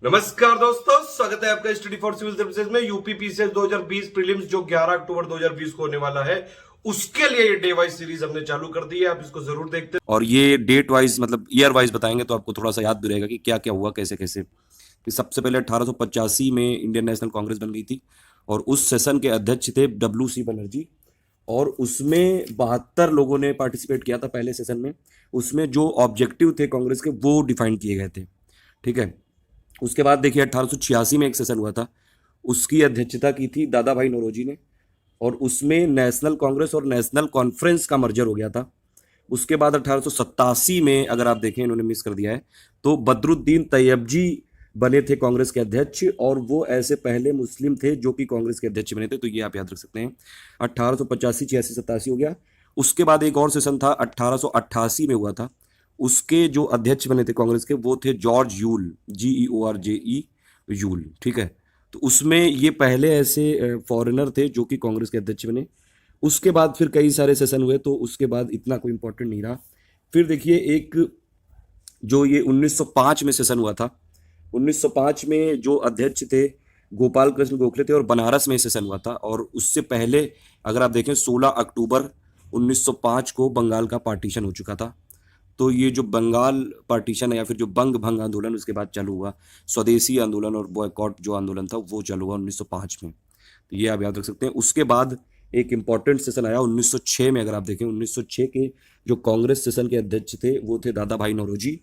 नमस्कार दोस्तों, स्वागत है आपका स्टडी फॉर सिविल सर्विसेज में। यूपी पीसीएस 2020 प्रीलिम्स जो 11 अक्टूबर 2020 को होने वाला है, उसके लिए ये डे वाइज सीरीज हमने चालू कर दी है। आप इसको जरूर देखते हैं और ये डेट वाइज मतलब ईयर वाइज बताएंगे तो आपको थोड़ा सा याद भी रहेगा कि क्या क्या हुआ कैसे कैसे। कि सबसे पहले 1885 में इंडियन नेशनल कांग्रेस बन गई थी और उस सेशन के अध्यक्ष थे W.C. बनर्जी। और उसमें 72 लोगों ने पार्टिसिपेट किया था पहले सेशन में। उसमें जो ऑब्जेक्टिव थे कांग्रेस के वो डिफाइन किए गए थे। ठीक है। उसके बाद देखिए 1886 में एक सेशन हुआ था। उसकी अध्यक्षता की थी दादा भाई नौरोजी ने। और उसमें नेशनल कांग्रेस और नेशनल कॉन्फ्रेंस का मर्जर हो गया था। उसके बाद 1887 में अगर आप देखें, इन्होंने मिस कर दिया है, तो बदरुद्दीन तैयबजी बने थे कांग्रेस के अध्यक्ष। और वो ऐसे पहले मुस्लिम थे जो कि कांग्रेस के अध्यक्ष बने थे, तो ये आप याद रख सकते हैं। 1885, 86, 87 हो गया। उसके बाद एक और सेशन था 1888 में हुआ था। उसके जो अध्यक्ष बने थे कांग्रेस के वो थे जॉर्ज यूल, GEORJE यूल। ठीक है। तो उसमें ये पहले ऐसे फॉरेनर थे जो कि कांग्रेस के अध्यक्ष बने। उसके बाद फिर कई सारे सेशन हुए, तो उसके बाद इतना कोई इंपॉर्टेंट नहीं रहा। फिर देखिए एक जो ये 1905 में सेशन हुआ था। 1905 में जो अध्यक्ष थे गोपाल कृष्ण गोखले थे और बनारस में सेशन हुआ था। और उससे पहले अगर आप देखें 16 अक्टूबर 1905 को बंगाल का पार्टीशन हो चुका था। तो ये जो बंगाल पार्टीशन है या फिर जो बंग भंग आंदोलन उसके बाद चालू हुआ, स्वदेशी आंदोलन और बॉयकॉट जो आंदोलन था वो चालू हुआ 1905 में। तो ये आप याद रख सकते हैं। उसके बाद एक इंपॉर्टेंट सेशन आया 1906 में। अगर आप देखें 1906 के जो कांग्रेस सेशन के अध्यक्ष थे वो थे दादा भाई नौरोजी।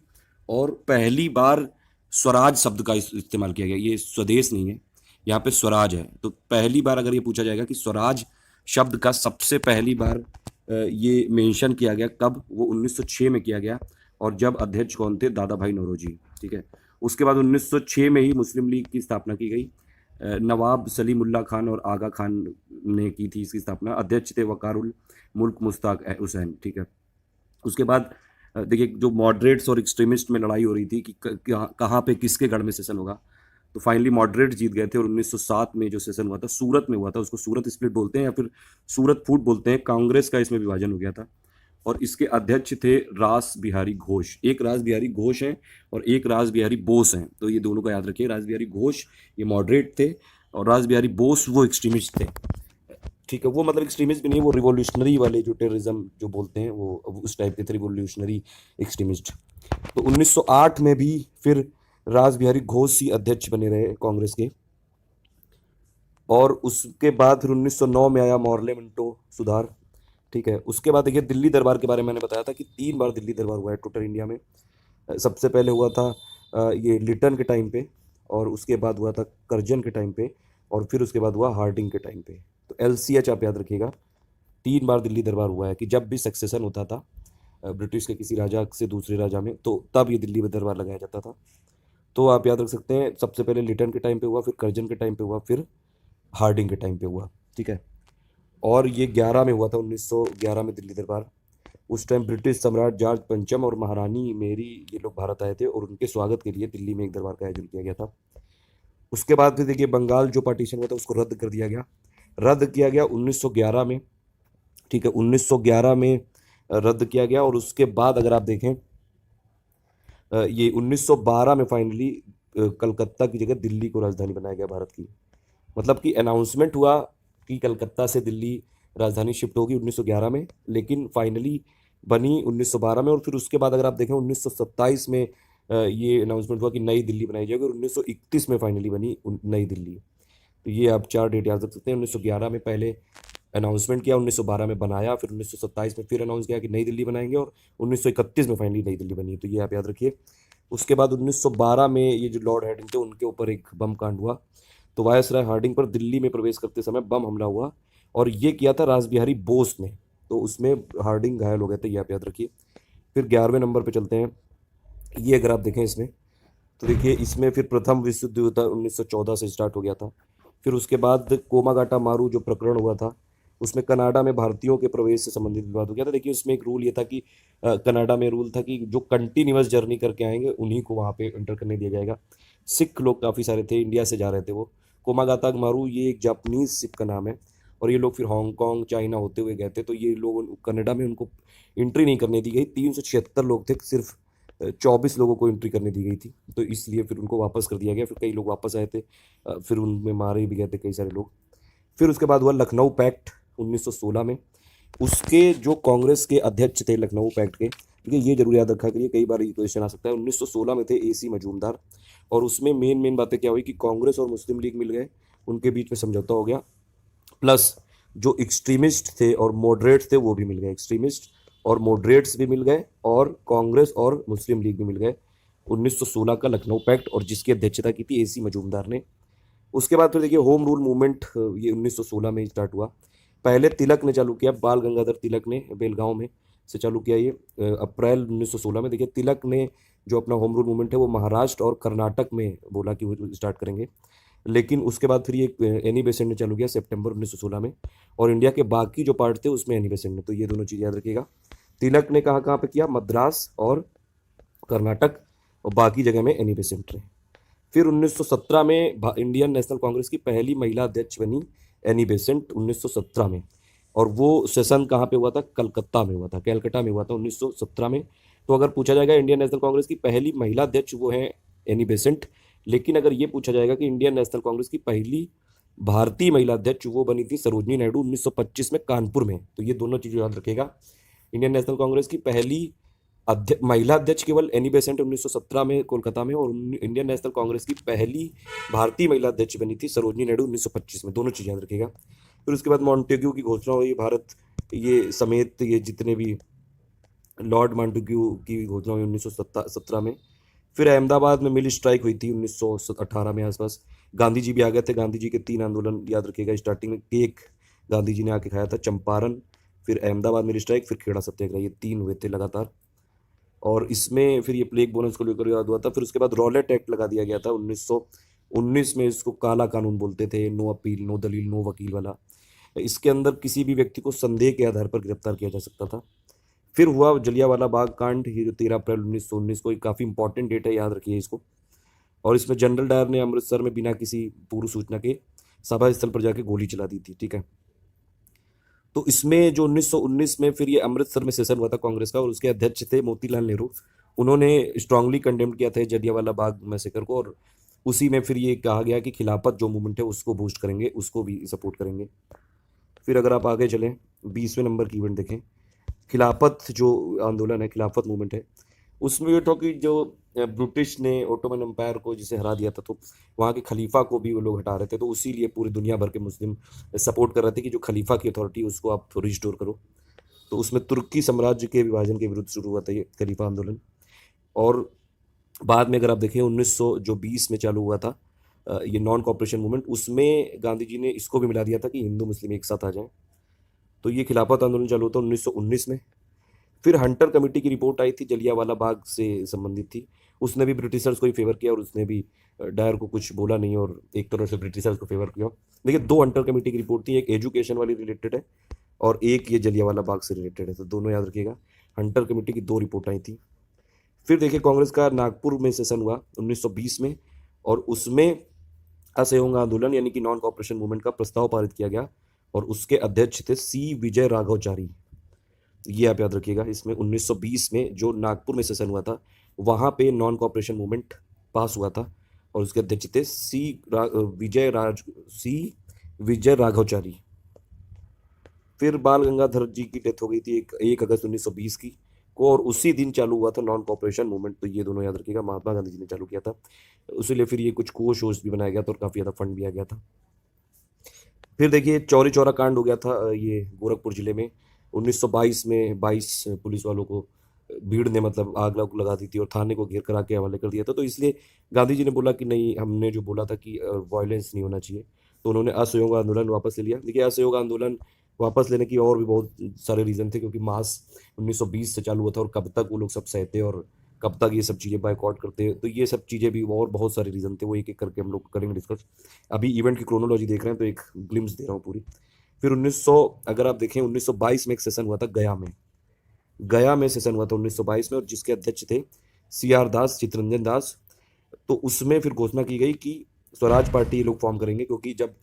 और पहली बार स्वराज शब्द का इस्तेमाल किया गया। ये स्वदेश नहीं है, यहाँ पे स्वराज है। तो पहली बार अगर ये पूछा जाएगा कि स्वराज शब्द का सबसे पहली बार ये मेंशन किया गया कब, वो 1906 में किया गया। और जब अध्यक्ष कौन थे, दादा भाई नौरोजी। ठीक है। उसके बाद 1906 में ही मुस्लिम लीग की स्थापना की गई। नवाब सलीमुल्लाह खान और आगा खान ने की थी इसकी स्थापना। अध्यक्ष थे वकारुल मुल्क मुश्ताक हुसैन। ठीक है। उसके बाद देखिए जो मॉडरेट्स और एक्सट्रीमिस्ट में लड़ाई हो रही थी कि कहाँ पे किसके गढ़ में सेशन होगा, तो फाइनली मॉडरेट जीत गए थे। और 1907 में जो सेशन हुआ था सूरत में हुआ था, उसको सूरत स्प्लिट बोलते हैं या फिर सूरत फूट बोलते हैं। कांग्रेस का इसमें विभाजन हो गया था। और इसके अध्यक्ष थे रास बिहारी घोष। एक रास बिहारी घोष हैं और एक रास बिहारी बोस हैं, तो ये दोनों का याद रखिए। रास बिहारी घोष ये मॉडरेट थे और रास बिहारी बोस वो एक्सट्रीमिस्ट थे। ठीक है। वो मतलब एक्सट्रीमिस्ट भी नहीं, वो रिवोल्यूशनरी वाले जो टेररिज्म जो बोलते हैं वो उस टाइप के थे, रिवोल्यूशनरी एक्सट्रीमिस्ट। तो 1908 में भी फिर रास बिहारी घोष ही अध्यक्ष बने रहे कांग्रेस के। और उसके बाद फिर 1909 में आया मॉर्ले मिंटो सुधार। ठीक है। उसके बाद देखिए दिल्ली दरबार के बारे में मैंने बताया था कि 3 बार दिल्ली दरबार हुआ है टोटल इंडिया में। सबसे पहले हुआ था ये लिटन के टाइम पे। और उसके बाद हुआ था करजन के टाइम पे। और फिर उसके बाद हुआ हार्डिंग के टाइम पे। तो LCH आप याद रखिएगा। 3 बार दिल्ली दरबार हुआ है कि जब भी सक्सेशन होता था ब्रिटिश के किसी राजा से दूसरे राजा में, तो तब ये दिल्ली में दरबार लगाया जाता था। तो आप याद रख सकते हैं सबसे पहले लिटन के टाइम पे हुआ, फिर करजन के टाइम पे हुआ, फिर हार्डिंग के टाइम पे हुआ। ठीक है। और ये 11 में हुआ था, 1911 में दिल्ली दरबार। उस टाइम ब्रिटिश सम्राट जॉर्ज पंचम और महारानी मेरी ये लोग भारत आए थे और उनके स्वागत के लिए दिल्ली में एक दरबार का आयोजन किया गया था। उसके बाद फिर देखिए बंगाल जो पार्टीशन हुआ था उसको रद्द कर दिया गया। रद्द किया गया 1911 में। ठीक है। 1911 में रद्द किया गया। और उसके बाद अगर आप देखें ये 1912 में फाइनली कलकत्ता की जगह दिल्ली को राजधानी बनाया गया भारत की। मतलब कि अनाउंसमेंट हुआ कि कलकत्ता से दिल्ली राजधानी शिफ्ट होगी 1911 में, लेकिन फाइनली बनी 1912 में। और फिर उसके बाद अगर आप देखें 1927 में ये अनाउंसमेंट हुआ कि नई दिल्ली बनाई जाएगी और 1931 में फाइनली बनी नई दिल्ली। तो ये आप 4 डेट याद रख सकते हैं। 1911 में पहले अनाउंसमेंट किया, 1912 में बनाया, फिर 1927 में फिर अनाउंस किया कि नई दिल्ली बनाएंगे और 1931 में फाइनली नई दिल्ली बनी। तो ये आप याद रखिए। उसके बाद 1912 में ये जो लॉर्ड हार्डिंग थे उनके ऊपर एक बम कांड हुआ। तो वायसराय हार्डिंग पर दिल्ली में प्रवेश करते समय बम हमला हुआ और ये किया था रासबिहारी बोस ने। तो उसमें हार्डिंग घायल हो गए थे, ये आप याद रखिए। फिर 11वें नंबर पे चलते हैं। ये अगर आप देखें इसमें, तो देखिए इसमें फिर प्रथम विश्व युद्ध 1914 से स्टार्ट हो गया था। फिर उसके बाद कोमागाटा मारू जो प्रकरण हुआ था उसमें कनाडा में भारतीयों के प्रवेश से संबंधित विवाद हो गया था। देखिए उसमें एक रूल ये था कि कनाडा में रूल था कि जो कंटिन्यूअस जर्नी करके आएंगे उन्हीं को वहाँ पे एंटर करने दिया जाएगा। सिख लोग काफ़ी सारे थे, इंडिया से जा रहे थे वो। कोमागाता मारू ये एक जापानीज शिप का नाम है। और ये लोग फिर हांगकांग चाइना होते हुए गए थे। तो ये लोग कनाडा में उनको एंट्री नहीं करने दी गई। 376 लोग थे सिर्फ 24 लोगों को एंट्री करने दी गई थी, तो इसलिए फिर उनको वापस कर दिया गया। फिर कई लोग वापस आए थे, फिर उनमें मारे भी गए थे कई सारे लोग। फिर उसके बाद हुआ लखनऊ पैक्ट 1916 में। उसके जो कांग्रेस के अध्यक्ष थे लखनऊ पैक्ट के, ठीक है, ये जरूर याद रखा करिए, कई बार ये क्वेश्चन आ सकता है। 1916 में थे AC मजूमदार, और उसमें मेन बातें क्या हुई कि कांग्रेस और मुस्लिम लीग मिल गए, उनके बीच में समझौता हो गया, प्लस जो एक्सट्रीमिस्ट थे और मॉडरेट थे वो भी मिल गए, एक्सट्रीमिस्ट और मॉडरेट्स भी मिल गए, और कांग्रेस और मुस्लिम लीग भी मिल गए। 1916 का लखनऊ पैक्ट, और जिसकी अध्यक्षता की थी AC मजूमदार ने। उसके बाद फिर देखिए होम रूल मूवमेंट, ये 1916 में स्टार्ट हुआ। पहले तिलक ने चालू किया, बाल गंगाधर तिलक ने बेलगांव में से चालू किया ये अप्रैल 1916 में। देखिए तिलक ने जो अपना होम रूल मूवमेंट है वो महाराष्ट्र और कर्नाटक में बोला कि वो स्टार्ट करेंगे, लेकिन उसके बाद फिर ये एनी बेसेंट ने चालू किया सितंबर 1916 में, और इंडिया के बाकी जो पार्ट थे उसमें एनी बेसेंट ने। तो ये दोनों चीज़ याद रखिएगा। तिलक ने कहाँ कहाँ पे किया, मद्रास और कर्नाटक, और बाकी जगह में एनी बेसेंट ने। फिर 1917 में इंडियन नेशनल कांग्रेस की पहली महिला अध्यक्ष बनी एनी बेसेंट 1917 में, और वो सेशन कहाँ पे हुआ था, कलकत्ता में हुआ था, कैलकाटा में हुआ था 1917 में। तो अगर पूछा जाएगा इंडियन नेशनल कांग्रेस की पहली महिला अध्यक्ष, वो है एनी बेसेंट। लेकिन अगर ये पूछा जाएगा कि इंडियन नेशनल कांग्रेस की पहली भारतीय महिला अध्यक्ष, वो बनी थी सरोजनी नायडू 1925 में कानपुर में। तो ये दोनों चीज़ें याद रखेगा। इंडियन नेशनल कांग्रेस की पहली महिला अध्यक्ष केवल एनी बेसेंट 1917 में कोलकाता में, और इंडियन नेशनल कांग्रेस की पहली भारतीय महिला अध्यक्ष बनी थी सरोजनी नायडू 1925 में। दोनों चीज़ें याद रखेगा। फिर उसके बाद मॉन्टेग्यू की घोषणा हुई, भारत ये समेत ये जितने भी लॉर्ड मॉन्टेग्यू की घोषणा हुई 1917 में। फिर अहमदाबाद में मिल स्ट्राइक हुई थी 1918 में आसपास। गांधी जी भी आ गए थे। गांधी जी के 3 आंदोलन याद रखिएगा। स्टार्टिंग में केक गांधी जी ने आके खाया था, चंपारण, फिर अहमदाबाद मिल स्ट्राइक, फिर खेड़ा सत्याग्रह, ये 3 हुए थे लगातार। और इसमें फिर ये प्लेग बोनस को लेकर याद हुआ था। फिर उसके बाद रॉलेट एक्ट लगा दिया गया था 1919 में। इसको काला कानून बोलते थे, नो अपील, नो दलील, नो वकील वाला। इसके अंदर किसी भी व्यक्ति को संदेह के आधार पर गिरफ्तार किया जा सकता था। फिर हुआ जलियांवाला बाग कांड, ये जो 13 अप्रैल 1919 को, काफ़ी इंपॉर्टेंट डेट है, याद रखिए इसको। और इसमें जनरल डायर ने अमृतसर में बिना किसी पूर्व सूचना के सभा स्थल पर जाके गोली चला दी थी, ठीक है। तो इसमें जो 1919 में फिर ये अमृतसर में सेशन हुआ था कांग्रेस का, और उसके अध्यक्ष थे मोतीलाल नेहरू। उन्होंने स्ट्रांगली कंडेम किया था जलियांवाला बाग मैसेकर को, और उसी में फिर ये कहा गया कि खिलाफत जो मूवमेंट है उसको बूस्ट करेंगे, उसको भी सपोर्ट करेंगे। फिर अगर आप आगे चलें 20वें नंबर की इवेंट देखें, खिलाफत जो आंदोलन है, खिलाफत मूवमेंट है, उसमें ये था कि जो ब्रिटिश ने ओटोमन एम्पायर को जिसे हरा दिया था, तो वहाँ के खलीफा को भी वो लोग हटा रहे थे। तो उसी लिए पूरी दुनिया भर के मुस्लिम सपोर्ट कर रहे थे कि जो खलीफा की अथॉरिटी उसको आप रिस्टोर करो। तो उसमें तुर्की साम्राज्य के विभाजन के विरुद्ध शुरू हुआ था ये खलीफा आंदोलन। और बाद में अगर आप देखें 1920 में चालू हुआ था ये नॉन कॉपरेशन मूवमेंट, उसमें गांधी जी ने इसको भी मिला दिया था कि हिंदू मुस्लिम एक साथ आ जाएं। तो ये खिलाफत आंदोलन चालू होता 1919 में। फिर हंटर कमेटी की रिपोर्ट आई थी, जलियांवाला बाग से संबंधित थी। उसने भी ब्रिटिशर्स को ही फेवर किया, और उसने भी डायर को कुछ बोला नहीं, और एक तरह से ब्रिटिशर्स को फेवर किया। देखिए 2 हंटर कमेटी की रिपोर्ट थी, एक एजुकेशन वाली रिलेटेड है और एक ये जलियांवाला बाग से रिलेटेड है। तो दोनों याद रखिएगा। हंटर कमेटी की 2 रिपोर्ट आई थी। फिर देखिए कांग्रेस का नागपुर में सेशन हुआ 1920 में, और उसमें असहयोग आंदोलन यानी कि नॉन कॉपरेशन मूवमेंट का प्रस्ताव पारित किया गया, और उसके अध्यक्ष थे C विजय राघवचारी। ये आप याद रखिएगा। इसमें 1920 में जो नागपुर में सेशन हुआ था, वहाँ पे नॉन कॉपरेशन मूवमेंट पास हुआ था, और उसके अध्यक्ष थे C विजय राघवचारी। फिर बाल गंगाधर जी की डेथ हो गई थी 1 अगस्त 1920 की को, और उसी दिन चालू हुआ था नॉन कॉपरेशन मूवमेंट। तो ये दोनों याद रखिएगा, महात्मा गांधी जी ने चालू किया था। उसीलिए फिर ये कुछ कोष वोष भी बनाया गया था, और काफ़ी ज़्यादा फंड भी आ गया था। फिर देखिए चौरी चौरा कांड हो गया था ये गोरखपुर जिले में 1922 में। 22 पुलिस वालों को भीड़ ने मतलब आग लगा दी थी, और थाने को घेर करा के हवाले कर दिया था। तो इसलिए गांधी जी ने बोला कि नहीं, हमने जो बोला था कि वायलेंस नहीं होना चाहिए, तो उन्होंने असहयोग आंदोलन वापस ले लिया। देखिए असहयोग आंदोलन वापस लेने की और भी बहुत सारे रीज़न थे, क्योंकि मास 1920 से चालू हुआ था, और कब तक वो लोग सब सहते और कब तक ये सब चीज़ें बायकॉट करते, तो ये सब चीज़ें भी और बहुत सारे रीज़न थे, वो एक एक करके हम लोग करेंगे डिस्कस। अभी इवेंट की क्रोनोलॉजी देख रहे हैं तो एक ग्लिम्स दे रहा हूँ पूरी। फिर 1900 अगर आप देखें 1922 में एक सेशन हुआ था गया में सेशन हुआ था 1922 में, और जिसके अध्यक्ष थे CR दास, चित्तरंजन दास। तो उसमें फिर घोषणा की गई कि स्वराज पार्टी ये लोग फॉर्म करेंगे, क्योंकि जब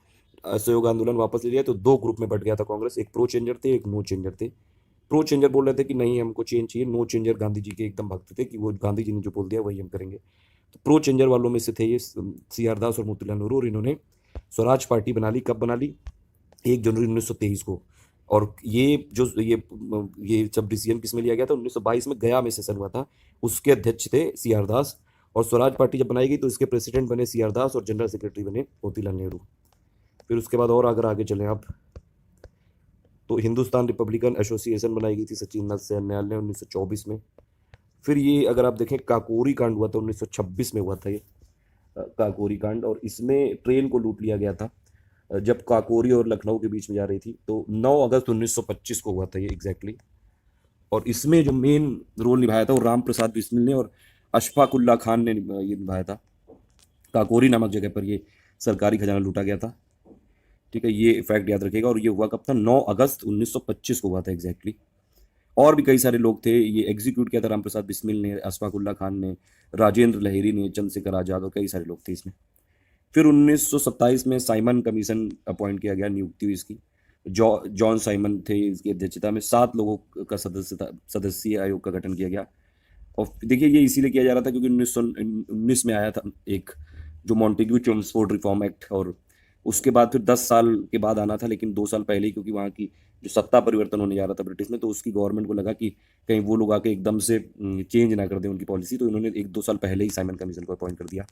असहयोग आंदोलन वापस ले लिया तो 2 ग्रुप में बट गया था कांग्रेस, एक प्रो चेंजर थे, एक नो चेंजर थे। प्रो चेंजर बोल रहे थे कि नहीं हमको चेंज चाहिए, नो चेंजर गांधी जी के एकदम भक्त थे कि वो गांधी जी ने जो बोल दिया वही हम करेंगे। तो प्रो चेंजर वालों में से थे ये सी आर दास और मोतीलाल नेहरू, और इन्होंने स्वराज पार्टी बना ली। कब बना ली? 1 जनवरी 1923 को। और ये जब डिसीजन किस में लिया गया था? 1922 में गया में सेशन हुआ था, उसके अध्यक्ष थे सी आर दास। और स्वराज पार्टी जब बनाई गई तो इसके प्रेसिडेंट बने सी आर दास और जनरल सेक्रेटरी बने मोतीलाल नेहरू। फिर उसके बाद और अगर आगे चलें आप, तो हिंदुस्तान रिपब्लिकन एसोसिएशन बनाई गई थी सचिन नाथ सैन्याल ने 1924 में। फिर ये अगर आप देखें काकोरी कांड हुआ था 1926 में हुआ था ये काकोरी कांड, और इसमें ट्रेन को लूट लिया गया था जब काकोरी और लखनऊ के बीच में जा रही थी। तो 9 अगस्त 1925 को हुआ था ये एग्जैक्टली। और इसमें जो मेन रोल निभाया था वो राम प्रसाद बिस्मिल ने और अशफाकुल्ला खान ने ये निभाया था। काकोरी नामक जगह पर ये सरकारी खजाना लूटा गया था। ठीक है, ये फैक्ट याद रखिएगा। और ये हुआ कब था? 9 अगस्त 1925 को हुआ था एग्जैक्टली। और भी कई सारे लोग थे, ये एग्जीक्यूट किया था राम प्रसाद बिस्मिल ने, अशफाकुल्ला खान ने, राजेंद्र लहेरी ने, चंद्रशेखर आजाद और कई सारे लोग थे इसमें। फिर 1927 में साइमन कमीशन अपॉइंट किया गया, नियुक्ति हुई इसकी। जॉन साइमन थे इसकी अध्यक्षता में। 7 लोगों का सदस्यीय आयोग का गठन किया गया। और देखिए ये इसीलिए किया जा रहा था क्योंकि 1919 में आया था एक जो मॉन्टेग्यू चेम्सफोर्ड रिफॉर्म एक्ट, और उसके बाद फिर 10 साल के बाद आना था, लेकिन 2 साल पहले ही, क्योंकि वहाँ की जो सत्ता परिवर्तन होने जा रहा था ब्रिटिश में, तो उसकी गवर्नमेंट को लगा कि कहीं वो लोग आके एकदम से चेंज ना कर दें उनकी पॉलिसी, तो इन्होंने 1-2 साल पहले ही साइमन कमीशन को अपॉइंट कर दिया।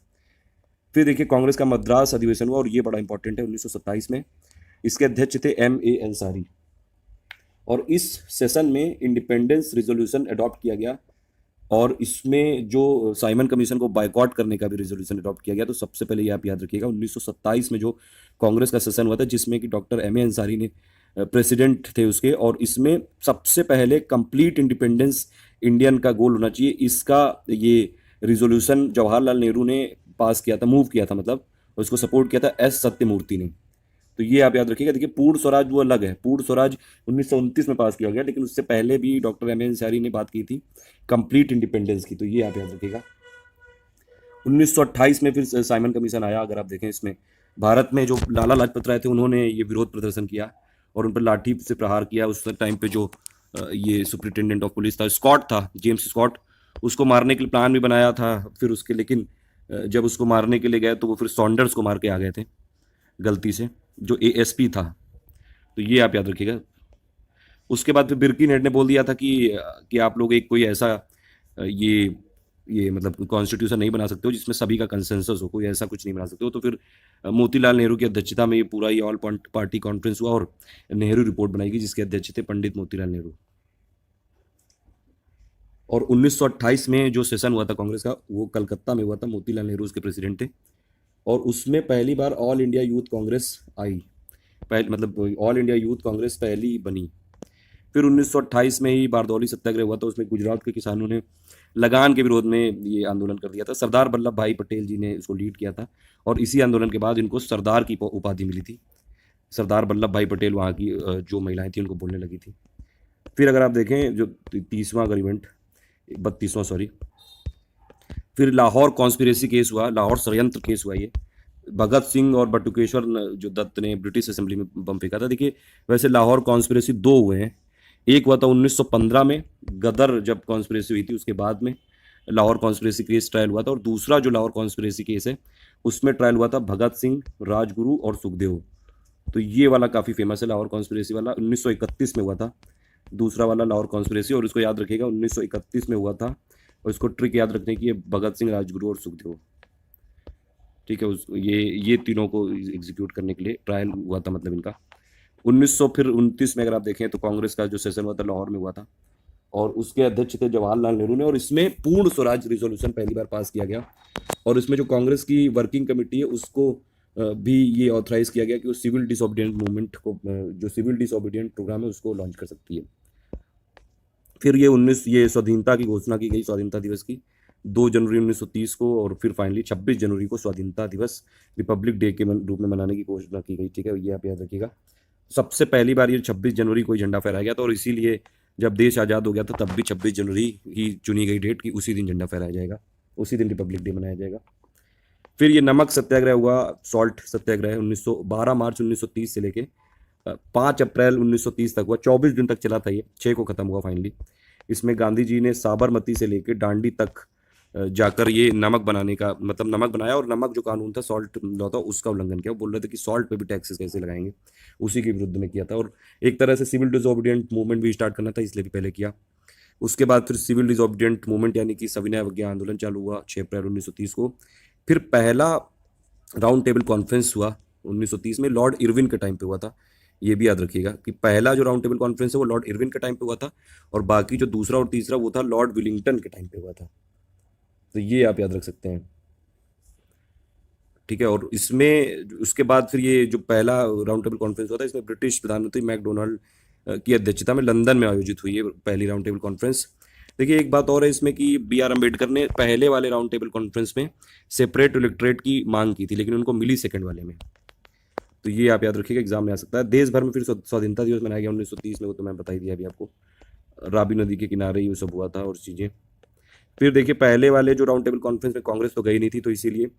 फिर देखिए कांग्रेस का मद्रास अधिवेशन हुआ, और ये बड़ा इंपॉर्टेंट है 1927 में। इसके अध्यक्ष थे M.A. अंसारी। और इस सेशन में इंडिपेंडेंस रेजोल्यूशन अडॉप्ट किया गया, और इसमें जो साइमन कमीशन को बायकॉट करने का भी रेजोल्यूशन अडॉप्ट किया गया। तो सबसे पहले ये आप याद रखिएगा 1927 में जो कांग्रेस का सेशन हुआ था, जिसमें कि डॉक्टर M.A. अंसारी ने प्रेसिडेंट थे उसके, और इसमें सबसे पहले कंप्लीट इंडिपेंडेंस इंडियन का गोल होना चाहिए, इसका ये रिजोल्यूशन जवाहरलाल नेहरू ने पास किया था, मूव किया था मतलब, और इसको सपोर्ट किया था S. सत्यमूर्ति ने। तो ये आप याद रखिएगा। देखिए पूर्ण स्वराज वो अलग है, पूर्ण स्वराज 1929 में पास किया गया, लेकिन उससे पहले भी डॉक्टर M.A. अंसारी ने बात की थी कंप्लीट इंडिपेंडेंस की, तो ये आप याद रखिएगा। 1928 में फिर साइमन कमीशन आया। अगर आप देखें इसमें भारत में जो लाला लाजपत राय थे उन्होंने ये विरोध प्रदर्शन किया और उन पर लाठी से प्रहार किया। उस टाइम पे जो ये सुपरिटेंडेंट ऑफ पुलिस था, स्कॉट था, जेम्स स्कॉट, उसको मारने के लिए प्लान भी बनाया था फिर उसके, लेकिन जब उसको मारने के लिए गए तो वो फिर सॉन्डर्स को मार के आ गए थे गलती से, जो ASP था। तो ये आप याद रखिएगा। उसके बाद फिर बिर्किन हेड ने बोल दिया था कि आप लोग एक कोई ऐसा ये मतलब कॉन्स्टिट्यूशन नहीं बना सकते हो जिसमें सभी का कंसेंसस हो, कोई ऐसा कुछ नहीं बना सकते हो। तो फिर मोतीलाल नेहरू की अध्यक्षता में ये पूरा ये ऑल पार्टी कॉन्फ्रेंस हुआ और नेहरू रिपोर्ट बनाई गई, जिसके अध्यक्ष थे पंडित मोतीलाल नेहरू। और 1928 में जो सेशन हुआ था कांग्रेस का, वो कलकत्ता में हुआ था, मोतीलाल नेहरू उसके प्रेसिडेंट थे। और उसमें पहली बार ऑल इंडिया यूथ कांग्रेस आई, मतलब ऑल इंडिया यूथ कांग्रेस पहली बनी। फिर 1928 में ही बारदौली सत्याग्रह हुआ था, उसमें गुजरात के किसानों ने लगान के विरोध में ये आंदोलन कर दिया था। सरदार वल्लभ भाई पटेल जी ने इसको लीड किया था, और इसी आंदोलन के बाद इनको सरदार की उपाधि मिली थी। सरदार वल्लभ भाई पटेल वहाँ की जो महिलाएं थी उनको बोलने लगी थी। फिर अगर आप देखें जो 30वां अगर इवेंट, 32वां सॉरी, फिर लाहौर कॉन्स्पिरेसी केस हुआ, लाहौर षड्यंत्र केस हुआ। ये भगत सिंह और बटुकेश्वर जो दत्त ने ब्रिटिश असेंबली में बम फेंका था। देखिए वैसे लाहौर कॉन्स्पिरेसी 2 हुए हैं, एक हुआ था 1915 में, गदर जब कॉन्स्पिरेसी हुई थी उसके बाद में लाहौर कॉन्स्पिरेसी केस ट्रायल हुआ था। और दूसरा जो लाहौर कॉन्स्पिरेसी केस है उसमें ट्रायल हुआ था भगत सिंह, राजगुरु और सुखदेव। तो ये वाला काफ़ी फेमस है, लाहौर कॉन्स्पिरेसी वाला 1931 में हुआ था, दूसरा वाला लाहौर कॉन्स्पिरेसी। और इसको याद रखिएगा 1931 में हुआ था, और इसको ट्रिक याद रखने की, ये भगत सिंह, राजगुरु और सुखदेव, ठीक है। ये तीनों को एग्जीक्यूट करने के लिए ट्रायल हुआ था, मतलब इनका। 1929 में अगर आप देखें तो कांग्रेस का जो सेशन हुआ था लाहौर में हुआ था, और उसके अध्यक्ष थे जवाहरलाल नेहरू ने। और इसमें पूर्ण स्वराज रिजोल्यूशन पहली बार पास किया गया, और इसमें जो कांग्रेस की वर्किंग कमेटी है उसको भी ये ऑथराइज किया गया कि वो सिविल डिसोबीडियंट मूवमेंट को, जो सिविल डिसोबीडियंट प्रोग्राम है उसको लॉन्च कर सकती है। फिर ये स्वाधीनता की घोषणा की गई, स्वाधीनता दिवस की 2 जनवरी 1930 को, और फिर फाइनली 26 जनवरी को स्वाधीनता दिवस रिपब्लिक डे के रूप में मनाने की घोषणा की गई, ठीक है। ये आप याद रखिएगा। सबसे पहली बार ये 26 जनवरी को झंडा फहराया गया था, और इसीलिए जब देश आज़ाद हो गया था तब भी 26 जनवरी ही चुनी गई डेट कि उसी दिन झंडा फहराया जाएगा, उसी दिन रिपब्लिक डे मनाया जाएगा। फिर ये नमक सत्याग्रह हुआ, सॉल्ट सत्याग्रह 12 मार्च 1930 से लेके 5 अप्रैल 1930 तक हुआ, 24 दिन तक चला था ये, 6 को खत्म हुआ फाइनली। इसमें गांधी जी ने साबरमती से लेकर दांडी तक जाकर ये नमक बनाने का मतलब नमक बनाया, और नमक जो कानून था, सॉल्ट लॉ था, उसका उल्लंघन किया। वो बोल रहे थे कि सॉल्ट पे भी टैक्सेस कैसे लगाएंगे, उसी के विरुद्ध में किया था। और एक तरह से सिविल डिसोबीडियंट मूवमेंट भी स्टार्ट करना था, इसलिए भी पहले किया। उसके बाद फिर सिविल डिसोबीडियंट मूवमेंट यानी कि सविनय अवज्ञा आंदोलन चालू हुआ 6 अप्रैल 1930 को। फिर पहला राउंड टेबल कॉन्फ्रेंस हुआ 1930 में, लॉर्ड इरविन के टाइम पे हुआ था। ये भी याद रखिएगा कि पहला जो राउंड टेबल कॉन्फ्रेंस है वो लॉर्ड इरविन के टाइम पे हुआ था, और बाकी जो दूसरा और तीसरा वो था लॉर्ड विलिंगटन के टाइम पे हुआ था। तो ये आप याद रख सकते हैं, ठीक है। और इसमें उसके बाद फिर ये जो पहला राउंड टेबल कॉन्फ्रेंस हुआ था, इसमें ब्रिटिश प्रधानमंत्री मैकडोनाल्ड की अध्यक्षता में लंदन में आयोजित हुई है पहली राउंड टेबल कॉन्फ्रेंस। देखिए एक बात और है इसमें कि बी आर अम्बेडकर ने पहले वाले राउंड टेबल कॉन्फ्रेंस में सेपरेट इलेक्टोरेट की मांग की थी, लेकिन उनको मिली सेकंड वाले में। तो ये आप याद रखिएगा, एग्जाम में आ सकता है। देश भर में फिर स्वाधीनता दिवस मनाया गया 1930 में, वो तो मैं बता ही दिया अभी आपको। राबी नदी के किनारे ये सब हुआ था और चीज़ें। फिर देखिए पहले वाले जो राउंड टेबल कॉन्फ्रेंस में कांग्रेस तो गई नहीं थी, तो इसीलिए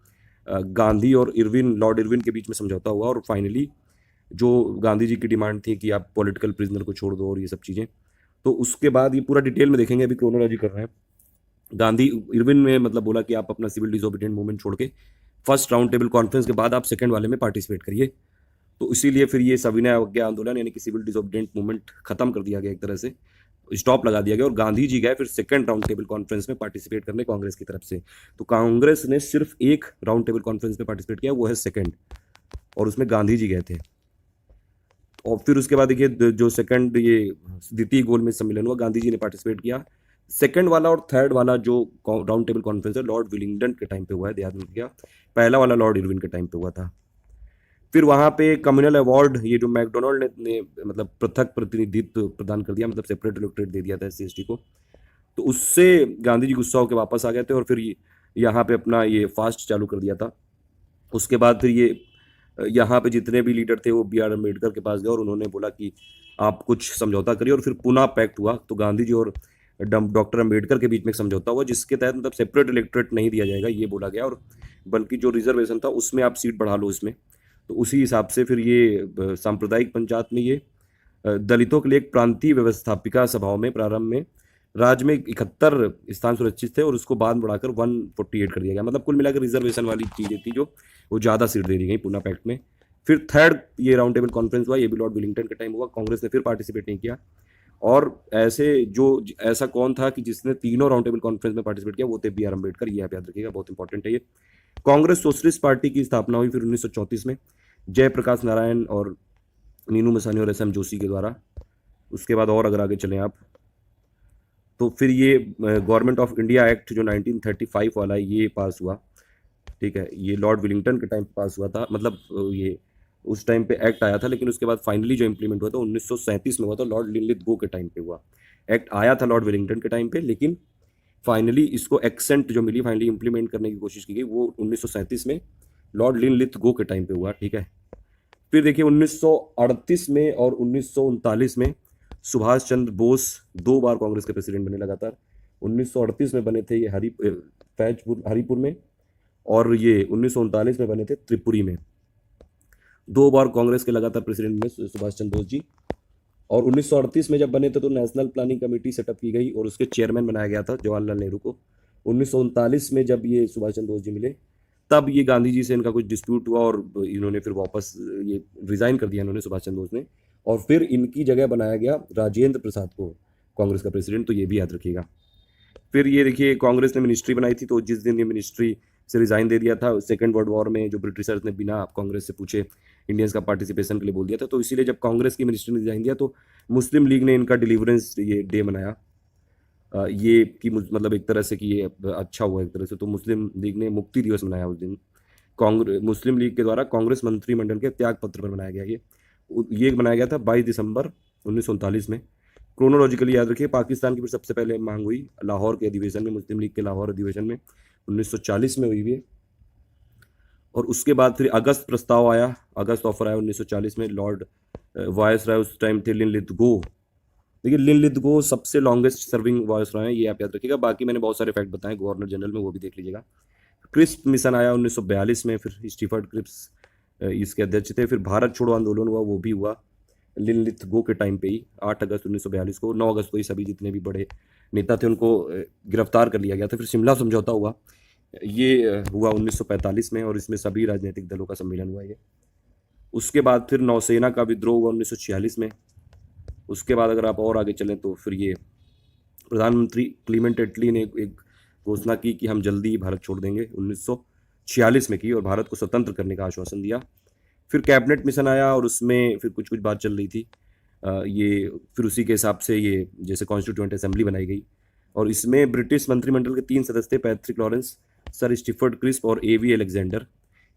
गांधी और इरविन, लॉर्ड इरविन के बीच में समझौता हुआ, और फाइनली जो गांधी जी की डिमांड थी कि आप पॉलिटिकल प्रिजनर को छोड़ दो और ये सब चीज़ें, तो उसके बाद ये पूरा डिटेल में देखेंगे, अभी क्रोनोलॉजी कर रहे हैं। गांधी इरविन में मतलब बोला कि आप अपना सिविल डिसोबीडियंट मूवमेंट छोड़ के फर्स्ट राउंड टेबल कॉन्फ्रेंस के बाद आप सेकंड वाले में पार्टिसिपेट करिए। तो इसीलिए फिर ये सविनय अवज्ञा आंदोलन यानी कि सिविल डिसोबीडियंट मूवमेंट खत्म कर दिया गया, एक तरह से स्टॉप लगा दिया गया, और गांधी जी गए फिर सेकंड राउंड टेबल कॉन्फ्रेंस में पार्टिसिपेट करने कांग्रेस की तरफ से। तो कांग्रेस ने सिर्फ एक राउंड टेबल कॉन्फ्रेंस में पार्टिसिपेट किया, वो है सेकंड, और उसमें गांधी जी गए थे। और फिर उसके बाद देखिए जो सेकंड ये द्वितीय गोलमेज सम्मेलन हुआ, गांधी जी ने पार्टिसिपेट किया। सेकंड वाला और थर्ड वाला जो राउंड टेबल कॉन्फ्रेंस है लॉर्ड विलिंगटन के टाइम पे हुआ है, ध्यान रखिएगा। पहला वाला लॉर्ड इरविन के टाइम पे हुआ था। फिर वहां पे कम्युनल अवार्ड, ये जो मैकडोनाल्ड ने मतलब पृथक प्रतिनिधित्व प्रदान कर दिया, मतलब सेपरेट इलेक्टोरेट दे दिया था SC/ST को, तो उससे गांधी जी गुस्सा होकर वापस आ गए थे, और फिर यहाँ पे अपना ये फास्ट चालू कर दिया था। उसके बाद फिर ये यहाँ पे जितने भी लीडर थे वो BR अम्बेडकर के पास गए, और उन्होंने बोला कि आप कुछ समझौता करिए, और फिर पुनः पैक्ट हुआ। तो गांधी जी और डॉक्टर अम्बेडकर के बीच में एक समझौता हुआ, जिसके तहत मतलब सेपरेट इलेक्टोरेट नहीं दिया जाएगा ये बोला गया, और बल्कि जो रिजर्वेशन था उसमें आप सीट बढ़ा लो इसमें। तो उसी हिसाब से फिर ये सांप्रदायिक पंचायत में ये दलितों के लिए एक प्रांतीय व्यवस्थापिका सभाओं में प्रारंभ में राज्य में 71 स्थान सुरक्षित थे, और उसको बाद में बढ़ाकर 148 कर दिया गया। मतलब कुल मिलाकर रिजर्वेशन वाली चीजें थी जो वो ज़्यादा सीट दे दी गई पूना पैक्ट में। फिर थर्ड ये राउंड टेबल कॉन्फ्रेंस हुआ, ये भी लॉर्ड विलिंगटन के टाइम हुआ। कांग्रेस ने फिर पार्टिसिपेट नहीं किया, और ऐसा कौन था कि जिसने तीनों राउंड टेबल कॉन्फ्रेंस में पार्टिसिपेट किया, वो थे BR अम्बेडकर। ये आप याद रखिएगा, बहुत इंपॉर्टेंट है ये। कांग्रेस सोशलिस्ट पार्टी की स्थापना हुई फिर 1934 में, जयप्रकाश नारायण और नीनू मसानी और SM जोशी के द्वारा। उसके बाद और अगर आगे चलें आप, तो फिर ये गवर्नमेंट ऑफ इंडिया एक्ट जो 1935 वाला है ये पास हुआ, ठीक है। ये लॉर्ड विलिंगटन के टाइम पास हुआ था, मतलब ये उस टाइम पे एक्ट आया था, लेकिन उसके बाद फाइनली जो इम्प्लीमेंट हुआ था 1937 में हुआ था, लॉर्ड लिनलिथ गो के टाइम पे हुआ। एक्ट आया था लॉर्ड विलिंगटन के टाइम पे, लेकिन फाइनली इसको एक्सेंट जो मिली, फाइनली इंप्लीमेंट करने की कोशिश की गई, वो 1937 में लॉर्ड लिनलिथ गो के टाइम पे हुआ, ठीक है। फिर देखिए 1938 में और 1939 में सुभाष चंद्र बोस 2 बार कांग्रेस के प्रेसिडेंट बने लगातार। 1938 में बने थे ये हरिपुर में, और ये 1939 में बने थे त्रिपुरी में। 2 बार कांग्रेस के लगातार प्रेसिडेंट में सुभाष चंद्र बोस जी। और 1938 में जब बने थे तो नेशनल प्लानिंग कमेटी सेटअप की गई, और उसके चेयरमैन बनाया गया था जवाहरलाल नेहरू को। 1939 में जब ये सुभाष चंद्र बोस जी मिले, तब ये गांधी जी से इनका कुछ डिस्प्यूट हुआ, और इन्होंने फिर वापस ये रिजाइन कर दिया इन्होंने, सुभाष चंद्र बोस ने, और फिर इनकी जगह बनाया गया राजेंद्र प्रसाद को कांग्रेस का प्रेसिडेंट। तो ये भी याद रखिएगा। फिर ये देखिए कांग्रेस ने मिनिस्ट्री बनाई थी, तो जिस दिन ये मिनिस्ट्री से रिजाइन दे दिया था, सेकेंड वर्ल्ड वॉर में जो ब्रिटिशर्स ने बिना कांग्रेस से पूछे इंडियंस का पार्टिसिपेशन के लिए बोल दिया था, तो इसीलिए जब कांग्रेस की मिनिस्ट्री ने रिजाइन दिया तो मुस्लिम लीग ने इनका डिलीवरेंस ये डे मनाया, ये कि मतलब एक तरह से कि ये अच्छा हुआ एक तरह से। तो मुस्लिम लीग ने मुक्ति दिवस मनाया उस दिन। मुस्लिम लीग के द्वारा कांग्रेस मंत्रिमंडल के त्याग पत्र पर बनाया गया ये बनाया गया था 22 दिसंबर 1939 में। क्रोनोलॉजिकली याद रखिए, पाकिस्तान की फिर सबसे पहले मांग हुई लाहौर के अधिवेशन में, मुस्लिम लीग के लाहौर अधिवेशन में 1940 में हुई है। और उसके बाद फिर अगस्त प्रस्ताव आया, अगस्त ऑफर आया 1940 में। लॉर्ड वायसराय उस टाइम थे लिनलिथ गो। देखिए लिनलिथ गो सबसे लॉन्गेस्ट सर्विंग वायसराय हैं, ये आप याद रखिएगा। बाकी मैंने बहुत सारे फैक्ट बताए गवर्नर जनरल में, वो भी देख लीजिएगा। क्रिप्स मिशन आया 1942 में, फिर स्टीफर्ड क्रिप्स इसके अध्यक्ष थे। फिर भारत छोड़ो आंदोलन हुआ, वो भी हुआ लिनलिथ गो के टाइम पे ही 8 अगस्त 1942 को, 9 अगस्त को ही सभी जितने भी बड़े नेता थे उनको गिरफ्तार कर लिया गया था। फिर शिमला समझौता हुआ, ये हुआ 1945 में, और इसमें सभी राजनीतिक दलों का सम्मेलन हुआ ये। उसके बाद फिर नौसेना का विद्रोह हुआ 1946 में। उसके बाद अगर आप और आगे चलें तो फिर ये प्रधानमंत्री क्लीमेंट एटली ने एक घोषणा की कि हम जल्दी ही भारत छोड़ देंगे, 1946 में की, और भारत को स्वतंत्र करने का आश्वासन दिया। फिर कैबिनेट मिशन आया और उसमें फिर कुछ कुछ बात चल रही थी, ये फिर उसी के हिसाब से ये जैसे कॉन्स्टिट्यूएंट असेंबली बनाई गई, और इसमें ब्रिटिश मंत्रिमंडल के 3 सदस्य थे, Patrick Lawrence, sir Stafford crisp और एवी अलेक्जेंडर,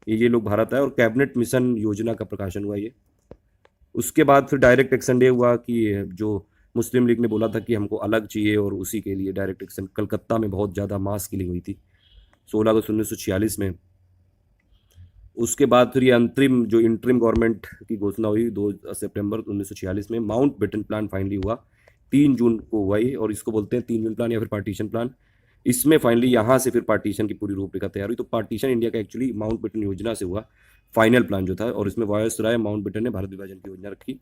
ये लोग भारत आए और कैबिनेट मिशन योजना का प्रकाशन हुआ ये। उसके बाद फिर डायरेक्ट एक्शन डे हुआ कि जो मुस्लिम लीग ने बोला था कि हमको अलग चाहिए, और उसी के लिए डायरेक्ट एक्शन, कलकत्ता में बहुत ज़्यादा मास किलिंग हुई थी 16 अगस्त 1946 में। उसके बाद फिर ये अंतरिम जो इंटरिम गवर्नमेंट की घोषणा हुई 2 सितंबर 1946 में। माउंट बेटन प्लान फाइनली हुआ 3 जून को हुआ ये, और इसको बोलते हैं 3 जून प्लान या फिर पार्टीशन प्लान। इसमें फाइनली यहाँ से फिर पार्टीशन की पूरी रूपरेखा तैयार हुई। तो पार्टीशन इंडिया का एक्चुअली माउंट बेटन योजना से हुआ, फाइनल प्लान जो था, और इसमें वायसराय माउंट बेटन ने भारत विभाजन की योजना रखी।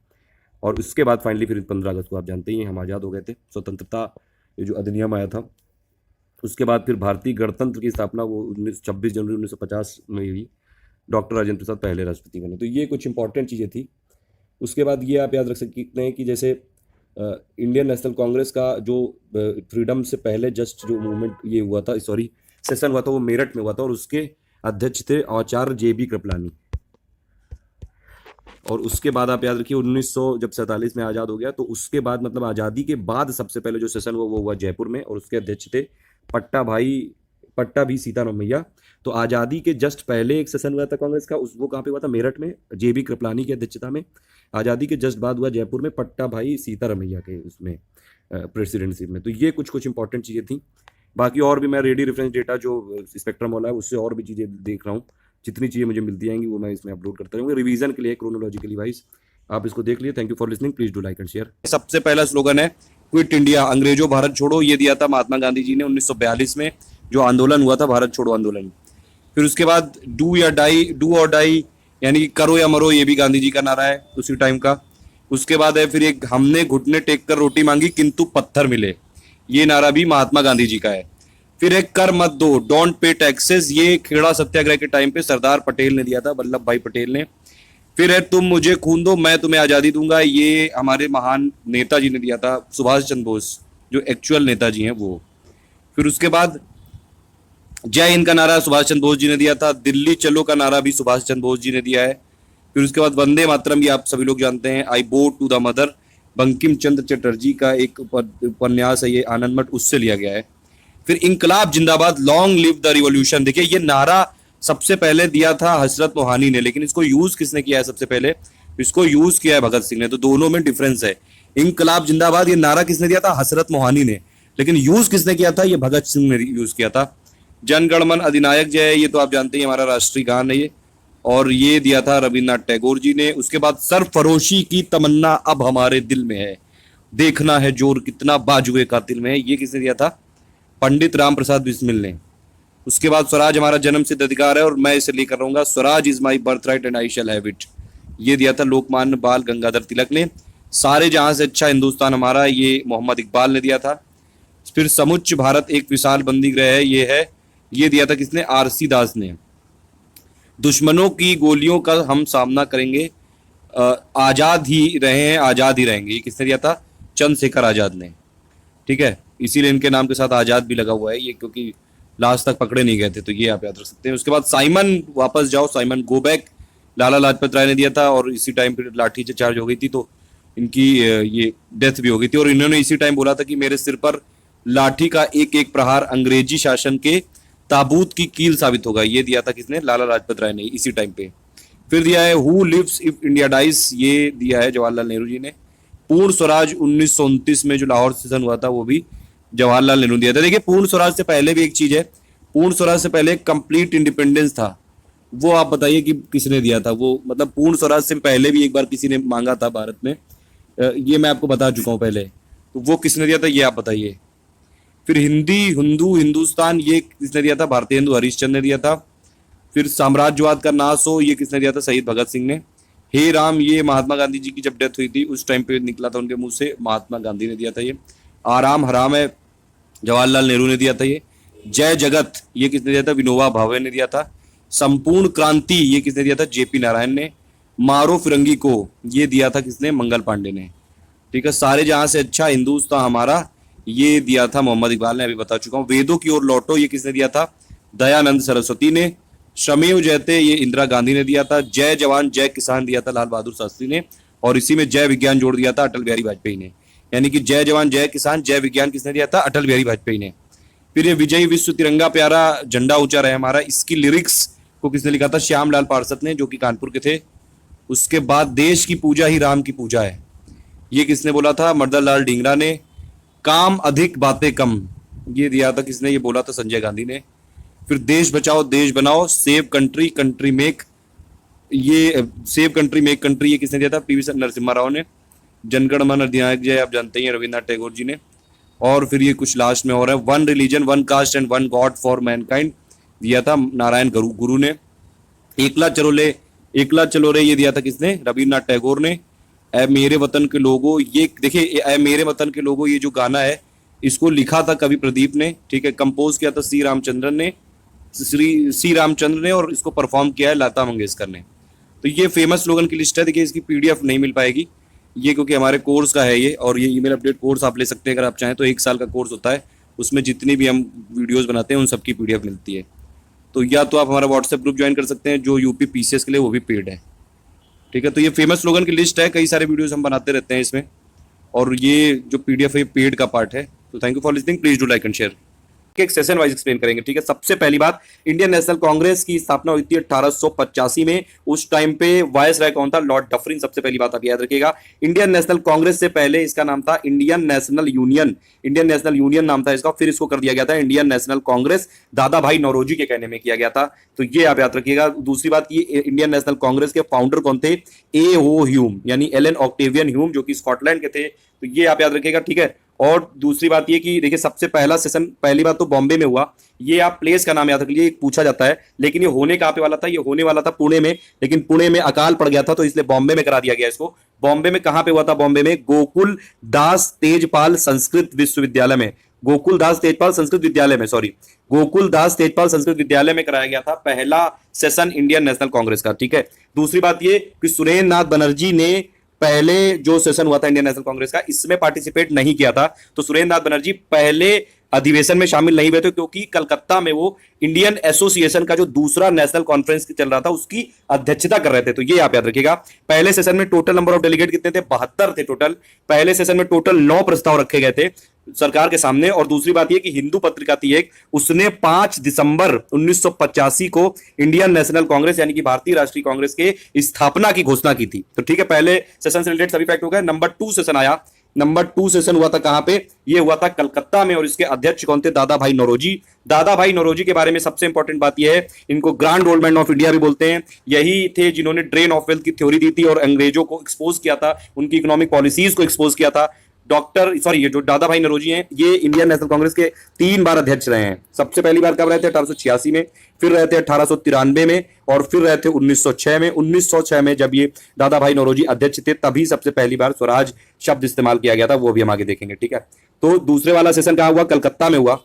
और उसके बाद फाइनली फिर 15 अगस्त को आप जानते ही हैं हम आज़ाद हो गए थे, स्वतंत्रता ये जो अधिनियम आया था। उसके बाद फिर भारतीय गणतंत्र की स्थापना वो 26 जनवरी 1950 में हुई, डॉक्टर राजेंद्र प्रसाद पहले राष्ट्रपति बने। तो ये कुछ इंपॉर्टेंट चीज़ें थी। उसके बाद ये आप याद रख सकते हैं कि जैसे इंडियन नेशनल कांग्रेस का जो फ्रीडम से पहले जस्ट जो मूवमेंट ये हुआ था, सॉरी सेशन हुआ था, वो मेरठ में हुआ था, और उसके अध्यक्ष थे आचार्य JB कृपलानी। और उसके बाद आप याद रखिए 1900 जब 47 में आज़ाद हो गया, तो उसके बाद मतलब आज़ादी के बाद सबसे पहले जो सेशन हुआ वो हुआ जयपुर में, और उसके अध्यक्ष थे पट्टा भी सीतारामैया। तो आज़ादी के जस्ट पहले एक सेशन हुआ था कांग्रेस का, वो कहाँ पे हुआ था? मेरठ में, JB कृपलानी की अध्यक्षता में। आज़ादी के जस्ट बाद हुआ जयपुर में पट्टा भाई सीतारामैया के उसमें प्रेसिडेंटशिप में। तो ये कुछ कुछ इंपॉर्टेंट चीज़ें थी। बाकी और भी मैं रेडी रेफरेंस डेटा जो स्पेक्ट्रम वाला है उससे और भी चीज़ें देख रहा हूँ, जितनी चीज़ें मुझे मिलती आएंगी वो मैं इसमें अपलोड करता रहूँगा रिवीजन के लिए, क्रोनोलॉजिकली वाइज। आप इसको देख लिए। Thank you for listening, please do like and share. सबसे पहला स्लोगन है क्विट इंडिया, अंग्रेजों भारत छोड़ो। ये दिया था महात्मा गांधी जी ने 1942 में, जो आंदोलन हुआ था भारत छोड़ो आंदोलन। फिर उसके बाद डू और डाई यानी कि करो या मरो, ये भी गांधी जी का नारा है उसी टाइम का। उसके बाद है फिर एक हमने घुटने टेक कर रोटी मांगी किंतु पत्थर मिले, ये नारा भी महात्मा गांधी जी का है। फिर एक कर मत दो, डोंट पे टैक्सेस, ये खेड़ा सत्याग्रह के टाइम पे सरदार पटेल ने दिया था, वल्लभ भाई पटेल ने। फिर है तुम मुझे खून दो मैं तुम्हें आजादी दूंगा, ये हमारे महान नेताजी ने दिया था, सुभाष चंद्र बोस, जो एक्चुअल नेताजी हैं वो। फिर उसके बाद जय हिंद का नारा सुभाष चंद्र बोस जी ने दिया था, दिल्ली चलो का नारा भी सुभाष चंद्र बोस जी ने दिया है। फिर उसके बाद वंदे मातरम, ये आप सभी लोग जानते हैं, आई बो to the mother, Bankim Chandra Chatterjee का एक उपन्यास है ये, आनंद मठ, उससे लिया गया है। फिर इंकलाब जिंदाबाद, लॉन्ग लिव द रिवॉल्यूशन, देखिए ये नारा सबसे पहले दिया था हजरत मोहानी ने, लेकिन इसको यूज किसने किया है सबसे पहले? इसको यूज किया है भगत सिंह ने। तो दोनों में डिफरेंस है। इंकलाब जिंदाबाद ये नारा किसने दिया था? हजरत मोहानी ने, लेकिन यूज किसने किया था? ये भगत सिंह ने यूज किया था। जनगणमन अधिनायक जय, ये तो आप जानते हैं हमारा राष्ट्रीय गान है ये, और ये दिया था रविन्द्रनाथ टैगोर जी ने। उसके बाद सरफरोशी की तमन्ना अब हमारे दिल में है, देखना है जोर कितना बाजुए कातिल में है, ये किसने दिया था? पंडित राम प्रसाद बिस्मिल ने। उसके बाद स्वराज हमारा जन्म सिद्ध अधिकार है और मैं इसे लेकर रहूंगा, Swaraj is my birth right and I shall have it, ये दिया था लोकमान्य बाल गंगाधर तिलक ने। सारे जहां से अच्छा हिंदुस्तान हमारा, ये मोहम्मद इकबाल ने दिया था। फिर समुच्च भारत एक विशाल बंदी गृह है, ये दिया था किसने? RC दास ने। दुश्मनों की गोलियों का हम सामना करेंगे, आजाद ही रहे हैं आजाद ही रहेंगे, ये किसने दिया था? चंद्रशेखर आजाद ने। ठीक है, इसीलिए इनके नाम के साथ आजाद भी लगा हुआ है ये, क्योंकि लास्ट तक पकड़े नहीं गए थे, तो ये आप याद रख सकते हैं। उसके बाद साइमन वापस जाओ, Simon go back, Lala Lajpat Rai ने दिया था, और इसी टाइम पर लाठी से चार्ज हो गई थी तो इनकी ये डेथ भी हो गई थी, और इन्होंने इसी टाइम बोला था कि मेरे सिर पर लाठी का एक एक प्रहार अंग्रेजी शासन के ताबूत की कील साबित होगा, ये दिया था किसने? लाला लाजपत राय ने, इसी टाइम पे। फिर दिया है who lives if India dies, ये दिया है जवाहरलाल नेहरू जी ने। पूर्ण स्वराज 1929 में जो लाहौर सेशन हुआ था वो भी जवाहरलाल नेहरू दिया था। देखिए पूर्ण स्वराज से पहले भी एक चीज है, पूर्ण स्वराज से पहले कंप्लीट इंडिपेंडेंस था, वो आप बताइए कि किसने दिया था वो? मतलब पूर्ण स्वराज से पहले भी एक बार किसी ने मांगा था भारत में, ये मैं आपको बता चुका हूँ पहले, तो वो किसने दिया था ये आप बताइए। फिर हिंदुस्तान, ये किसने दिया था? भारतीय हिंदू हरीश चंद्र ने दिया था। फिर साम्राज्यवाद का नाश हो, ये किसने दिया था? शहीद भगत सिंह ने। हे राम, ये महात्मा गांधी जी की जब डेथ हुई थी उस टाइम पे निकला था उनके मुंह से, महात्मा गांधी ने दिया था ये। आराम हराम है, जवाहरलाल नेहरू ने दिया था ये। जय जगत, ये किसने दिया था? विनोबा भावे ने दिया था। संपूर्ण क्रांति, ये किसने दिया था? जेपी नारायण ने। मारो फिरंगी को, ये दिया था किसने? मंगल पांडे ने। ठीक है। सारे जहां से अच्छा हिंदुस्तान हमारा, ये दिया था मोहम्मद इकबाल ने, अभी बता चुका हूं। वेदों की ओर लौटो, ये किसने दिया था? दयानंद सरस्वती ने। श्रमेव जयते, ये इंदिरा गांधी ने दिया था। जय जवान जय किसान दिया था लाल बहादुर शास्त्री ने। और इसी में जय विज्ञान जोड़ दिया था अटल बिहारी वाजपेयी ने। यानी कि जय जवान जय किसान जय विज्ञान किसने दिया था? अटल बिहारी वाजपेयी ने। फिर ये विजयी विश्व तिरंगा प्यारा झंडा ऊंचा रहे हमारा, इसकी लिरिक्स को किसने लिखा था? श्यामलाल पार्षद ने, जो कि कानपुर के थे। उसके बाद देश की पूजा ही राम की पूजा है, ये किसने बोला था? मर्दन लाल ढींगरा ने। काम अधिक बातें कम, ये दिया था किसने? ये बोला था संजय गांधी ने। फिर देश बचाओ देश बनाओ, सेव कंट्री कंट्री मेक, ये सेव कंट्री मेक कंट्री, ये किसने दिया था? पीवी नरसिम्हा राव ने। जनगण मन अधिनायक जय, आप जानते ही हैं, रविन्द्रनाथ टैगोर जी ने। और फिर ये कुछ लास्ट में हो रहा है, one religion one cast and one God for Mankind, दिया था नारायण गुरु ने। एकला चलो रे, ये दिया था किसने? रविन्द्रनाथ टैगोर ने। ऐ मेरे वतन के लोगों, ये देखिए, ऐ मेरे वतन के लोगों, ये जो गाना है इसको लिखा था कवि प्रदीप ने। ठीक है। कंपोज किया था सी रामचंद्र ने और इसको परफॉर्म किया है लता मंगेशकर ने। तो ये फेमस स्लोगन की लिस्ट है। देखिए, इसकी पीडीएफ नहीं मिल पाएगी ये, क्योंकि हमारे कोर्स का है ये, और ये ईमेल अपडेट कोर्स आप ले सकते हैं अगर आप चाहें तो। 1 साल का कोर्स होता है, उसमें जितनी भी हम वीडियोस बनाते हैं उन सबकी पीडीएफ मिलती है। तो या तो आप हमारा व्हाट्सएप ग्रुप ज्वाइन कर सकते हैं जो यूपी पीसीएस के लिए, वो भी पेड है। ठीक है। तो ये फेमस स्लोगन की लिस्ट है, कई सारे वीडियोस हम बनाते रहते हैं इसमें, और ये जो पीडीएफ है पेड का पार्ट है। तो thank you for listening, please do like and share. एक सेशन वाइज एक्सप्लेन करेंगे। ठीक है। सबसे पहली बात, इंडियन नेशनल कांग्रेस की स्थापना हुई थी 1885 में। उस टाइम पे वायसराय कौन था? Lord Dufferin. सबसे पहली बात आप याद रखिएगा। इंडियन नेशनल कांग्रेस से पहले इसका नाम था Indian national union. Indian national union नाम था इसका, फिर इसको कर दिया गया था इंडियन नेशनल कांग्रेस। दादा भाई नौरोजी के कहने में किया गया था। तो ये आप याद रखिएगा। दूसरी बात, ये इंडियन नेशनल कांग्रेस के फाउंडर कौन थे? ए ओ ह्यूम, यानी एलन ऑक्टेवियन ह्यूम, जो कि स्कॉटलैंड के थे। तो ये आप याद रखिएगा। ठीक है। और दूसरी बात ये कि देखिए, सबसे पहला सेशन, पहली बात तो बॉम्बे में हुआ। ये आप प्लेस का नाम याद रख लीजिए, पूछा जाता है। लेकिन ये होने कहां पे वाला था? ये होने वाला था पुणे में, लेकिन पुणे में अकाल पड़ गया था, तो इसलिए बॉम्बे में करा दिया गया इसको। बॉम्बे में कहां पे हुआ था? बॉम्बे में गोकुल दास तेजपाल संस्कृत विश्वविद्यालय में, गोकुल दास तेजपाल संस्कृत विद्यालय में, सॉरी, गोकुल दास तेजपाल संस्कृत विद्यालय में कराया गया था पहला सेशन इंडियन नेशनल कांग्रेस का। ठीक है। दूसरी बात ये कि सुरेंद्र नाथ बनर्जी ने पहले जो सेशन हुआ था इंडियन नेशनल कांग्रेस का, इसमें पार्टिसिपेट नहीं किया था। तो सुरेंद्र नाथ बनर्जी पहले अधिवेशन में शामिल नहीं हुए थे, क्योंकि कलकत्ता में वो इंडियन एसोसिएशन का जो दूसरा नेशनल कॉन्फ्रेंस चल रहा था उसकी अध्यक्षता कर रहे थे। तो ये आप याद रखिएगा। पहले सेशन में टोटल नंबर ऑफ डेलीगेट कितने थे? 72 थे टोटल। पहले सेशन में टोटल 9 प्रस्ताव रखे गए थे सरकार के सामने। और दूसरी बात यह कि हिंदू पत्रिका थी एक, उसने 5 दिसंबर 1985 को इंडियन नेशनल कांग्रेस यानी कि भारतीय राष्ट्रीय कांग्रेस के स्थापना की घोषणा की थी। तो ठीक है, पहले सेशन से रिलेटेड सभी फैक्ट हो गए। नंबर 2 सेशन आया। नंबर 2 सेशन हुआ था कहां पे? ये हुआ था कलकत्ता में, और इसके अध्यक्ष कौन थे? दादा भाई नौरोजी। दादा भाई नौरोजी के बारे में सबसे इंपॉर्टेंट बात यह है, इनको grand old man of India भी बोलते हैं। यही थे जिन्होंने ड्रेन ऑफ वेल्थ की थ्योरी दी थी और अंग्रेजों को एक्सपोज किया था, उनकी इकोनॉमिक पॉलिसीज को एक्सपोज किया था। ये जो दादा भाई नौरोजी हैं, ये इंडियन नेशनल कांग्रेस के 3 बार अध्यक्ष रहे हैं। सबसे पहली बार कब रहे थे? 1886 में, फिर रहे थे 1893 में, और फिर रहे थे 1906 में। 1906 में जब ये दादा भाई नौरोजी अध्यक्ष थे, तभी सबसे पहली बार स्वराज शब्द इस्तेमाल किया गया था, वो भी हम आगे देखेंगे। ठीक है। तो दूसरे वाला सेशन कहां हुआ? कलकत्ता में हुआ।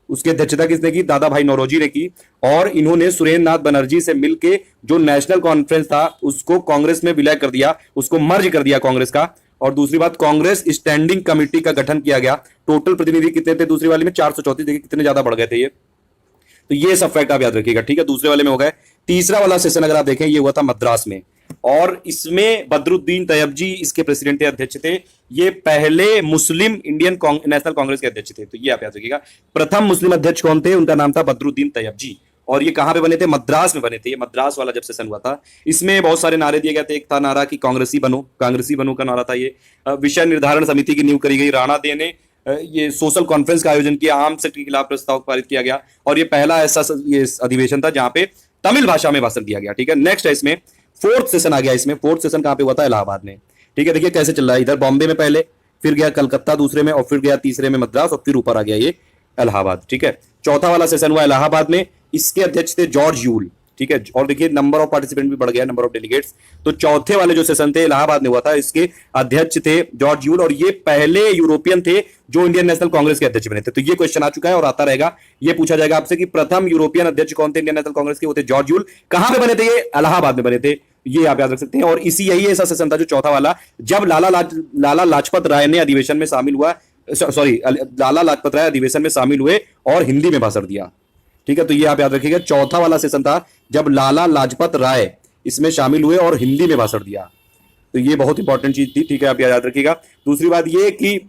उसकी अध्यक्षता किसने की? दादा भाई नौरोजी ने की। और इन्होंने सुरेंद्र नाथ बनर्जी से मिलकर जो नेशनल कॉन्फ्रेंस था उसको कांग्रेस में विलय कर दिया, उसको मर्ज कर दिया कांग्रेस का। और दूसरी बात, कांग्रेस स्टैंडिंग कमेटी का गठन किया गया। टोटल प्रतिनिधि कितने थे दूसरी वाली में? 434। देखिए कितने ज्यादा बढ़ गए थे ये। तो ये सब फैक्ट आप याद रखिएगा। ठीक है। दूसरे वाले में हो गए। तीसरा वाला सेशन अगर आप देखें, ये हुआ था मद्रास में, और इसमें बदरुद्दीन तैयबजी इसके प्रेसिडेंट थे, अध्यक्ष थे। ये पहले मुस्लिम इंडियन नेशनल कांग्रेस के अध्यक्ष थे। तो ये आप याद रखिएगा। प्रथम मुस्लिम अध्यक्ष कौन थे? उनका नाम था बदरुद्दीन तैयबजी। और ये कहां पे बने थे? मद्रास में बने थे। ये मद्रास वाला जब सेशन हुआ था, इसमें बहुत सारे नारे दिए गए थे। एक था नारा कि कांग्रेसी बनो, कांग्रेसी बनो का नारा था ये। विषय निर्धारण समिति की नींव करी गई। राणा दे ने ये सोशल कॉन्फ्रेंस का आयोजन किया। आर्म्स एक्ट के खिलाफ प्रस्ताव पारित किया गया, और ये पहला ऐसा ये अधिवेशन था जहां पे तमिल भाषा में भाषण दिया गया। ठीक है। नेक्स्ट है इसमें 4th सेशन आ गया। इसमें 4th सेशन कहां पे हुआ था? इलाहाबाद में। ठीक है। देखिए कैसे चल रहा है, इधर बॉम्बे में पहले, फिर गया कलकत्ता दूसरे में, और फिर गया तीसरे में मद्रास, और फिर ऊपर आ गया ये इलाहाबाद। ठीक है। चौथा वाला सेशन हुआ इलाहाबाद में। इसके अध्यक्ष थे जॉर्ज यूल। ठीक है। और देखिए नंबर ऑफ पार्टिसिपेंट भी बढ़ गया, नंबर ऑफ डेलीगेट्स। तो चौथे वाले जो सेशन थे इलाहाबाद में हुआ था, इसके अध्यक्ष थे जॉर्ज यूल, और ये पहले यूरोपियन थे जो इंडियन नेशनल कांग्रेस के अध्यक्ष बने थे। तो ये क्वेश्चन आ चुका है और आता रहेगा, ये पूछा जाएगा आपसे कि प्रथम यूरोपियन अध्यक्ष कौन थे इंडियन नेशनल कांग्रेस के, वो थे जॉर्ज यूल। कहां पे बने थे ये? इलाहाबाद में बने थे, ये आप याद रख सकते हैं। और इसी यही ऐसा सेशन था जो चौथा वाला, जब लाला लाजपत राय ने अधिवेशन में शामिल हुआ, सॉरी लाला लाजपत राय अधिवेशन में शामिल हुए और हिंदी में भाषण दिया, ठीक है। तो ये आप याद रखिएगा, चौथा वाला सेशन था जब लाला लाजपत राय इसमें शामिल हुए और हिंदी में भाषण दिया। तो ये बहुत इंपॉर्टेंट चीज थी, ठीक है, आप याद रखिएगा। दूसरी बात ये कि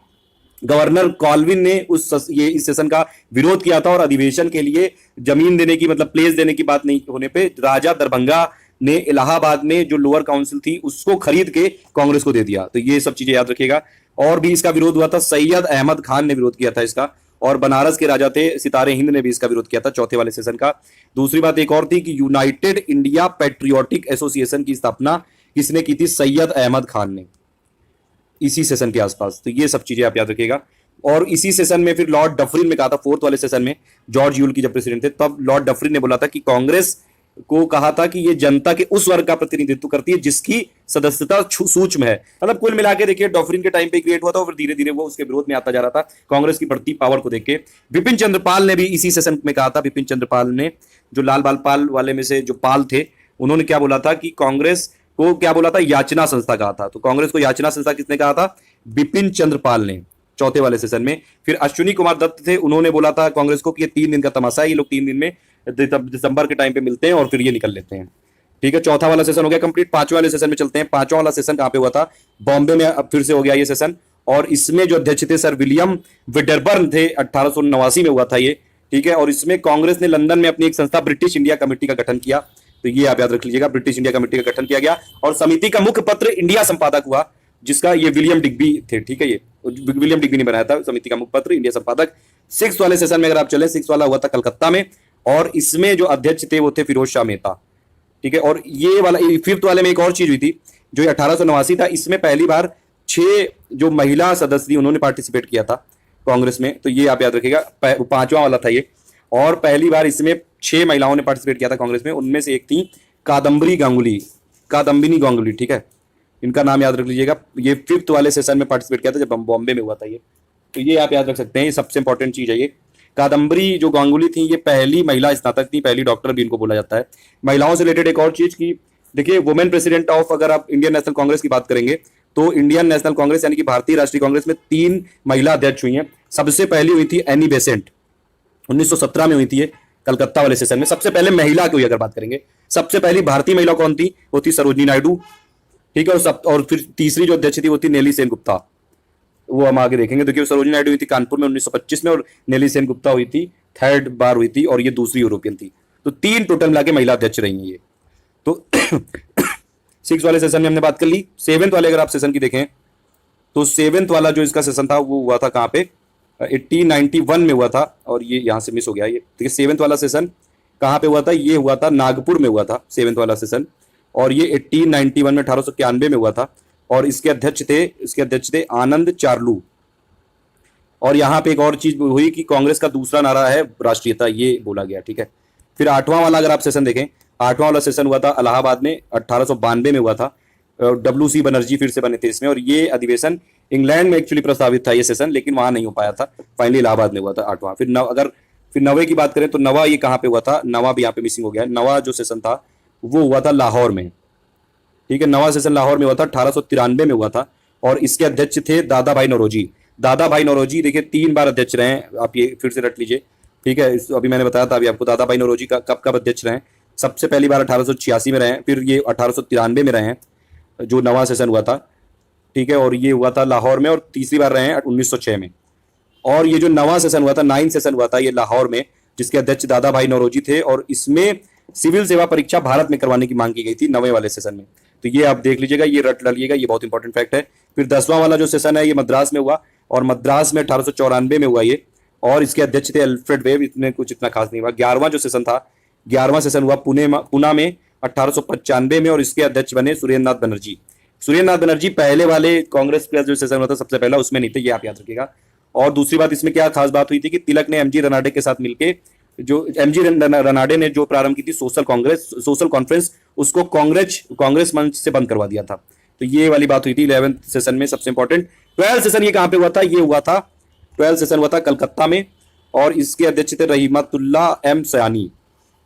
गवर्नर कॉल्विन ने इस सेशन का विरोध किया था और अधिवेशन के लिए जमीन देने की, मतलब प्लेस देने की बात नहीं होने पे राजा दरभंगा ने इलाहाबाद में जो लोअर काउंसिल थी उसको खरीद के कांग्रेस को दे दिया। तो ये सब चीजें याद रखिएगा। और भी इसका विरोध हुआ था, सैयद अहमद खान ने विरोध किया था इसका, और बनारस के राजा थे सितारे हिंद ने भी इसका विरोध किया था चौथे वाले सेशन का। दूसरी बात एक और थी कि यूनाइटेड इंडिया पैट्रियोटिक एसोसिएशन की स्थापना किसने की थी? सैयद अहमद खान ने, इसी सेशन के आसपास। तो ये सब चीजें आप याद रखिएगा। और इसी सेशन में फिर लॉर्ड डफरिन ने कहा था, फोर्थ वाले सेशन में जॉर्ज यूल की जब प्रेसिडेंट थे तब लॉर्ड डफरिन ने बोला था कि कांग्रेस को कहा था कि ये जनता के उस वर्ग का प्रतिनिधित्व करती है जिसकी सदस्यता सूक्ष्म है। मतलब कुल मिला के देखिए डॉफरिन के टाइम पे क्रिएट हुआ था और फिर धीरे धीरे वो उसके विरोध में आता जा रहा था कांग्रेस की बढ़ती पावर को देख के। विपिन चंद्र पाल ने भी इसी सेशन में कहा था, विपिन चंद्र पाल ने, जो लाल बाल पाल वाले में से जो पाल थे, उन्होंने क्या बोला था कि कांग्रेस को क्या बोला था? याचना संस्था कहा था। तो कांग्रेस को याचना संस्था किसने कहा था? विपिन चंद्र पाल ने, चौथे वाले सेशन में। फिर अश्विनी कुमार दत्त थे, उन्होंने बोला था कांग्रेस को कि ये 3 दिन का तमाशा है, ये लोग 3 दिन में दिसंबर के टाइम पे मिलते हैं और फिर ये निकल लेते हैं, ठीक है। चौथा वाला सेशन हो गया कंप्लीट। पांचवा वाले सेशन में चलते हैं। पांचवा वाला सेशन कहां पे हुआ था? बॉम्बे में। अब फिर से हो गया ये सेशन, और इसमें जो अध्यक्ष थे सर विलियम विडरबर्न थे, 1889 में हुआ था ये, ठीक है। और इसमें कांग्रेस ने लंदन में अपनी एक संस्था ब्रिटिश इंडिया कमेटी का गठन किया। तो ये आप याद रख लीजिएगा, ब्रिटिश इंडिया कमेटी का गठन किया गया और समिति का मुख्य पत्र इंडिया संपादक हुआ, जिसका ये विलियम डिग्बी थे, ठीक है। ये विलियम डिग्बी ने बनाया था समिति का मुख्य पत्र, इंडिया संपादक। 6 वाले सेशन में अगर आप चले, 6 वाला हुआ था कलकत्ता में, और इसमें जो अध्यक्ष थे वो थे फिरोज शाह मेहता, ठीक है। और ये वाला 5th वाले में एक और चीज हुई थी, जो 1889 था, इसमें पहली बार 6 जो महिला सदस्य थी उन्होंने पार्टिसिपेट किया था कांग्रेस में। तो ये आप याद रखिएगा, 5वां वाला था ये। और पहली बार इसमें 6 महिलाओं ने पार्टिसिपेट किया था कांग्रेस में, उनमें से एक थी कादम्बिनी गांगुली, ठीक है, इनका नाम याद रख लीजिएगा। ये 5th वाले सेशन में पार्टिसिपेट किया था जब बॉम्बे में हुआ था ये। तो ये आप याद रख सकते हैं, ये सबसे इंपॉर्टेंट चीज है ये। कादम्बरी जो गांगुली थी ये पहली महिला स्नातक थी, पहली डॉक्टर भी इनको बोला जाता है। महिलाओं से रिलेटेड एक और चीज की देखिए, वुमेन प्रेसिडेंट ऑफ, अगर आप इंडियन नेशनल कांग्रेस की बात करेंगे तो इंडियन नेशनल कांग्रेस यानी कि भारतीय राष्ट्रीय कांग्रेस में 3 महिला अध्यक्ष हुई हैं। सबसे पहली हुई थी एनी बेसेंट, 1917 में हुई थी ये, कलकत्ता वाले सेशन में। सबसे पहले महिला की अगर बात करेंगे, सबसे पहली भारतीय महिला कौन थी? वो थी सरोजिनी नायडू, ठीक है। और फिर तीसरी जो अध्यक्ष थी वो थी नेली सेन गुप्ता, वो हम आगे देखेंगे। देखिए सरोजिनी नायडू हुई थी कानपुर में 1925 में, और नेली सेन गुप्ता हुई थी 3rd बार हुई थी, और ये दूसरी यूरोपियन थी। तो 3 टोटल मिला के महिला अध्यक्ष रही हैं ये। तो 6 वाले सेशन में हमने बात कर ली। 7th वाले अगर आप सेशन की देखें तो 7th वाला जो इसका सेशन था वो हुआ था कहाँ पे? 1891 में हुआ था, और ये यहाँ से मिस हो गया ये। देखिए 7th वाला सेशन कहाँ पे हुआ था? ये हुआ था नागपुर में हुआ था 7th वाला सेशन, और ये 1891 में 1891 में हुआ था। और इसके अध्यक्ष थे आनंद चार्लू। और यहाँ पे एक और चीज हुई कि कांग्रेस का दूसरा नारा है राष्ट्रीयता, ये बोला गया, ठीक है। फिर 8वां वाला अगर आप सेशन देखें, 8वां वाला सेशन हुआ था इलाहाबाद में, 1892 में हुआ था। WC बनर्जी फिर से बने थे इसमें, और ये अधिवेशन इंग्लैंड में एक्चुअली प्रस्तावित था ये सेशन, लेकिन वहां नहीं हो पाया था, फाइनली इलाहाबाद में हुआ था 8वां। फिर 9वें की बात करें तो 9वां ये कहाँ पे हुआ था? 9वां भी यहाँ पे मिसिंग हो गया। 9वां जो सेशन था वो हुआ था लाहौर में, ठीक है। 9वां सेशन लाहौर में हुआ था, 1893 में हुआ था, और इसके अध्यक्ष थे दादा भाई नौरोजी। दादा भाई नौरोजी देखिए 3 बार अध्यक्ष रहे हैं, आप ये फिर से रट लीजिए, ठीक है। अभी मैंने बताया था अभी आपको, दादा भाई नौरोजी का कब अध्यक्ष रहे हैं? सबसे पहली बार 1886 में रहे हैं, फिर ये 1893 में रहे हैं जो 9वां सेशन हुआ था, ठीक है। और ये हुआ था लाहौर में, और तीसरी बार रहे हैं 1906 में। और ये जो 9वां सेशन हुआ था, 9th सेशन हुआ था ये लाहौर में, जिसके अध्यक्ष दादा भाई नौरोजी थे, और इसमें सिविल सेवा परीक्षा भारत में करवाने की मांग की गई थी 9वें वाले सेशन में। तो ये आप देख लीजिएगा, ये रट डालिएगा, ये बहुत इंपॉर्टेंट फैक्ट है। फिर 10वां वाला जो सेशन है ये मद्रास में हुआ, और मद्रास में 1894 में हुआ ये, और इसके अध्यक्ष थे अल्फ्रेड वेब, इसमें कुछ इतना खास नहीं हुआ। 11वां जो सेशन था, 11वां सेशन हुआ पुणे में 1895 में, और इसके अध्यक्ष बने सुरेंद्र नाथ बनर्जी। सुरेंद्र नाथ बनर्जी पहले वाले कांग्रेस का जो सेशन हुआ था सबसे पहला, उसमें नहीं थे, ये आप याद रखिएगा। और दूसरी बात इसमें क्या खास बात हुई थी कि तिलक ने MG रनाडे के साथ मिलकर जो एमजी रनाडे ने जो प्रारंभ की थी सोशल कॉन्फ्रेंस, उसको कांग्रेस मंच से बंद करवा दिया था। तो ये वाली बात हुई थी 11th सेशन में। सबसे इंपॉर्टेंट 12th सेशन ये कहां पे हुआ था? ये हुआ था 12th सेशन हुआ था कलकत्ता में, और इसके अध्यक्ष थे रहीमतुल्ला एम सयानी।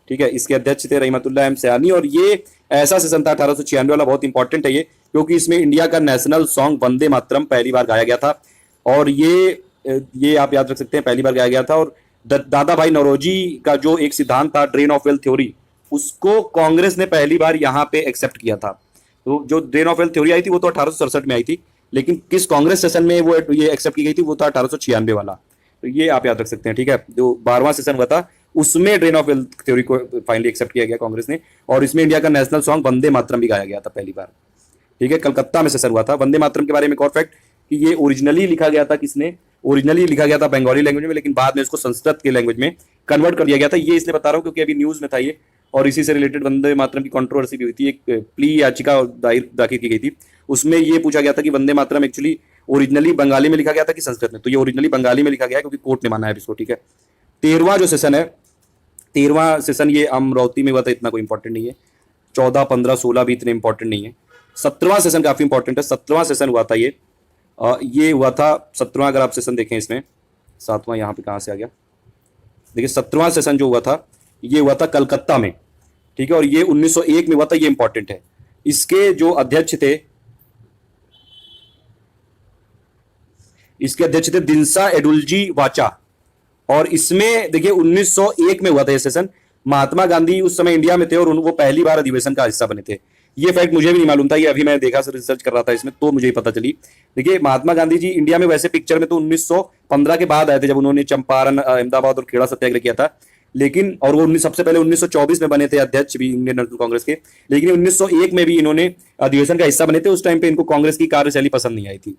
ठीक है, इसके अध्यक्ष थे रहीमतुल्ला एम सयानी, और ये ऐसा सेशन था 1896 वाला, बहुत इंपॉर्टेंट है ये, क्योंकि इसमें इंडिया का नेशनल सॉन्ग वंदे मातरम पहली बार गाया गया था। और ये आप याद रख सकते हैं, पहली बार गाया गया था। और दादा भाई नौरोजी का जो एक सिद्धांत था ड्रेन ऑफ वेल्थ थ्योरी, उसको कांग्रेस ने पहली बार यहाँ पे एक्सेप्ट किया था। तो जो ड्रेन ऑफ वेल्थ थ्योरी आई थी वो तो 1867 में आई थी, लेकिन किस कांग्रेस सेशन में वो ये एक्सेप्ट की गई थी वो था 1896 वाला। तो ये आप याद रख सकते हैं। ठीक है, जो 12वां सेशन हुआ था उसमें ड्रेन ऑफ वेल्थ थ्योरी को फाइनली एक्सेप्ट किया गया कांग्रेस ने, और इसमें इंडिया का नेशनल सॉन्ग वंदे मातरम भी गाया गया था पहली बार। ठीक है, कलकत्ता में सेशन हुआ था। वंदे मातरम के बारे में एक और फैक्ट कि ये ओरिजिनली लिखा गया था, किसने? ओरिजिनली लिखा गया था बंगाली लैंग्वेज में, लेकिन बाद में इसको संस्कृत के लैंग्वेज में कन्वर्ट कर दिया गया था। ये इसलिए बता रहा हूँ क्योंकि अभी न्यूज में था ये, और इसी से रिलेटेड वंदे मातरम की कंट्रोवर्सी भी हुई थी। एक प्ली याचिका दाखिल की गई थी, उसमें ये पूछा गया था कि वंदे मातरम एक्चुअली ओरिजिनली बंगाली में लिखा गया था कि संस्कृत में। तो ये ओरिजिनली बंगाली में लिखा गया है क्योंकि कोर्ट ने माना है इसको। ठीक है, 13वां जो सेशन है, 13वां सेशन ये अमरावती में हुआ था, इतना कोई इंपॉर्टेंट नहीं है। 14, 15, 16 भी इतने इंपॉर्टेंट नहीं है। 17वां सेशन काफी इंपॉर्टेंट है। 17वां सेशन हुआ था ये हुआ था 17वां, अगर आप सेशन देखें इसमें, 7वां यहाँ पे कहाँ से आ गया? देखिए 17वां सेशन जो हुआ था ये हुआ था कलकत्ता में। ठीक है, और ये 1901 में हुआ था, ये इंपॉर्टेंट है। इसके जो अध्यक्ष थे, इसके अध्यक्ष थे दिनसा एडुलजी वाचा, और इसमें देखिए 1901 में हुआ था ये सेशन। महात्मा गांधी उस समय इंडिया में थे और वो पहली बार अधिवेशन का हिस्सा बने थे। ये फैक्ट मुझे भी नहीं मालूम था, ये अभी मैंने देखा, रिसर्च कर रहा था इसमें तो मुझे ही पता चली। देखिए महात्मा गांधी जी इंडिया में वैसे पिक्चर में तो 1915 के बाद आए थे, जब उन्होंने चंपारण, अहमदाबाद और खेड़ा सत्याग्रह किया था, लेकिन और वो सबसे पहले 1924 में बने थे अध्यक्ष भी इंडियन नेशनल कांग्रेस के। लेकिन 1901 में भी इन्होंने अधिवेशन का हिस्सा बने थे। उस टाइम पे इनको कांग्रेस की कार्यशैली पसंद नहीं आई थी।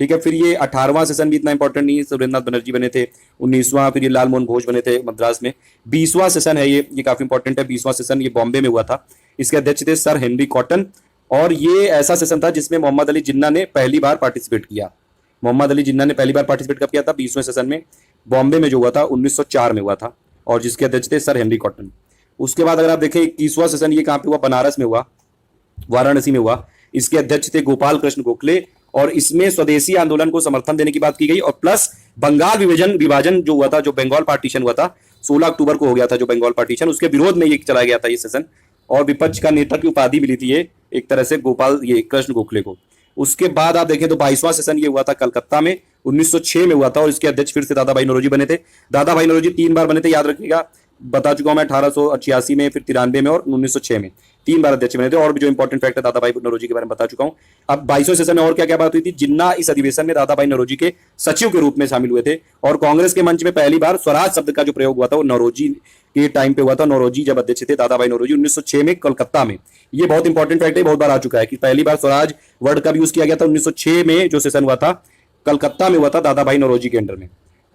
ठीक है, फिर ये 18वां सेशन भी इतना इंपॉर्टेंट नहीं है, सुरेंद्रनाथ बनर्जी बने थे। 19वां फिर ये लाल मोहन घोष बने थे मद्रास में। 20वां सेशन है ये काफी इंपॉर्टेंट है। 20वां सेशन ये बॉम्बे में हुआ था। इसके अध्यक्ष थे सर हेनरी कॉटन, और ये ऐसा सेशन था जिसमें मोहम्मद अली जिन्ना ने पहली बार पार्टिसिपेट किया। मोहम्मद अली जिन्ना ने पहली बार पार्टिसिपेट कब किया था? 20वें सेशन में, बॉम्बे में जो हुआ था 1904 में हुआ था, और जिसके अध्यक्ष थे सर हेनरी कॉटन। उसके बाद अगर आप देखें 21वां सेशन ये कहाँ पे हुआ? बनारस में हुआ, वाराणसी में हुआ। इसके अध्यक्ष थे गोपाल कृष्ण गोखले, और इसमें स्वदेशी आंदोलन को समर्थन देने की बात की गई, और प्लस बंगाल विभाजन जो हुआ था, जो बंगाल पार्टीशन हुआ था 16 अक्टूबर को हो गया था, जो बंगाल पार्टीशन, उसके विरोध में ये चलाया गया था ये सेशन। और विपक्ष का नेता की उपाधि मिली थी ये एक तरह से कृष्ण गोखले को। उसके बाद आप देखें तो 22वां सेशन ये हुआ था कलकत्ता में, 1906 में हुआ था, और इसके अध्यक्ष फिर से दादा भाई नौरोजी बने थे। दादा भाई नौरोजी 3 बार बने थे, याद रखिएगा, बता चुका हूं मैं, 1886 में, फिर 93 में और 1906 में 3 बार अध्यक्ष बने थे। और भी जो इंपॉर्टेंट फैक्ट है दादा भाई नौरोजी के बारे में बता चुका हूं। अब 22वें सेशन में और क्या क्या बात हुई थी? जिन्ना इस अधिवेशन में दादा भाई नौरोजी के सचिव के रूप में शामिल हुए थे, और कांग्रेस के मंच में पहली बार स्वराज शब्द का जो प्रयोग हुआ था वो नौरोजी के टाइम पे हुआ था। नौरोजी जब अध्यक्ष थे, दादा भाई नौरोजी, 1906 में कलकत्ता में। ये बहुत इंपॉर्टेंट फैक्ट है, बहुत बार आ चुका है कि पहली बार स्वराज वर्ड का यूज किया गया था 1906 में, जो सेशन हुआ था कलकत्ता में हुआ था दादा भाई नौरोजी के अंडर में।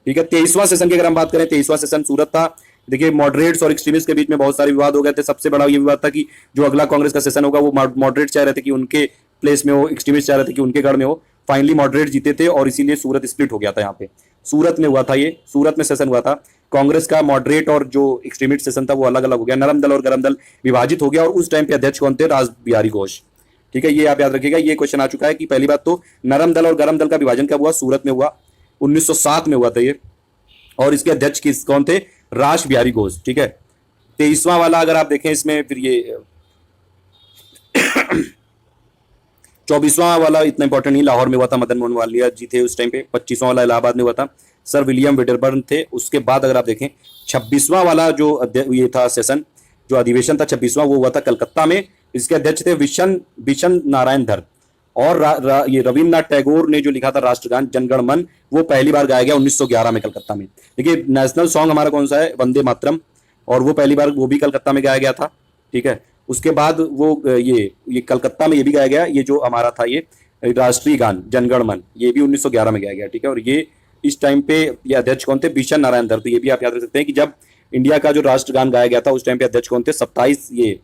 ठीक है, 23वां सेशन की अगर हम बात करें, 23वां सेशन सूरत था। देखिए मॉडरेट्स और एक्सट्रीमिस्ट के बीच में बहुत सारे विवाद हो गए थे। सबसे बड़ा ये विवाद था कि जो अगला कांग्रेस का सेशन होगा वो मॉडरेट चाह रहे थे कि उनके प्लेस में हो, एक्सट्रीमिस्ट चाह रहे थे कि उनके गढ़ में हो। फाइनली मॉडरेट जीते थे, और इसीलिए सूरत स्प्लिट हो गया था। यहाँ पे सूरत में हुआ था, ये सूरत में सेशन हुआ था। कांग्रेस का मॉडरेट और जो एक्सट्रीमिस्ट सेशन था वो अलग अलग हो गया, नरम दल और गरम दल विभाजित हो गया, और उस टाइम पे अध्यक्ष कौन थे? रास बिहारी घोष। ठीक है, ये आप याद रखिएगा, ये क्वेश्चन आ चुका है कि पहली बात तो नरम दल और गरम दल का विभाजन कब हुआ? सूरत में हुआ, 1907 में हुआ था ये, और इसके अध्यक्ष कौन थे? रास बिहारी घोष। ठीक है, 23वां वाला अगर आप देखें इसमें, फिर ये 24वां वाला इतना इंपॉर्टेंट नहीं, लाहौर में हुआ था, मदन मोहन मालवीय जी थे उस टाइम पे। 25वां वाला इलाहाबाद में हुआ था, सर विलियम वेडरबर्न थे। उसके बाद अगर आप देखें 26वां वाला जो ये था सेशन, जो अधिवेशन था 26वां, वो हुआ था कलकत्ता में। इसके अध्यक्ष थे विशन नारायण धर, और ये रविन्द्रनाथ टैगोर ने जो लिखा था राष्ट्रगान जनगण मन, वो पहली बार गाया गया 1911 में कलकत्ता में। देखिए नेशनल सॉन्ग हमारा कौन सा है? वंदे मातरम, और वो पहली बार वो भी कलकत्ता में गाया गया था। ठीक है, उसके बाद वो ये कलकत्ता में ये भी गाया गया, ये जो हमारा था ये राष्ट्रीय गान जनगण मन, ये भी 1911 में गाया गया। ठीक है, और ये इस टाइम पे ये अध्यक्ष कौन थे? विशन नारायण धर। तो ये भी आप याद रख सकते हैं कि जब इंडिया का जो राष्ट्रगान गाया गया था उस टाइम पे अध्यक्ष कौन थे? 27 ये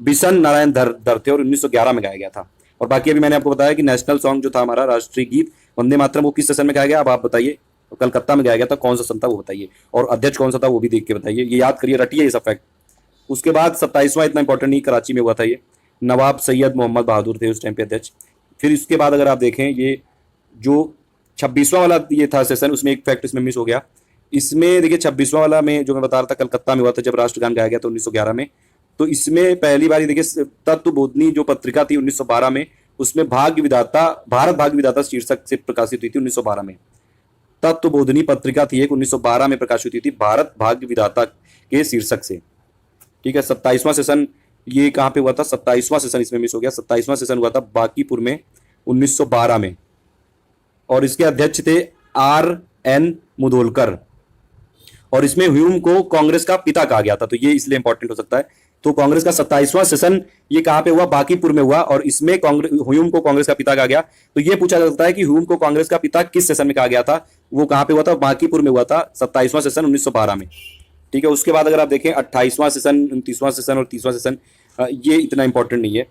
विशन नारायण धर थे, और 1911 में गाया गया था। और बाकी अभी मैंने आपको बताया कि नेशनल सॉन्ग जो था हमारा राष्ट्रीय गीत वंदे मातरम, वो किस सेशन में गाया गया? अब आप बताइए, कलकत्ता में गाया गया था, कौन सा सन था वो बताइए, और अध्यक्ष कौन सा था वो भी देख के बताइए, ये याद करिए, रटिए ये सब फैक्ट। उसके बाद 27वां इतना इंपॉर्टेंट नहीं, कराची में हुआ था ये, नवाब सैयद मोहम्मद बहादुर थे उस टाइम पे अध्यक्ष। फिर इसके बाद अगर आप देखें, ये जो 26वां वाला ये था सेशन, उसमें एक फैक्ट इसमें मिस हो गया। इसमें देखिए 26वां वाला में जो मैं बता रहा था कलकत्ता में हुआ था जब राष्ट्रगान गाया गया था 1911 में। तो इसमें पहली बारी देखिए तत्वबोधिनी जो पत्रिका थी 1912 में, उसमें भाग्य विधाता, भारत भाग्य विधाता शीर्षक से प्रकाशित हुई थी 1912 में। तत्वबोधिनी पत्रिका थी एक, 1912 में प्रकाशित हुई थी भारत भाग्य विधाता के शीर्षक से। ठीक है, 27वां सेशन ये कहाँ पे हुआ था, 27वां सेशन इसमें मिस हो गया। 27वां सेशन हुआ था बांकीपुर में 1912 में, और इसके अध्यक्ष थे R.N. मुधोलकर, और इसमें ह्यूम को कांग्रेस का पिता कहा गया था, तो ये इसलिए इंपॉर्टेंट हो सकता है। तो कांग्रेस का 27वां सेशन ये कहाँ पे हुआ, बांकीपुर में हुआ, और इसमें ह्यूम को कांग्रेस का पिता कहा गया। तो ये पूछा जा सकता है कि ह्यूम को कांग्रेस का पिता किस सेशन में कहा गया था, वो कहाँ पे हुआ था, बांकीपुर में हुआ था, 27वां सेशन 1912 में। ठीक है, उसके बाद अगर आप देखें 28वां सेशन, 29वां सेशन और 30वां सेशन, ये इतना इंपॉर्टेंट नहीं है।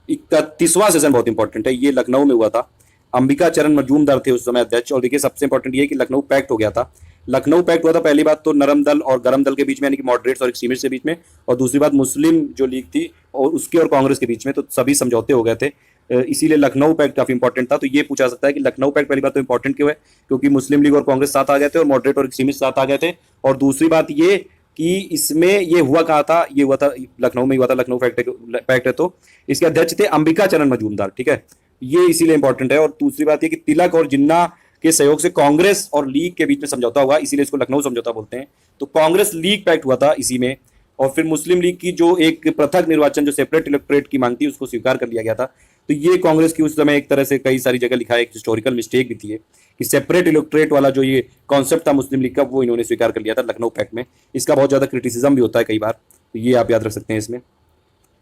31वां सेशन बहुत इंपॉर्टेंट है, ये लखनऊ में हुआ था, अंबिका चरण मजूमदार थे उस समय अध्यक्ष। और देखिए सबसे इंपॉर्टेंट ये कि लखनऊ पैक्ट हो गया था। लखनऊ पैक्ट हुआ था पहली बात तो नरम दल और गरम दल के बीच में, यानी कि मॉडरेट्स और एक्सट्रीमिस्ट के बीच में, और दूसरी बात मुस्लिम जो लीग थी और उसके और कांग्रेस के बीच में, तो सभी समझौते हो गए थे, इसीलिए लखनऊ पैक्ट काफी इंपॉर्टेंट था। तो ये पूछा सकता है कि लखनऊ पैक्ट पहली बात तो इंपॉर्टेंट क्यों है, क्योंकि मुस्लिम लीग और कांग्रेस साथ आ गए थे और मॉडरेट और एक्सट्रीमिस्ट साथ आ गए थे। और दूसरी बात ये कि इसमें ये हुआ कहा था, ये हुआ था लखनऊ में हुआ था, लखनऊ पैक्ट है। तो इसके अध्यक्ष थे अंबिका चरण मजूमदार। ठीक है, ये इसीलिए इंपॉर्टेंट है। और दूसरी बात ये कि तिलक और जिन्ना के सहयोग से कांग्रेस और लीग के बीच में समझौता हुआ, इसीलिए इसको लखनऊ समझौता बोलते हैं। तो कांग्रेस लीग पैक्ट हुआ था इसी में, और फिर मुस्लिम लीग की जो एक पृथक निर्वाचन जो सेपरेट इलेक्टोरेट की मांग थी उसको स्वीकार कर लिया गया था। तो ये कांग्रेस की उस समय एक तरह से कई सारी जगह लिखा है, एक हिस्टोरिकल मिस्टेक भी थी कि सेपरेट इलेक्टोरेट वाला जो ये कॉन्सेप्ट था मुस्लिम लीग का, वो इन्होंने स्वीकार कर लिया था लखनऊ पैक्ट में। इसका बहुत ज्यादा क्रिटिसिज्म भी होता है कई बार, तो ये आप याद रख सकते हैं इसमें।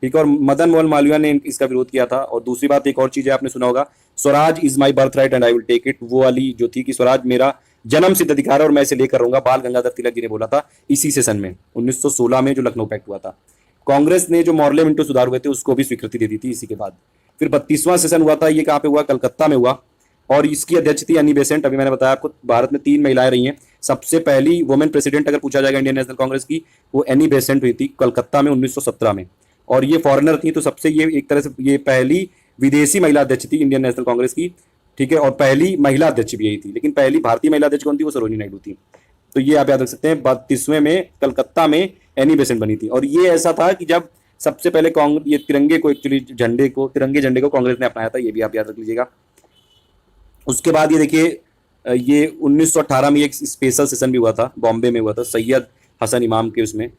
ठीक है, और मदन मोहन मालवीय ने इसका विरोध किया था। और दूसरी बात एक और चीज है, आपने सुना होगा, Swaraj is my birth right and I will take it, वो वाली जो थी कि स्वराज मेरा जन्म सिद्ध अधिकार है और मैं इसे लेकर रहूंगा, बाल गंगाधर तिलक जी ने बोला था इसी सेशन में 1916 में जो लखनऊ पैक्ट हुआ था। कांग्रेस ने जो मॉर्ले मिंटो सुधार हुए थे उसको भी स्वीकृति दे दी थी इसी के बाद। फिर 32वां सेशन हुआ था, ये कहाँ पे हुआ, कलकत्ता में हुआ, और इसकी अध्यक्ष थी एनी बेसेंट। अभी मैंने बताया आपको भारत में 3 महिलाएं रही हैं, सबसे पहली वुमेन प्रेसिडेंट अगर पूछा जाएगा इंडियन नेशनल कांग्रेस की, वो एनी बेसेंट हुई थी कलकत्ता में 1917 में, और ये फॉरेनर थी। तो सबसे ये एक तरह से ये पहली विदेशी महिला अध्यक्ष थी इंडियन नेशनल कांग्रेस की। ठीक है, और पहली महिला अध्यक्ष भी यही थी, लेकिन पहली भारतीय महिला अध्यक्ष कौन थी, वो सरोजिनी नायडू थी। तो ये आप याद रख सकते हैं। 32वें में कलकत्ता में एनी बेसेंट बनी थी, और ये ऐसा था कि जब सबसे पहले कांग्रेस ये तिरंगे को एक्चुअली तिरंगे झंडे को कांग्रेस ने अपनाया था, ये भी आप याद रख लीजिएगा। उसके बाद ये देखिए ये 1918 में एक स्पेशल सेशन भी हुआ था, बॉम्बे में हुआ था, सैयद हसन इमाम के उसमें,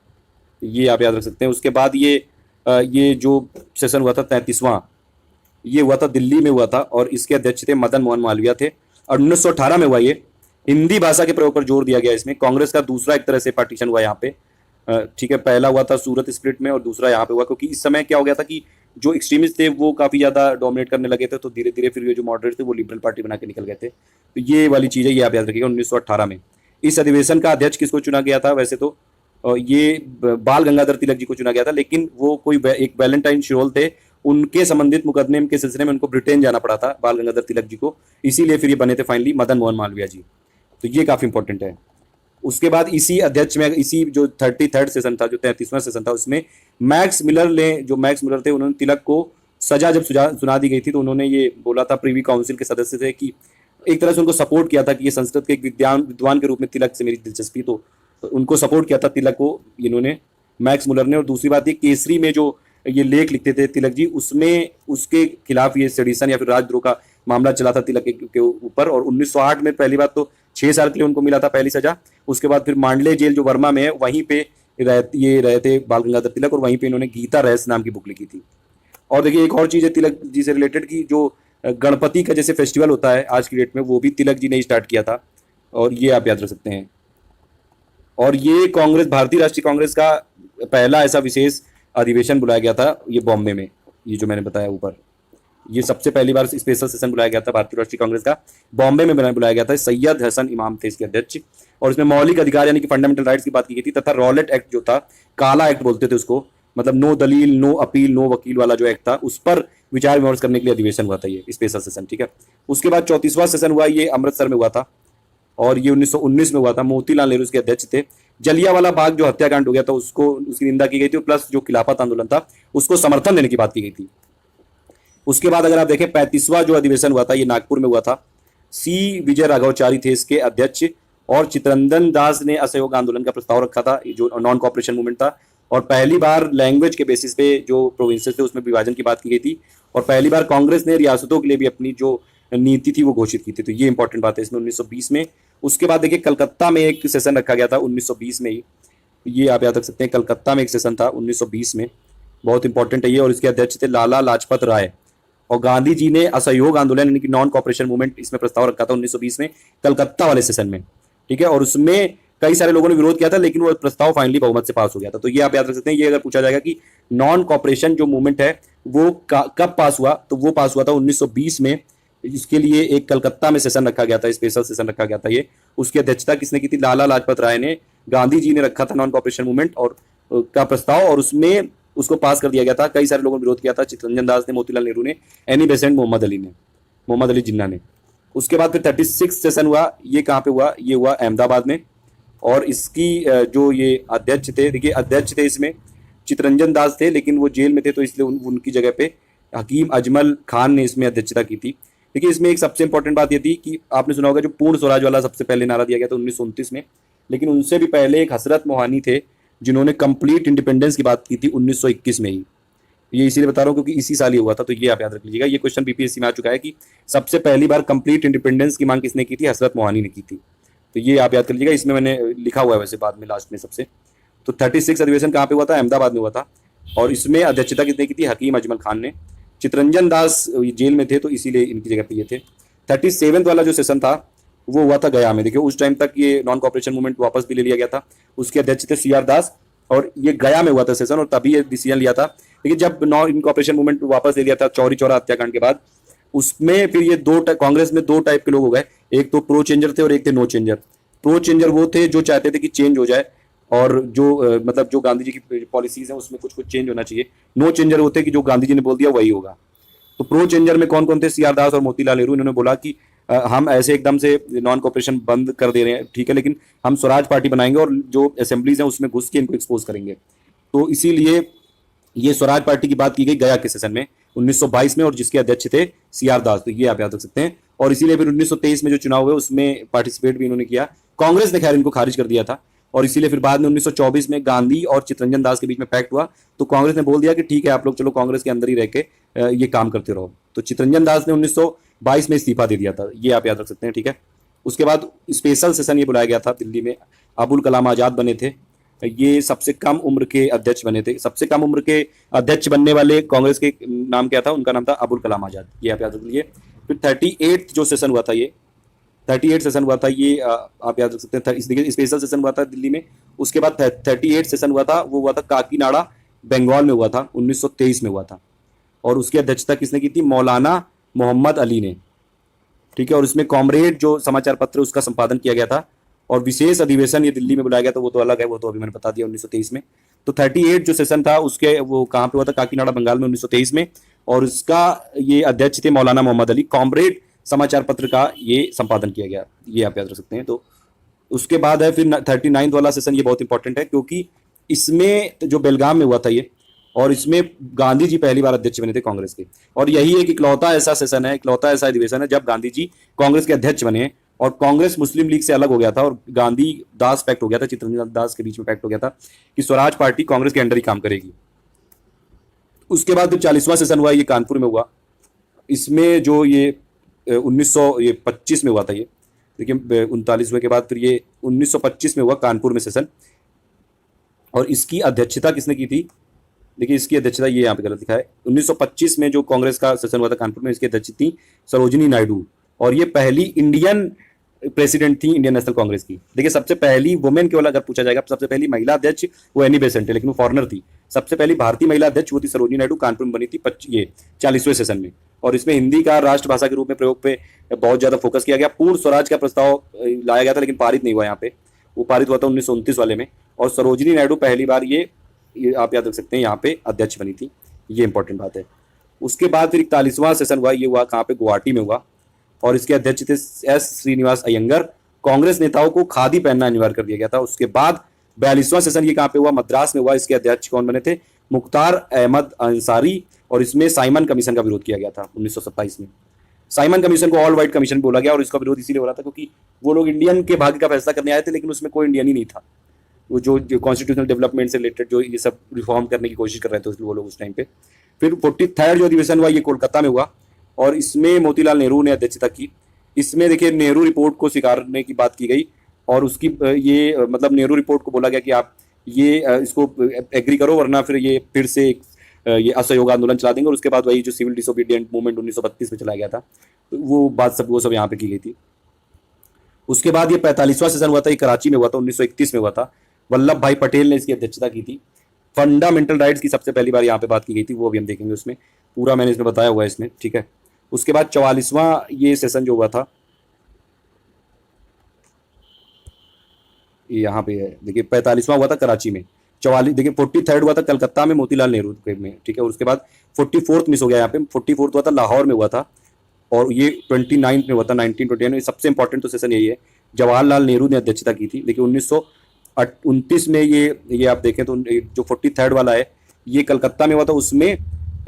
ये आप याद रख सकते हैं। उसके बाद ये जो सेशन हुआ था 33वां, ये हुआ था दिल्ली में हुआ था, और इसके अध्यक्ष थे मदन मोहन मालवीय थे, और 1918 में हुआ ये। हिंदी भाषा के प्रयोग पर जोर दिया गया इसमें। कांग्रेस का दूसरा एक तरह से पार्टीशन हुआ यहाँ पे। ठीक है, पहला हुआ था सूरत स्प्लिट में और दूसरा यहाँ पे हुआ, क्योंकि इस समय क्या हो गया था कि जो एक्सट्रीमिस्ट थे वो काफी ज्यादा डोमिनेट करने लगे थे, तो धीरे धीरे फिर ये जो मॉडरेट थे वो लिबरल पार्टी बना के निकल गए थे। तो ये वाली चीज है, ये आप याद रखिएगा। 1918 में इस अधिवेशन का अध्यक्ष किसको चुना गया था, वैसे तो ये बाल गंगाधर तिलक जी को चुना गया था, लेकिन वो कोई एक वैलेंटाइन शिरोल थे, उनके संबंधित मुकदमे के सिलसिले में उनको ब्रिटेन जाना पड़ा था बाल गंगाधर तिलक जी को, इसीलिए फिर ये बने थे फाइनली मदन मोहन मालवीय जी। तो ये काफी इंपॉर्टेंट है। उसके बाद इसी अध्यक्ष में इसी जो 33rd सेशन था, जो 33वां सेशन था, उसमें मैक्स मिलर थे, उन्होंने तिलक को सजा जब सुना दी गई थी, तो उन्होंने ये बोला था, प्रीवी काउंसिल के सदस्य थे, कि एक तरह से उनको सपोर्ट किया था कि ये संस्कृत के एक विद्वान के रूप में तिलक से मेरी दिलचस्पी, तो उनको सपोर्ट किया था तिलक को इन्होंने, मैक्स मुलर ने। और दूसरी बात ये केसरी में जो ये लेख लिखते थे तिलक जी, उसमें उसके खिलाफ ये सेडिशन या फिर राजद्रोह का मामला चला था तिलक के ऊपर। और 1908 में पहली बात तो 6 साल के लिए उनको मिला था पहली सजा। उसके बाद फिर मांडले जेल जो वर्मा में है, वहीं पे ये रहे थे बाल गंगाधर तिलक, और वहीं पे इन्होंने गीता रहस्य नाम की बुक लिखी थी। और देखिए एक और चीज है तिलक जी से रिलेटेड की, जो गणपति का जैसे फेस्टिवल होता है आज की डेट में, वो भी तिलक जी ने स्टार्ट किया था, और ये आप याद रख सकते हैं। और ये कांग्रेस, भारतीय राष्ट्रीय कांग्रेस का पहला ऐसा विशेष अधिवेशन बुलाया गया था ये बॉम्बे में, ये जो मैंने बताया ऊपर, ये सबसे पहली बार स्पेशल सेशन बुलाया गया था भारतीय राष्ट्रीय कांग्रेस का, बॉम्बे में बुलाया गया था। सैयद हसन इमाम थे इसके अध्यक्ष, और इसमें मौलिक अधिकार यानी कि फंडामेंटल राइट्स की बात की गई थी, तथा रॉलेट एक्ट जो था, काला एक्ट बोलते थे उसको, मतलब नो दलील, नो अपील, नो वकील वाला जो एक्ट था, उस पर विचार विमर्श करने के लिए अधिवेशन हुआ था ये स्पेशल सेशन। ठीक है, उसके बाद 34वां सेशन हुआ, ये अमृतसर में हुआ था, और ये 1919 में हुआ था। मोतीलाल नेहरू इसके अध्यक्ष थे। जलियांवाला बाग जो हत्याकांड हो गया था उसको उसकी निंदा की गई थी, प्लस जो खिलाफत आंदोलन था उसको समर्थन देने की बात की गई थी। उसके बाद अगर आप देखें 35वां जो अधिवेशन हुआ था ये नागपुर में हुआ था। सी विजय राघवाचारी थे इसके अध्यक्ष, और चितरंजन दास ने असहयोग आंदोलन का प्रस्ताव रखा था, जो नॉन कॉपरेशन मूवमेंट था। और पहली बार लैंग्वेज के बेसिस पे जो प्रोविंसेस थे उसमें विभाजन की बात की गई थी, और पहली बार कांग्रेस ने रियासतों के लिए भी अपनी जो नीति थी वो घोषित की थी। तो ये इंपॉर्टेंट बात है इसमें 1920 में। उसके बाद देखिए कलकत्ता में एक सेशन रखा गया था 1920 में ही, ये आप याद रख सकते हैं। कलकत्ता में एक सेशन था 1920 में, बहुत इंपॉर्टेंट है ये, और इसके अध्यक्ष थे लाला लाजपत राय। और गांधी जी ने असहयोग आंदोलन यानी कि नॉन कॉपरेशन मूवमेंट इसमें प्रस्ताव रखा था 1920 में कलकत्ता वाले सेशन में, ठीक है। और उसमें कई सारे लोगों ने विरोध किया था, लेकिन वो प्रस्ताव फाइनली बहुमत से पास हो गया था। तो ये आप याद रख सकते हैं। ये अगर पूछा जाएगा कि नॉन कॉपरेशन जो मूवमेंट है वो कब पास हुआ, तो वो पास हुआ था 1920 में। इसके लिए एक कलकत्ता में सेशन रखा गया था, स्पेशल सेशन रखा गया था ये। उसकी अध्यक्षता किसने की थी? लाला लाजपत राय ने। गांधी जी ने रखा था नॉन कॉपरेशन मूवमेंट और का प्रस्ताव, और उसमें उसको पास कर दिया गया था। कई सारे लोगों ने विरोध किया था, चितरंजन दास ने, मोतीलाल नेहरू ने, एनी बेसेंट, मोहम्मद अली जिन्ना ने। उसके बाद फिर 36 सेशन हुआ। ये कहाँ पे हुआ? ये हुआ अहमदाबाद में। और इसकी जो ये अध्यक्ष थे, देखिए अध्यक्ष थे इसमें चितरंजन दास थे, लेकिन वो जेल में थे, तो इसलिए उनकी जगह पे हकीम अजमल खान ने इसमें अध्यक्षता की थी। देखिए इसमें एक सबसे इंपॉर्टेंट बात ये थी कि आपने सुना होगा जो पूर्ण स्वराज वाला सबसे पहले नारा दिया गया था 1929 में, लेकिन उनसे भी पहले एक हसरत मोहानी थे जिन्होंने कंप्लीट इंडिपेंडेंस की बात की थी 1921 में ही। ये इसीलिए बता रहा हूँ क्योंकि इसी साल ही हुआ था, तो ये आप याद रख लीजिएगा। ये क्वेश्चन बीपीएससी में आ चुका है कि सबसे पहली बार कंप्लीट इंडिपेंडेंस की मांग किसने की थी? हसरत मोहानी ने की थी। तो ये आप याद कर लीजिएगा। इसमें मैंने लिखा हुआ है वैसे बाद में लास्ट में सबसे। तो 36 अधिवेशन कहाँ पे हुआ था? अहमदाबाद में हुआ था। और इसमें अध्यक्षता किसने की थी? हकीम अजमल खान ने। चितरंजन दास जेल में थे, तो इसीलिए इनकी जगह पे ये थे। 37वां वाला जो सेशन था वो हुआ था गया में। देखिए उस टाइम तक ये नॉन कॉपरेशन मूवमेंट वापस भी ले लिया गया था। उसके अध्यक्ष थे CR दास, और ये गया में हुआ था सेशन, और तभी ये डिसीजन लिया था। देखिए जब नॉन कॉपरेशन मूवमेंट वापस ले लिया था चौरी चौरा हत्याकांड के बाद, उसमें फिर ये कांग्रेस में दो टाइप के लोग हो गए। एक तो प्रो चेंजर थे और एक थे नो चेंजर। प्रो चेंजर वो थे जो चाहते थे कि चेंज हो जाए, और जो मतलब जो गांधी जी की पॉलिसीज हैं उसमें कुछ कुछ चेंज होना चाहिए। नो चेंजर होते कि जो गांधी जी ने बोल दिया वही होगा। तो प्रो चेंजर में कौन कौन थे? CR दास और मोतीलाल नेहरू। इन्होंने बोला कि हम ऐसे एकदम से नॉन कॉपरेशन बंद कर दे रहे हैं, ठीक है, लेकिन हम स्वराज पार्टी बनाएंगे और जो असेंबलीज हैं उसमें घुस के इनको एक्सपोज करेंगे। तो इसीलिए ये स्वराज पार्टी की बात की गई गया के सेशन में 1922 में, और जिसके अध्यक्ष थे CR दास। तो ये आप याद रख सकते हैं। और इसीलिए फिर 1923 में जो चुनाव हुए उसमें पार्टिसिपेट भी इन्होंने किया। कांग्रेस ने खैर इनको खारिज कर दिया था, और इसीलिए फिर बाद में 1924 में गांधी और चितरंजन दास के बीच में पैक्ट हुआ। तो कांग्रेस ने बोल दिया कि ठीक है आप लोग चलो कांग्रेस के अंदर ही रह के ये काम करते रहो। तो चितरंजन दास ने 1922 में इस्तीफा दे दिया था, ये आप याद रख सकते हैं, ठीक है। उसके बाद स्पेशल सेशन ये बुलाया गया था दिल्ली में। अबुल कलाम आजाद बने थे, ये सबसे कम उम्र के अध्यक्ष बने थे। सबसे कम उम्र के अध्यक्ष बनने वाले कांग्रेस के नाम क्या था? उनका नाम था अबुल कलाम आजाद, ये आप याद रख लीजिए। फिर 38 जो सेशन हुआ था, ये 38 सेशन हुआ था, ये आप याद रख सकते हैं। देखिए स्पेशल सेशन हुआ था दिल्ली में। उसके बाद 38 सेशन हुआ था, वो हुआ था काकीनाडा, बंगाल में हुआ था, 1923 में हुआ था। और उसकी अध्यक्षता किसने की थी? मौलाना मोहम्मद अली ने, ठीक है। और इसमें कॉमरेड जो समाचार पत्र उसका संपादन किया गया था। और विशेष अधिवेशन ये दिल्ली में बुलाया गया था, वो तो अलग है, वो तो अभी मैंने बता दिया 1923 में। तो 38 जो सेशन था उसके वो कहाँ पे हुआ था? काकीनाडा, बंगाल में, 1923 में। और इसका ये अध्यक्ष थे मौलाना मोहम्मद अली। कॉमरेड समाचार पत्र का ये संपादन किया गया, ये आप याद रख सकते हैं। तो उसके बाद है फिर 39 वाला सेशन। ये बहुत इंपॉर्टेंट है क्योंकि इसमें जो बेलगाम में हुआ था ये, और इसमें गांधी जी पहली बार अध्यक्ष बने थे कांग्रेस के। और यही एक इकलौता ऐसा सेशन है, इकलौता ऐसा अधिवेशन है जब गांधी जी कांग्रेस के अध्यक्ष बने, और कांग्रेस मुस्लिम लीग से अलग हो गया था, और गांधी दास पैक्ट हो गया था, चितरंजन दास के बीच में पैक्ट हो गया था कि स्वराज पार्टी कांग्रेस के अंडर ही काम करेगी। उसके बाद फिर 40वां सेशन हुआ, ये कानपुर में हुआ। इसमें जो ये 1925 में हुआ था, ये देखिए 39वें के बाद फिर ये 1925 में हुआ कानपुर में सेशन। और इसकी अध्यक्षता किसने की थी? देखिए इसकी अध्यक्षता ये यहाँ पे गलत लिखा है। 1925 में जो कांग्रेस का सेशन हुआ था कानपुर में, इसकी अध्यक्ष थी सरोजिनी नायडू, और ये पहली इंडियन प्रेसिडेंट थी इंडियन नेशनल कांग्रेस की। देखिए सबसे पहली वुमेन केवल अगर पूछा जाएगा, सबसे पहली महिला अध्यक्ष वो एनी बेसेंट है, लेकिन वो फॉरनर थी। सबसे पहली भारतीय महिला अध्यक्ष वो थी सरोजिनी नायडू, कानपुर में बनी थी ये 40वें सेशन में। और इसमें हिंदी का राष्ट्रभाषा के रूप में प्रयोग पे बहुत ज्यादा फोकस किया गया। पूर्ण स्वराज का प्रस्ताव लाया गया था, लेकिन पारित नहीं हुआ यहाँ पे, वो पारित हुआ था 1929 वाले में। और सरोजिनी नायडू पहली बार ये आप याद रख सकते हैं यहाँ पे अध्यक्ष बनी थी, ये इंपॉर्टेंट बात है। उसके बाद फिर 41वां सेशन हुआ, ये हुआ कहाँ पे? गुवाहाटी में हुआ। और इसके अध्यक्ष थे S श्रीनिवास अयंगर, कांग्रेस नेताओं को खादी पहनना अनिवार्य कर दिया गया था। उसके बाद 42वां सेशन ये कहाँ पे हुआ, मद्रास में हुआ। इसके अध्यक्ष कौन बने थे, मुख्तार अहमद अंसारी, और इसमें साइमन कमीशन का विरोध किया गया था 1927 में। साइमन कमीशन को ऑल वाइट कमीशन बोला गया, और इसका विरोध इसीलिए हो रहा था क्योंकि वो लोग इंडियन के भाग्य का फैसला करने आए थे, लेकिन उसमें कोई इंडियन ही नहीं था। वो जो कॉन्स्टिट्यूशनल डेवलपमेंट से रिलेटेड जो ये सब रिफॉर्म करने की कोशिश कर रहे थे वो लोग उस टाइम पे। फिर 43rd जो अधिवेशन हुआ ये कोलकाता में हुआ, और इसमें मोतीलाल नेहरू ने अध्यक्षता की। इसमें देखिए नेहरू रिपोर्ट को स्वीकारने की बात की गई, और उसकी ये मतलब नेहरू रिपोर्ट को बोला गया कि आप ये इसको एग्री करो, वरना फिर ये फिर से ये असहयोग आंदोलन चला देंगे। और उसके बाद वही जो सिविल डिसोबीडियंट मूवमेंट 1932 में चलाया गया था, वो सब यहाँ पे की गई थी। उसके बाद ये 45वां सेशन हुआ था, ये कराची में हुआ था, 1931 में हुआ था। वल्लभ भाई पटेल ने इसकी अध्यक्षता की थी। फंडामेंटल राइट्स की सबसे पहली बार यहाँ पे बात की गई थी, वो भी हम देखेंगे उसमें, पूरा मैंने इसमें बताया हुआ है इसमें, ठीक है। उसके बाद 44वां ये सेशन जो हुआ था, यहाँ पे है देखिए, 45वां हुआ था कराची में, 44 देखिए 43rd हुआ था कलकत्ता में मोतीलाल नेहरू में, ठीक है। और उसके बाद 44th मिस हो गया यहाँ पे, 44th हुआ था लाहौर में हुआ था, और ये 29 में हुआ था 1929 में। सबसे इंपॉर्टेंट तो सेशन यही है, जवाहरलाल नेहरू ने अध्यक्षता की थी। देखिए 1929 में ये आप देखें तो जो 43rd वाला है ये कलकत्ता में हुआ था, उसमें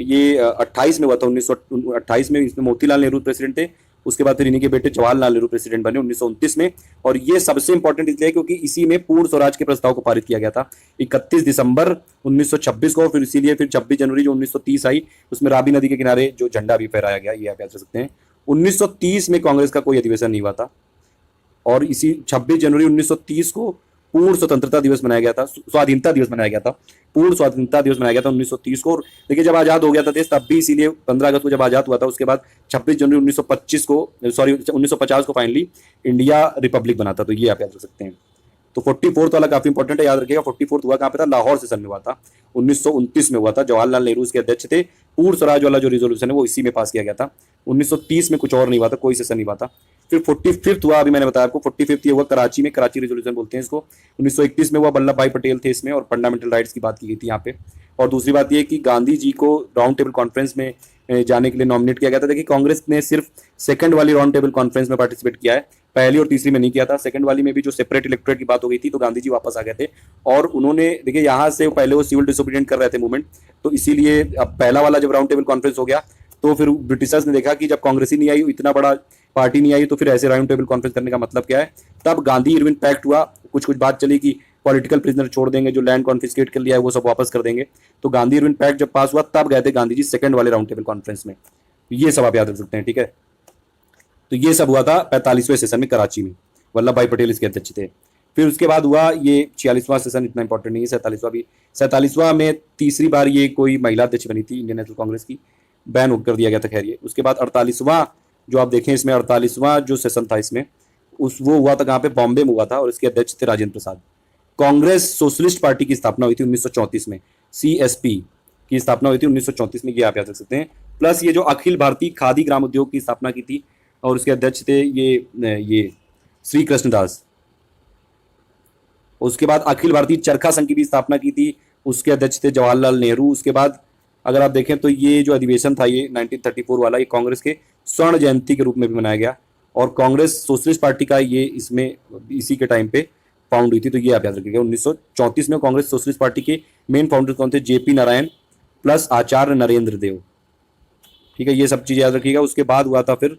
ये 28 में हुआ था, 1928 में। इसमें मोतीलाल नेहरू प्रेसिडेंट थे, उसके बाद फिर इन्हीं के बेटे जवाहरलाल नेहरू प्रेसिडेंट बने 1929 में। और ये सबसे इंपॉर्टेंट इसलिए क्योंकि इसी में पूर्ण स्वराज के प्रस्ताव को पारित किया गया था 31 दिसंबर 1926 को। फिर इसीलिए फिर 26 जनवरी जो 1930 आई, उसमें रावी नदी के किनारे जो झंडा भी फहराया गया, ये आप याद रख सकते हैं। 1930 में कांग्रेस का कोई अधिवेशन नहीं हुआ था, और इसी 26 जनवरी 1930 को पूर्ण स्वतंत्रता दिवस मनाया गया था, स्वाधीनता दिवस मनाया गया था, पूर्ण स्वाधीनता दिवस मनाया गया था 1930 को। और देखिए जब आज़ाद हो गया था देश, तब भी इसीलिए 15 अगस्त को जब आज़ाद हुआ था, उसके बाद 26 जनवरी 1950 को फाइनली इंडिया रिपब्लिक बना था। तो ये आप याद रख सकते हैं। तो 44th वाला काफी इंपॉर्टेंट है, याद रखिएगा। 44th हुआ कहाँ पे था, लाहौर सेशन में हुआ था, 1929 में हुआ था। जवाहरलाल नेहरू उसके अध्यक्ष थे। पूर्ण स्वराज वाला जो रिजोल्यूशन है वो इसी में पास किया गया था। 1930 में कुछ और नहीं हुआ था, कोई सेशन नहीं हुआ था। फिर 45th हुआ, अभी मैंने बताया आपको, 45th ये हुआ कराची में, कराची रेजोल्यूशन बोलते हैं इसको। 1931 में हुआ, वल्लभ भाई पटेल थे इसमें, और फंडामेंटल राइट्स की बात की गई थी यहाँ पे। और दूसरी बात ये कि गांधी जी को राउंड टेबल कॉन्फ्रेंस में जाने के लिए नॉमिनेट किया गया था। देखिए कांग्रेस ने सिर्फ सेकंड वाली राउंड टेबल कॉन्फ्रेंस में पार्टिसिपेट किया है, पहली और तीसरी में नहीं किया था। सेकंड वाली में भी जो सेपरेट इलेक्टोरेट की बात हो गई थी, तो गांधी जी वापस आ गए थे, और उन्होंने देखिए यहाँ से पहले वो सिविल डिसोबीडियंट कर रहे थे मूवमेंट, तो इसीलिए अब पहला वाला जब राउंड टेबल कॉन्फ्रेंस हो गया, तो फिर ब्रिटिशर्स ने देखा कि जब कांग्रेस ही नहीं आई, इतना बड़ा पार्टी नहीं आई, तो फिर ऐसे राउंड टेबल कॉन्फ्रेंस करने का मतलब क्या है। तब गांधी इरविन पैक्ट हुआ, कुछ बात चली कि पॉलिटिकल प्रिजनर छोड़ देंगे, जो लैंड कॉन्फिस्केट कर लिया है वो सब वापस कर देंगे। तो गांधी इरविन पैक्ट जब पास हुआ, तब गए थे गांधी जी सेकंड वाले राउंड टेबल कॉन्फ्रेंस में। ये सब आप याद रख सकते हैं, ठीक है। तो ये सब हुआ था 45वें सेशन में कराची में, वल्लभ भाई पटेल इसके अध्यक्ष थे। फिर उसके बाद हुआ ये 46वां सेशन, इतना इंपॉर्टेंट नहीं है। 47वां भी, 47वां में तीसरी बार ये कोई महिला अध्यक्ष बनी थी इंडियन नेशनल कांग्रेस की, बैन कर दिया गया था खैर ये। उसके बाद 48वां जो आप देखें इसमें, 48वां जो सेशन था इसमें, वो हुआ था कहाँ पे, बॉम्बे में हुआ था, और इसके अध्यक्ष थे राजेंद्र प्रसाद। कांग्रेस सोशलिस्ट पार्टी की स्थापना हुई थी 1934 में, CSP की स्थापना हुई थी 1934 में, ये आप याद रख सकते हैं। प्लस ये जो अखिल भारतीय खादी ग्राम उद्योग की स्थापना की थी, और उसके अध्यक्ष थे ये श्री कृष्णदास। उसके बाद अखिल भारतीय चरखा संघ की भी स्थापना की थी, उसके अध्यक्ष थे जवाहरलाल नेहरू। उसके बाद अगर आप देखें तो ये जो अधिवेशन था ये 1934 वाला, ये कांग्रेस के स्वर्ण जयंती के रूप में भी मनाया गया, और कांग्रेस सोशलिस्ट पार्टी का ये इसमें इसी के टाइम पे फाउंड हुई थी। तो ये आप याद रखिएगा, 1934 में कांग्रेस सोशलिस्ट पार्टी के मेन फाउंडर कौन थे, JP नारायण प्लस आचार्य नरेंद्र देव, ठीक है। ये सब चीज़ याद रखिएगा। उसके बाद हुआ था फिर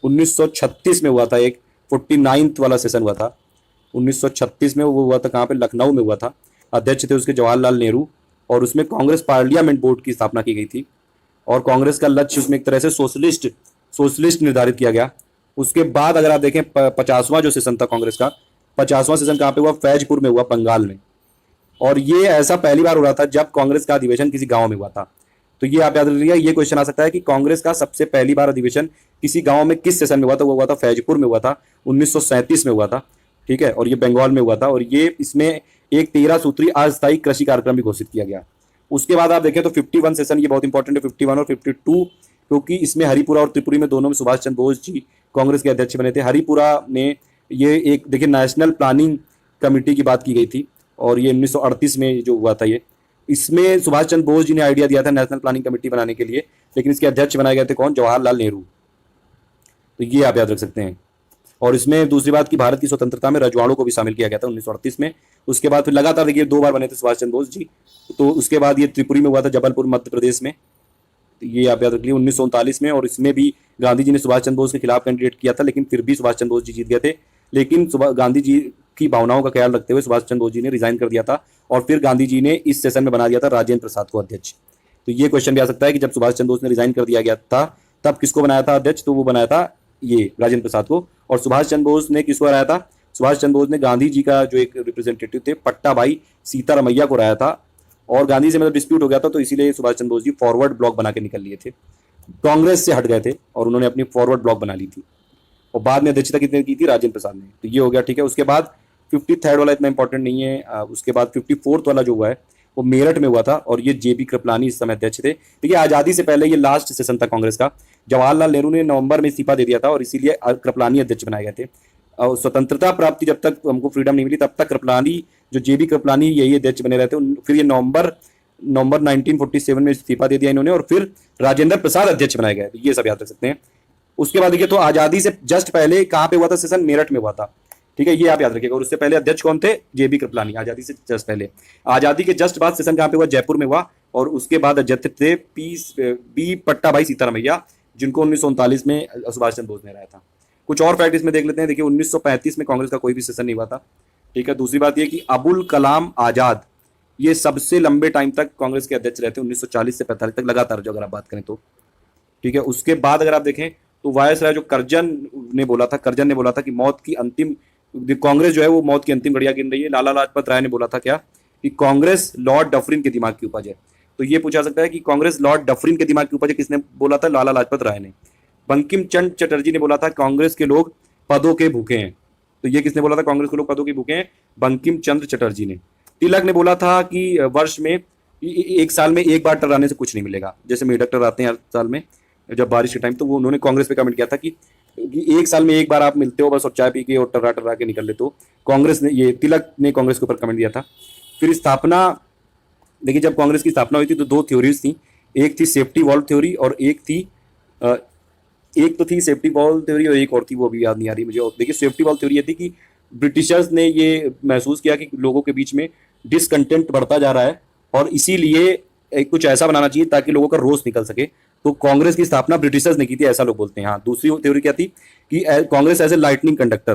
1936 में हुआ था एक 49th वाला सेशन हुआ था 1936 में, वो हुआ था कहाँ पे, लखनऊ में हुआ था। अध्यक्ष थे उसके जवाहरलाल नेहरू, और उसमें कांग्रेस पार्लियामेंट बोर्ड की स्थापना की गई थी, और कांग्रेस का लक्ष्य उसमें एक तरह से सोशलिस्ट निर्धारित किया गया। उसके बाद अगर आप देखें 50वां जो सेशन था कांग्रेस का, 50वां सेशन कहाँ पे हुआ, फैजपुर में हुआ, बंगाल में। और ये ऐसा पहली बार हो रहा था जब कांग्रेस का अधिवेशन किसी गांव में हुआ था। तो ये आप याद रखिएगा, ये क्वेश्चन आ सकता है कि कांग्रेस का सबसे पहली बार अधिवेशन किसी गांव में किस सेशन में हुआ था, वो हुआ था फैजपुर में हुआ था, 1937 में हुआ था, ठीक है। और ये बंगाल में हुआ था, और ये इसमें एक 13 सूत्री अस्थायी कृषि कार्यक्रम भी घोषित किया गया। उसके बाद आप देखें तो 51 सेशन, ये बहुत इंपॉर्टेंट है, 51 और 52, क्योंकि इसमें हरिपुरा और त्रिपुरी में दोनों में सुभाष चंद्र बोस जी कांग्रेस के अध्यक्ष बने थे। हरिपुरा में ये एक देखिए नेशनल प्लानिंग कमेटी की बात की गई थी, और ये 1938 में जो हुआ था ये, इसमें सुभाष चंद्र बोस जी ने आइडिया दिया था नेशनल प्लानिंग कमेटी बनाने के लिए, लेकिन इसके अध्यक्ष बनाए गए थे कौन, जवाहरलाल नेहरू। तो ये आप याद रख सकते हैं। और इसमें दूसरी बात कि भारत की स्वतंत्रता में रजवाड़ों को भी शामिल किया गया था 1938 में। उसके बाद फिर लगातार देखिए 2 बार बने थे सुभाष चंद्र बोस जी। तो उसके बाद ये त्रिपुरी में हुआ था, जबलपुर मध्य प्रदेश में, ये आप याद रखिए 1939 में। और इसमें भी गांधी जी ने सुभाष चंद्र बोस के खिलाफ कैंडिडेट किया था, लेकिन फिर भी सुभाष चंद्र बोस जी जीत गए थे। लेकिन गांधी जी की भावनाओं का ख्याल रखते हुए सुभाष चंद्र बोस जी ने रिजाइन कर दिया था और फिर गांधी जी ने इस सेशन में बना दिया था राजेंद्र प्रसाद को अध्यक्ष। तो ये क्वेश्चन भी आ सकता है कि जब सुभाष चंद्र बोस ने रिजाइन कर दिया गया था तब किसको बनाया था अध्यक्ष, तो वो बनाया था ये राजेंद्र प्रसाद को। और सुभाष चंद्र बोस ने किसको हराया था, सुभाष चंद्र बोस ने गांधी जी का जो एक रिप्रेजेंटेटिव थे पट्टाभाई सीतारमैया को हराया था। और गांधी से मतलब डिस्प्यूट हो गया था, तो इसीलिए सुभाष चंद्र बोस जी फॉरवर्ड ब्लॉक बना के निकल लिए थे, कांग्रेस से हट गए थे और उन्होंने अपनी फॉरवर्ड ब्लॉक बना ली थी। और बाद में अध्यक्षता कितने की थी, राजेंद्र प्रसाद ने। तो ये हो गया, ठीक है। उसके बाद 53rd वाला इतना इंपॉर्टेंट नहीं है। उसके बाद 54th वाला जो हुआ है वो मेरठ में हुआ था और ये जेबी कृपलानी इस समय अध्यक्ष थे। देखिए आजादी से पहले ये लास्ट सेशन था कांग्रेस का। जवाहरलाल नेहरू ने नवंबर में इस्तीफा दे दिया था और इसीलिए कृपलानी अध्यक्ष बनाए गए थे। और स्वतंत्रता प्राप्ति जब तक हमको फ्रीडम नहीं मिली तब तक कृपलानी, जो जेबी कृपलानी यही अध्यक्ष बने रहते। फिर ये नवंबर 1947 में इस्तीफा दे दिया इन्होंने और फिर राजेंद्र प्रसाद अध्यक्ष बनाए गए। ये सब याद रख सकते हैं। उसके बाद देखिए तो आजादी से जस्ट पहले कहां पे हुआ था सेशन, मेरठ में हुआ था, ठीक है, ये आप याद रखिएगा। और उससे पहले अध्यक्ष कौन थे, जेबी कृपलानी, आजादी से जस्ट पहले। आजादी के जस्ट बाद सेशन कहां पे हुआ, जयपुर में हुआ। और उसके बाद अध्यक्ष थे बी पट्टाभाई सीतारमैया, जिनको 1939 में सुभाष चंद्र बोस ने हराया था। कुछ और फैक्ट इसमें देख लेते हैं। देखिए 1935 में कांग्रेस का कोई भी सेशन नहीं हुआ था, ठीक है। दूसरी बात यह कि अबुल कलाम आजाद ये सबसे लंबे टाइम तक कांग्रेस के अध्यक्ष रहते, 1940 से 45 तक लगातार, जो अगर आप बात करें तो, ठीक है। उसके बाद अगर आप देखें तो वायसराय जो करजन ने बोला था कि मौत की अंतिम, कांग्रेस जो है वो मौत की अंतिम घड़ियां गिन रही है। लाला लाजपत राय ने बोला था क्या, कि कांग्रेस लॉर्ड डफरिन के दिमाग की उपज है। तो ये पूछा सकता है कि कांग्रेस लॉर्ड डफरिन के दिमाग की उपज है, किसने बोला था, लाला लाजपत राय ने। बंकिम चंद्र चटर्जी ने बोला था कांग्रेस के लोग पदों के भूखे हैं। तो ये किसने बोला था, कांग्रेस के लोग पदों के भूखे हैं, बंकिम चंद्र चटर्जी ने। तिलक ने बोला था कि वर्ष में एक साल में एक बार टर्राने से कुछ नहीं मिलेगा, जैसे मेढक टर्राते हैं हर साल में जब बारिश के टाइम। तो वो उन्होंने कांग्रेस पे कमेंट किया था कि एक साल में एक बार आप मिलते हो बस और चाय पी के और टर्रा टर्रा के निकल लेते हो। कांग्रेस ने, ये तिलक ने कांग्रेस के ऊपर कमेंट दिया था। फिर स्थापना, देखिए जब कांग्रेस की स्थापना हुई थी तो 2 थ्योरीज थी, एक थी सेफ्टी वॉल्व थ्योरी और एक तो थी सेफ्टी वॉल्व थ्योरी और एक और थी, वो भी याद नहीं आ रही मुझे। और देखिए सेफ्टी वॉल्व थ्योरी ये थी कि ब्रिटिशर्स ने ये महसूस किया कि लोगों के बीच में डिसकंटेंट बढ़ता जा रहा है और इसीलिए कुछ ऐसा बनाना चाहिए ताकि लोगों का रोष निकल सके। तो कांग्रेस की स्थापना ब्रिटिशर्स ने की थी, ऐसा लोग बोलते हैं। हाँ, दूसरी थ्योरी क्या थी कि Congress as a lightning conductor.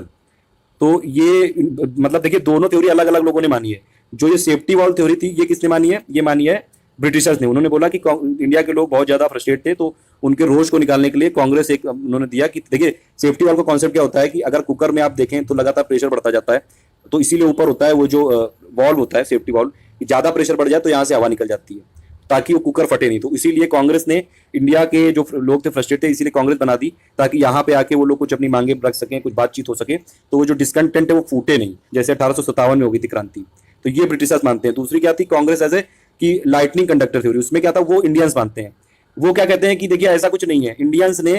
तो ये मतलब देखिए दोनों थ्योरी अलग अलग लोगों ने मानी है। जो ये सेफ्टी वॉल्व थ्योरी थी ये किसने मानी है, ये मानी है ब्रिटिशर्स ने। उन्होंने बोला कि इंडिया के लोग बहुत ज्यादा फ्रस्ट्रेट थे, तो उनके रोष को निकालने के लिए कांग्रेस एक उन्होंने दिया कि देखिए सेफ्टी वॉल्व का कॉन्सेप्ट क्या होता है कि अगर कुकर में आप देखें तो लगातार प्रेशर बढ़ता जाता है, तो इसीलिए ऊपर होता है वो जो वॉल्व होता है सेफ्टी वॉल्व, ज्यादा प्रेशर बढ़ जाए तो यहाँ से हवा निकल जाती है ताकि वो कुकर फटे नहीं। तो इसीलिए कांग्रेस ने, इंडिया के जो लोग थे फ्रस्ट्रेट थे, इसीलिए कांग्रेस बना दी ताकि यहाँ पे आके वो लोग कुछ अपनी मांगे रख सकें, कुछ बातचीत हो सके, तो वो जो डिस्कंटेंट है वो फूटे नहीं, जैसे 1857 में हो गई थी क्रांति। तो ये ब्रिटिशर्स मानते हैं। दूसरी क्या थी, कांग्रेस एज ए कि लाइटनिंग कंडक्टर थ्योरी, उसमें क्या था, वो इंडियंस मानते हैं। वो क्या कहते हैं कि देखिए ऐसा कुछ नहीं है, इंडियंस ने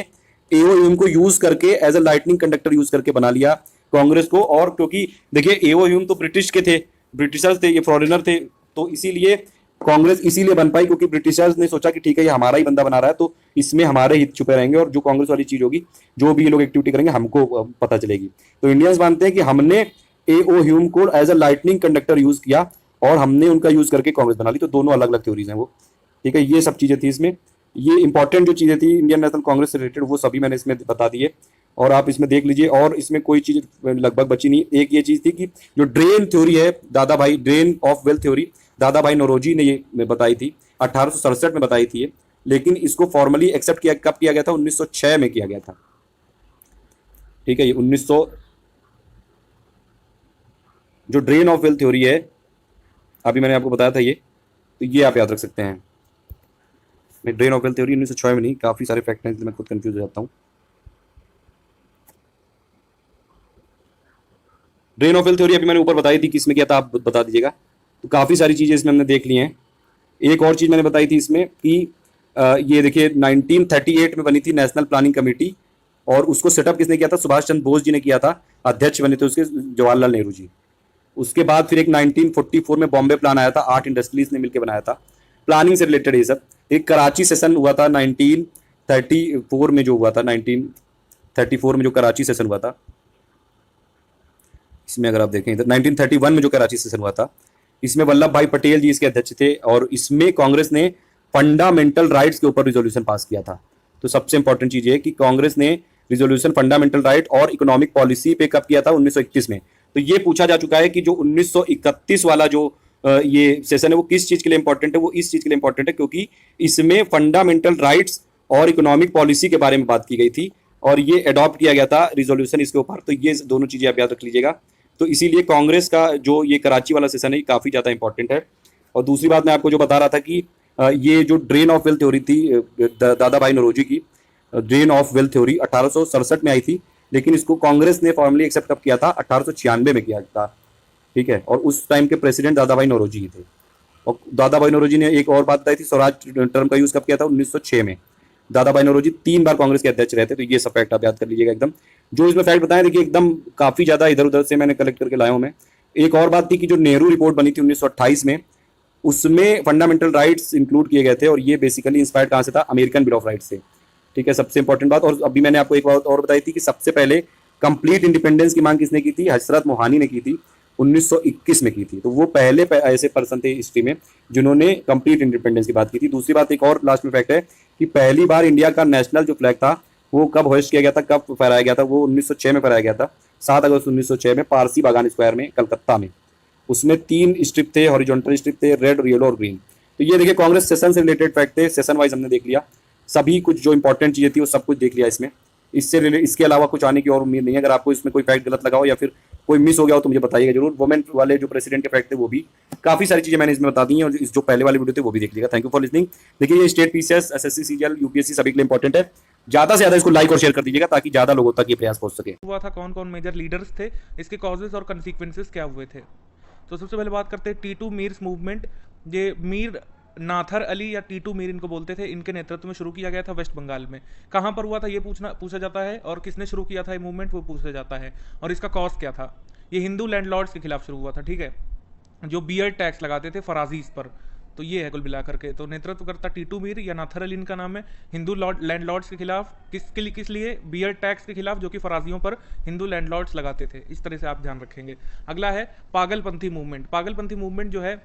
एओ को यूज करके as a lightning conductor use करके बना लिया कांग्रेस को। और क्योंकि देखिए एओ तो ब्रिटिश के थे, ब्रिटिशर्स थे, ये फॉरेनर थे, तो इसीलिए कांग्रेस इसीलिए बन पाई क्योंकि ब्रिटिशर्स ने सोचा कि ठीक है ये हमारा ही बंदा बना रहा है तो इसमें हमारे हित छुपे रहेंगे और जो कांग्रेस वाली चीज होगी, जो भी ये लोग एक्टिविटी करेंगे हमको पता चलेगी। तो इंडियंस मानते हैं कि हमने एओ ह्यूम को as a lightning conductor use किया और हमने उनका यूज करके कांग्रेस बना ली। तो दोनों अलग अलग थ्योरीज हैं वो, ठीक है। ये सब चीजें थी इसमें, ये इंपॉर्टेंट जो चीजें थी इंडियन नेशनल कांग्रेस से रिलेटेड वो सभी मैंने इसमें बता दी है और आप इसमें देख लीजिए। और इसमें कोई चीज लगभग बची नहीं। एक ये चीज थी कि जो ड्रेन थ्योरी है, Dadabhai drain of wealth theory, Dadabhai Naoroji ने ये बताई थी, 1867 में बताई थी, लेकिन इसको फॉर्मली एक्सेप्ट किया कब किया गया था, 1906 में किया गया था, ठीक है। ये 1900 जो ड्रेन ऑफ वेल्थ थ्योरी है, अभी मैंने आपको बताया था ये, तो ये आप याद रख सकते हैं। मैं ड्रेन ऑफ वेल्थ थ्योरी 1906 में नहीं, काफी सारे फैक्ट हैं इसलिए मैं खुद कंफ्यूज हो जाता हूँ। ड्रेन ऑफ वेल्थ थ्योरी अभी मैंने ऊपर बताई थी, किसमें किया था आप बता दीजिएगा। तो काफी सारी चीजें इसमें हमने देख ली हैं। एक और चीज मैंने बताई थी इसमें कि ये देखिए 1938 में बनी थी नेशनल प्लानिंग कमेटी और उसको सेटअप किसने किया था, सुभाष चंद्र बोस जी ने किया था, अध्यक्ष बने थे उसके जवाहरलाल नेहरू जी। उसके बाद फिर एक 1944 में बॉम्बे प्लान आया था, 8 इंडस्ट्रीज ने मिलकर बनाया था, प्लानिंग से रिलेटेड ये सब। एक कराची सेशन हुआ था 1934 में, जो हुआ था 1934 में जो कराची सेशन हुआ था, इसमें अगर आप देखें इधर 1931 में जो कराची सेशन हुआ था, इसमें वल्लभ भाई पटेल जी इसके अध्यक्ष थे और इसमें कांग्रेस ने फंडामेंटल राइट्स के ऊपर रिजोल्यूशन पास किया था। तो सबसे इंपॉर्टेंट चीज है कि कांग्रेस ने रिजोल्यूशन फंडामेंटल राइट और इकोनॉमिक पॉलिसी पे कब किया था, 1931 में। तो ये पूछा जा चुका है कि जो 1931 वाला जो ये सेशन है वो किस चीज के लिए इंपॉर्टेंट है, वो इस चीज के लिए इंपॉर्टेंट है क्योंकि इसमें फंडामेंटल राइट्स और इकोनॉमिक पॉलिसी के बारे में बात की गई थी और ये अडॉप्ट किया गया था रिजोल्यूशन इसके ऊपर। तो ये दोनों चीजें आप याद रख लीजिएगा। तो इसीलिए कांग्रेस का जो ये कराची वाला सेशन है काफी ज्यादा इंपॉर्टेंट है। और दूसरी बात मैं आपको जो बता रहा था कि ये जो ड्रेन ऑफ वेल्थ थ्योरी थी दादा भाई नौरोजी की, ड्रेन ऑफ वेल्थ थ्योरी 1867 में आई थी, लेकिन इसको कांग्रेस ने फॉर्मली एक्सेप्ट कब किया था, 1896 में किया था, ठीक है। और उस टाइम के प्रेसिडेंट दादा भाई नौरोजी ही थे। और दादा भाई नौरोजी ने एक और बात बताई थी, स्वराज टर्म का यूज कब किया था, 1906 में। दादा भाई नौरोजी 3 बार कांग्रेस के अध्यक्ष रहे थे। तो ये सब फैक्ट आप याद कर लीजिएगा एकदम। जो इसमें फैक्ट बताए देखिए एकदम काफी ज्यादा इधर उधर से मैंने कलेक्ट करके लाया हूं मैं। एक और बात थी कि जो नेहरू रिपोर्ट बनी थी 1928 में, उसमें फंडामेंटल राइट्स इंक्लूड किए गए थे और ये बेसिकली इंस्पायर्ड कहां से था, अमेरिकन बिल ऑफ राइट्स से, ठीक है। सबसे इंपॉर्टेंट बात। और अभी मैंने आपको एक बात और बताई थी कि सबसे पहले कंप्लीट इंडिपेंडेंस की मांग किसने की थी, हजरत मोहानी ने की थी, 1921 में की थी। तो वो पहले ऐसे पर्सन थे हिस्ट्री में जिन्होंने कंप्लीट इंडिपेंडेंस की बात की थी। दूसरी बात एक और लास्ट में फैक्ट है कि पहली बार इंडिया का नेशनल जो फ्लैग था वो कब होस्ट किया गया था, कब फहराया गया था, वो 1906 में फहराया गया था, 7 अगस्त 1906 में पारसी बागान स्क्वायर में कलकत्ता में। उसमें 3 स्ट्रिप थे, हॉरिजॉन्टल स्ट्रिप थे, रेड, येलो और ग्रीन। तो ये देखिए कांग्रेस सेशन से रिलेटेड फैक्ट थे, सेशन वाइज हमने देख लिया, सभी कुछ जो इंपॉर्टेंट चीजें थी वो सब कुछ देख लिया इसमें। इसके अलावा कुछ आने की और उम्मीद नहीं है। अगर आपको इसमें कोई फैक्ट गलत लगा हो या फिर कोई मिस हो गया हो तो मुझे बताइएगा जरूर। वुमेन वाले जो प्रेसिडेंट के फैक्ट थे वो भी काफी सारी चीजें मैंने इसमें बता दी हैं और इस जो पहले वाली वीडियो थे वो भी देख लीजिएगा। Thank you for listening. देखिए ये state PCS, SSC, CGL, UPSC सभी के लिए इंपॉर्टेंट है। ज्यादा से ज्यादा इसको लाइक और शेयर कर दीजिएगा ताकि ज्यादा लोगों तक ये प्रयास पहुंच सके। हुआ था, कौन कौन मेजर लीडर्स थे, इसके कॉजेज और कंसिक्वेंसेस क्या हुए थे। तो सबसे पहले बात करते हैं टीटू मीर्स मूवमेंट। ये मीर नाथर अली या टीटू मीर इनको बोलते थे, इनके नेतृत्व में शुरू किया गया था वेस्ट बंगाल में। कहाँ पर हुआ था ये पूछा जाता है, और किसने शुरू किया था ये मूवमेंट वो पूछा जाता है, और इसका कॉज क्या था। ये हिंदू लैंडलॉर्ड्स के खिलाफ शुरू हुआ था, ठीक है, जो बियर टैक्स लगाते थे फराजीज पर। तो ये है कुल मिलाकर के। तो नेतृत्व करता टीटू मीर या नाथर अली इनका नाम है, हिंदू लैंडलॉर्ड्स के खिलाफ। किस लिए, बियर टैक्स के खिलाफ, जो कि फराजियों पर हिंदू लैंडलॉर्ड्स लगाते थे। इस तरह से आप ध्यान रखेंगे। अगला है पागलपंथी मूवमेंट। पागलपंथी मूवमेंट जो है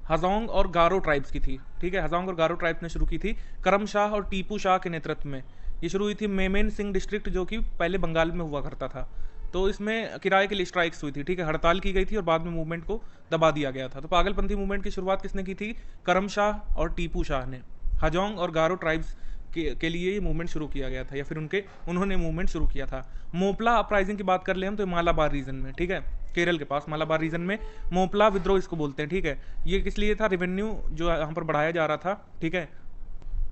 हजोंग और गारो ट्राइब्स की थी, ठीक है। हजोंग और गारो ट्राइब्स ने शुरू की थी करम शाह और टीपू शाह के नेतृत्व में। ये शुरू हुई थी मेमेन सिंह डिस्ट्रिक्ट, जो कि पहले बंगाल में हुआ करता था। तो इसमें किराए के लिए स्ट्राइक्स हुई थी, ठीक है, हड़ताल की गई थी और बाद में मूवमेंट को दबा दिया गया था। तो पागलपंथी मूवमेंट की शुरुआत किसने की थी, करम शाह और टीपू शाह ने। हजोंग और गारो ट्राइब्स के लिए ये मूवमेंट शुरू किया गया था, या फिर उन्होंने मूवमेंट शुरू किया था। मोपला अपराइजिंग की बात कर ले हम तो मालाबार रीजन में, ठीक है, केरल के पास मालाबार रीजन में मोपला विद्रोह इसको बोलते हैं, ठीक है। ये किस लिए था, रेवेन्यू जो यहाँ पर बढ़ाया जा रहा था, ठीक है,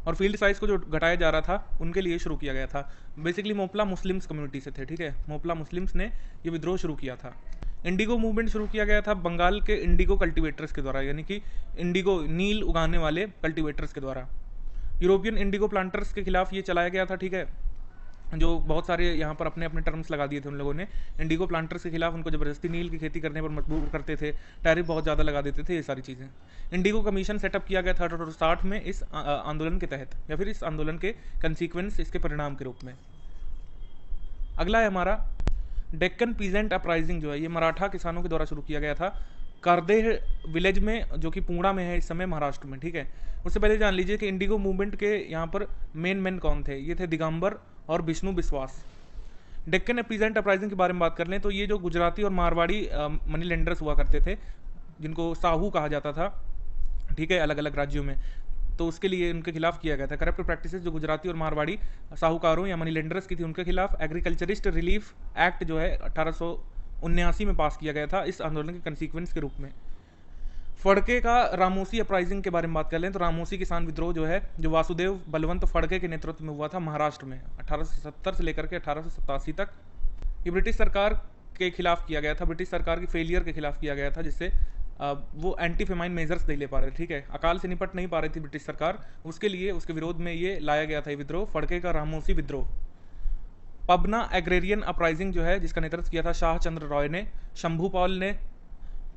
और फील्ड साइज को जो घटाया जा रहा था उनके लिए शुरू किया गया था। बेसिकली मोपला मुस्लिम्स कम्युनिटी से थे, ठीक है। मोपला मुस्लिम्स ने ये विद्रोह शुरू किया था। इंडिगो मूवमेंट शुरू किया गया था बंगाल के इंडिगो कल्टीवेटर्स के द्वारा, यानी कि इंडिगो नील उगाने वाले कल्टीवेटर्स के द्वारा। यूरोपियन इंडिगो प्लांटर्स के खिलाफ ये चलाया गया था, ठीक है, जो बहुत सारे यहाँ पर अपने अपने टर्म्स लगा दिए थे उन लोगों ने। इंडिगो प्लांटर्स के खिलाफ उनको ज़बरदस्ती नील की खेती करने पर मजबूर करते थे, टैरिफ बहुत ज़्यादा लगा देते थे, ये सारी चीज़ें। इंडिगो कमीशन सेटअप किया गया था 1860 में इस आंदोलन के तहत, या फिर इस आंदोलन के कंसिक्वेंस, इसके परिणाम के रूप में। अगला है हमारा डेक्कन पीजेंट अपराइजिंग, जो है ये मराठा किसानों के द्वारा शुरू किया गया था कारदेह विलेज में, जो कि पूणा में है इस समय, महाराष्ट्र में, ठीक है। उससे पहले जान लीजिए कि इंडिगो मूवमेंट के यहाँ पर मेन कौन थे। ये थे दिगंबर और विष्णु बिस्वास। डेक्कन पीजेंट अपराइजिंग के बारे में बात कर लें तो ये जो गुजराती और मारवाड़ी मनी लेंडर्स हुआ करते थे, जिनको साहू कहा जाता था, ठीक है, अलग अलग राज्यों में, तो उसके लिए उनके खिलाफ किया गया था। करप्ट प्रैक्टिसेस जो गुजराती और मारवाड़ी साहूकारों या मनी लेंडर्स की थी उनके खिलाफ एग्रीकल्चरिस्ट रिलीफ एक्ट जो है 1879 में पास किया गया था इस आंदोलन के कंसिक्वेंस के रूप में। फड़के का रामोसी अपराइजिंग के बारे में बात कर लें तो रामोसी किसान विद्रोह जो है, जो वासुदेव बलवंत फड़के के नेतृत्व में हुआ था महाराष्ट्र में 1870 से लेकर के 1887 तक। ये ब्रिटिश सरकार के खिलाफ किया गया था, ब्रिटिश सरकार की फेलियर के खिलाफ किया गया था, जिससे वो एंटी फेमाइन मेजर्स नहीं ले पा रहे, ठीक है, अकाल से निपट नहीं पा रही थी ब्रिटिश सरकार, उसके लिए उसके विरोध में ये लाया गया था ये विद्रोह, फड़के का रामोसी विद्रोह। पबना एग्रेरियन अपराइजिंग जो है, जिसका नेतृत्व किया था शाह चंद्र रॉय ने, शंभू पाल ने,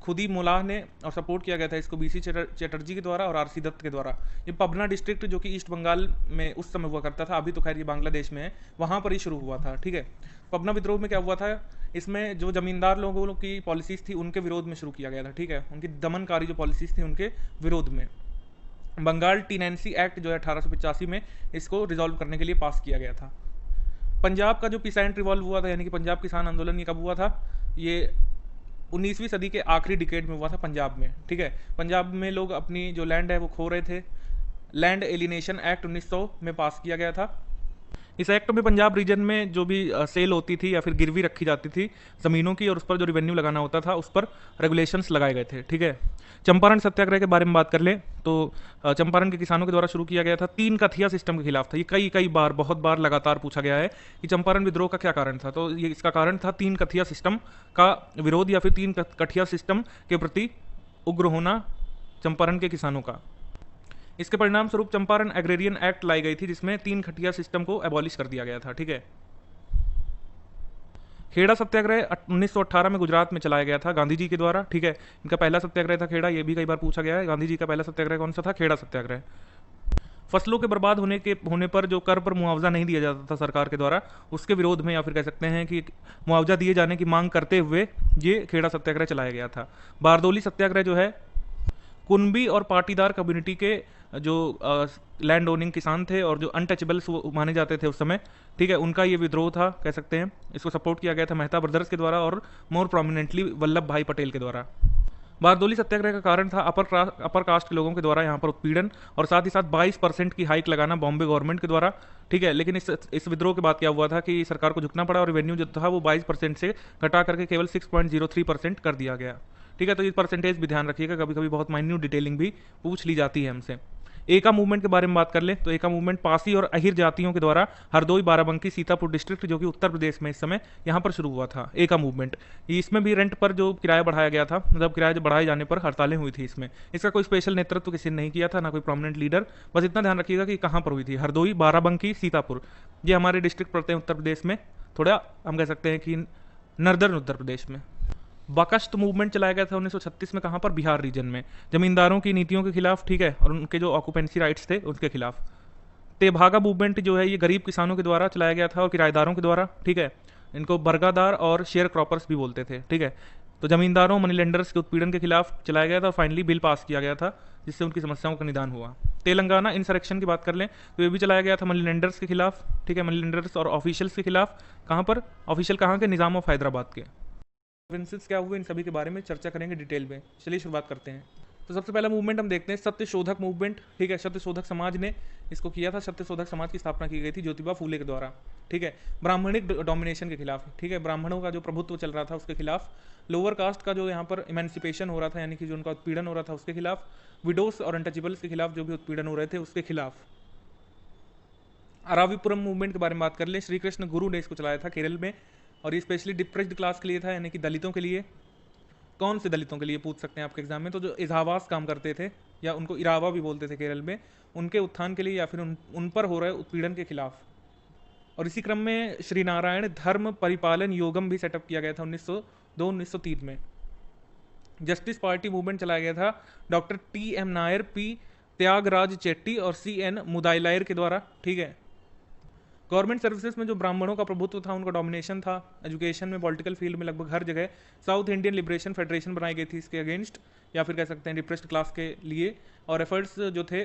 खुद ही मुलाह ने और सपोर्ट किया गया था इसको बीसी चटर्जी के द्वारा और आरसी दत्त के द्वारा। ये पबना डिस्ट्रिक्ट जो कि ईस्ट बंगाल में उस समय हुआ करता था, अभी तो खैर ये बांग्लादेश में है, वहाँ पर ही शुरू हुआ था। ठीक है, पबना विद्रोह में क्या हुआ था, इसमें जो जमींदार लोगों की पॉलिसीज थी उनके विरोध में शुरू किया गया था। ठीक है, उनकी दमनकारी जो पॉलिसीज थी उनके विरोध में बंगाल टीनेंसी एक्ट जो है 1885 में इसको रिजॉल्व करने के लिए पास किया गया था। पंजाब का जो पीसेंट रिवॉल्व हुआ था, यानी कि पंजाब किसान आंदोलन, ये कब हुआ था, ये 19वीं सदी के आखिरी डिकेड में हुआ था पंजाब में। ठीक है, पंजाब में लोग अपनी जो लैंड है वो खो रहे थे। लैंड एलिनेशन एक्ट 1900 में पास किया गया था। इस एक्ट में पंजाब रीजन में जो भी सेल होती थी या फिर गिरवी रखी जाती थी ज़मीनों की, और उस पर जो रिवेन्यू लगाना होता था उस पर रेगुलेशंस लगाए गए थे। ठीक है, चंपारण सत्याग्रह के बारे में बात कर लें तो चंपारण के किसानों के द्वारा शुरू किया गया था 3 कथिया सिस्टम के खिलाफ था। ये कई बार, बहुत बार लगातार पूछा गया है कि चंपारण विद्रोह का क्या कारण था, तो ये इसका कारण था 3 कथिया सिस्टम का विरोध या फिर 3 कथिया सिस्टम के प्रति उग्र होना चंपारण के किसानों का। इसके परिणाम स्वरूप चंपारण एग्रेरियन एक्ट लाई गई थी जिसमें 3 खटिया सिस्टम को एबॉलिश कर दिया गया था। ठीक है, खेड़ा सत्याग्रह 1918 में गुजरात में चलाया गया था गांधी जी के द्वारा। ठीक है, इनका पहला सत्याग्रह था खेड़ा, ये भी कई बार पूछा गया है। गांधी जी का पहला सत्याग्रह कौन सा था, खेड़ा सत्याग्रह। फसलों के बर्बाद होने पर जो कर पर मुआवजा नहीं दिया जाता था सरकार के द्वारा, उसके विरोध में या फिर कह सकते हैं कि मुआवजा दिए जाने की मांग करते हुए ये खेड़ा सत्याग्रह चलाया गया था। बारदोली सत्याग्रह जो है कुनबी और पाटीदार कम्युनिटी के जो लैंड ओनिंग किसान थे और जो अनटचेबल्स माने जाते थे उस समय, ठीक है, उनका ये विद्रोह था कह सकते हैं। इसको सपोर्ट किया गया था मेहता ब्रदर्स के द्वारा और मोर प्रोमिनेंटली वल्लभ भाई पटेल के द्वारा। बारदोली सत्याग्रह का कारण था अपर कास्ट के लोगों के द्वारा यहाँ पर उत्पीड़न और साथ ही साथ 22% की हाइक लगाना बॉम्बे गवर्नमेंट के द्वारा। ठीक है, लेकिन इस विद्रोह के बाद क्या हुआ था कि सरकार को झुकना पड़ा और रेवेन्यू जो था वो 22% से घटा करके केवल 6.03% कर दिया गया। ठीक है, तो ये परसेंटेज भी ध्यान रखिएगा, कभी कभी बहुत माइन्यूट डिटेलिंग भी पूछ ली जाती है हमसे। एका मूवमेंट के बारे में बात कर ले तो एका मूवमेंट पासी और अहिर जातियों के द्वारा हरदोई, बाराबंकी, सीतापुर डिस्ट्रिक्ट जो कि उत्तर प्रदेश में इस समय यहाँ पर शुरू हुआ था एका मूवमेंट। इसमें भी रेंट पर जो किराया बढ़ाया गया था, मतलब किराया बढ़ाए जाने पर हड़तालें हुई थी इसमें। इसका कोई स्पेशल नेतृत्व किसी ने नहीं किया था, ना कोई प्रोमिनेंट लीडर। बस इतना ध्यान रखिएगा कि कहाँ पर हुई थी, हरदोई, बाराबंकी, सीतापुर, ये हमारे डिस्ट्रिक्ट पड़ते हैं उत्तर प्रदेश में, थोड़ा हम कह सकते हैं कि नर्दर्न उत्तर प्रदेश में। बकश्त मूवमेंट चलाया गया था 1936 में, कहाँ पर, बिहार रीजन में, जमींदारों की नीतियों के खिलाफ। ठीक है, और उनके जो ऑक्यूपेंसी राइट्स थे उसके खिलाफ। तेभागा मूवमेंट जो है ये गरीब किसानों के द्वारा चलाया गया था और किराएदारों के द्वारा। ठीक है, इनको बरगादार और शेयर क्रॉपर्स भी बोलते थे। ठीक है, तो जमींदारों, मनी लेंडर्स के उत्पीड़न के खिलाफ चलाया गया था और फाइनली बिल पास किया गया था जिससे उनकी समस्याओं का निदान हुआ। तेलंगाना इंसरेक्शन की बात कर लें तो ये भी चलाया गया था मनी लेंडर्स के खिलाफ। ठीक है, मनी लेंडर्स और ऑफिशियल्स के खिलाफ। कहाँ पर, ऑफिशियल कहाँ के, निज़ाम ऑफ हैदराबाद के। प्रिंसिपल्स क्या हुए, इन सभी के बारे में चर्चा करेंगे डिटेल में। चलिए शुरुआत करते हैं। तो सबसे पहला मूवमेंट हम देखते हैं सत्यशोधक मूवमेंट। ठीक है, सत्यशोधक समाज ने इसको किया था। सत्यशोधक समाज की स्थापना की गई थी ज्योतिबा फूले के द्वारा। ठीक है, ब्राह्मणिक डोमिनेशन के खिलाफ। ठीक है, ब्राह्मणों का जो प्रभुत्व चल रहा था उसके खिलाफ। लोअर कास्ट का जो यहाँ पर इमेंसिपेशन हो रहा था, यानी कि जो उनका उत्पीड़न हो रहा था उसके खिलाफ। विडोस और अनटचेबल्स के खिलाफ जो भी उत्पीड़न हो रहे थे उसके खिलाफ। अराविपुरम मूवमेंट के बारे में बात कर ले, श्री कृष्ण गुरु ने इसको चलाया था केरल में, और ये स्पेशली डिप्रेस्ड क्लास के लिए था, यानी कि दलितों के लिए। कौन से दलितों के लिए पूछ सकते हैं आपके एग्जाम में, तो जो इजावास काम करते थे या उनको इरावा भी बोलते थे केरल में, उनके उत्थान के लिए या फिर उन पर हो रहे उत्पीड़न के खिलाफ। और इसी क्रम में श्री नारायण धर्म परिपालन योगम भी सेटअप किया गया था 1902-1903 में। जस्टिस पार्टी मूवमेंट चलाया गया था doctor TM Nair, P Thyagaraja Chetty और CN मुदाइलायर के द्वारा। ठीक है, गवर्नमेंट सर्विसेज में जो ब्राह्मणों का प्रभुत्व था, उनका डोमिनेशन था, एजुकेशन में, पॉलिटिकल फील्ड में, लगभग हर जगह साउथ इंडियन लिबरेशन फेडरेशन बनाई गई थी इसके अगेंस्ट, या फिर कह सकते हैं डिप्रेस्ड क्लास के लिए। और एफर्ट्स जो थे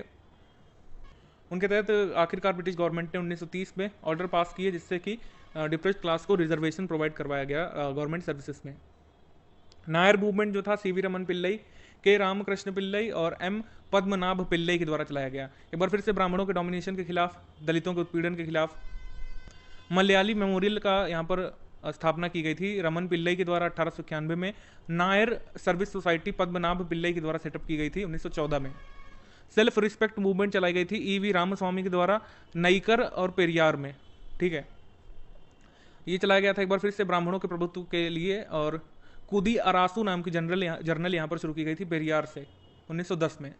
उनके तहत आखिरकार ब्रिटिश गवर्नमेंट ने 1930 में ऑर्डर पास किए जिससे कि डिप्रेस्ड क्लास को रिजर्वेशन प्रोवाइड करवाया गया गवर्नमेंट सर्विसेज में। नायर मूवमेंट जो था CV रमन पिल्लई, K रामकृष्ण पिल्लई और M पद्मनाभ पिल्लई के द्वारा चलाया गया। एक बार फिर से ब्राह्मणों के डोमिनेशन के खिलाफ, दलितों के उत्पीड़न के खिलाफ। मलयाली मेमोरियल का यहाँ पर स्थापना की गई थी रमन पिल्लई के द्वारा 1891 में। नायर सर्विस सोसाइटी पद्मनाभ पिल्लई के द्वारा सेटअप की गई थी 1914 में। सेल्फ रिस्पेक्ट मूवमेंट चलाई गई थी EV रामस्वामी के द्वारा नईकर और पेरियार में। ठीक है, ये चलाया गया था एक बार फिर से ब्राह्मणों के प्रभुत्व के लिए। और कुदी अरासू नाम की जर्नल यहाँ पर शुरू की गई थी पेरियार से 1910 में।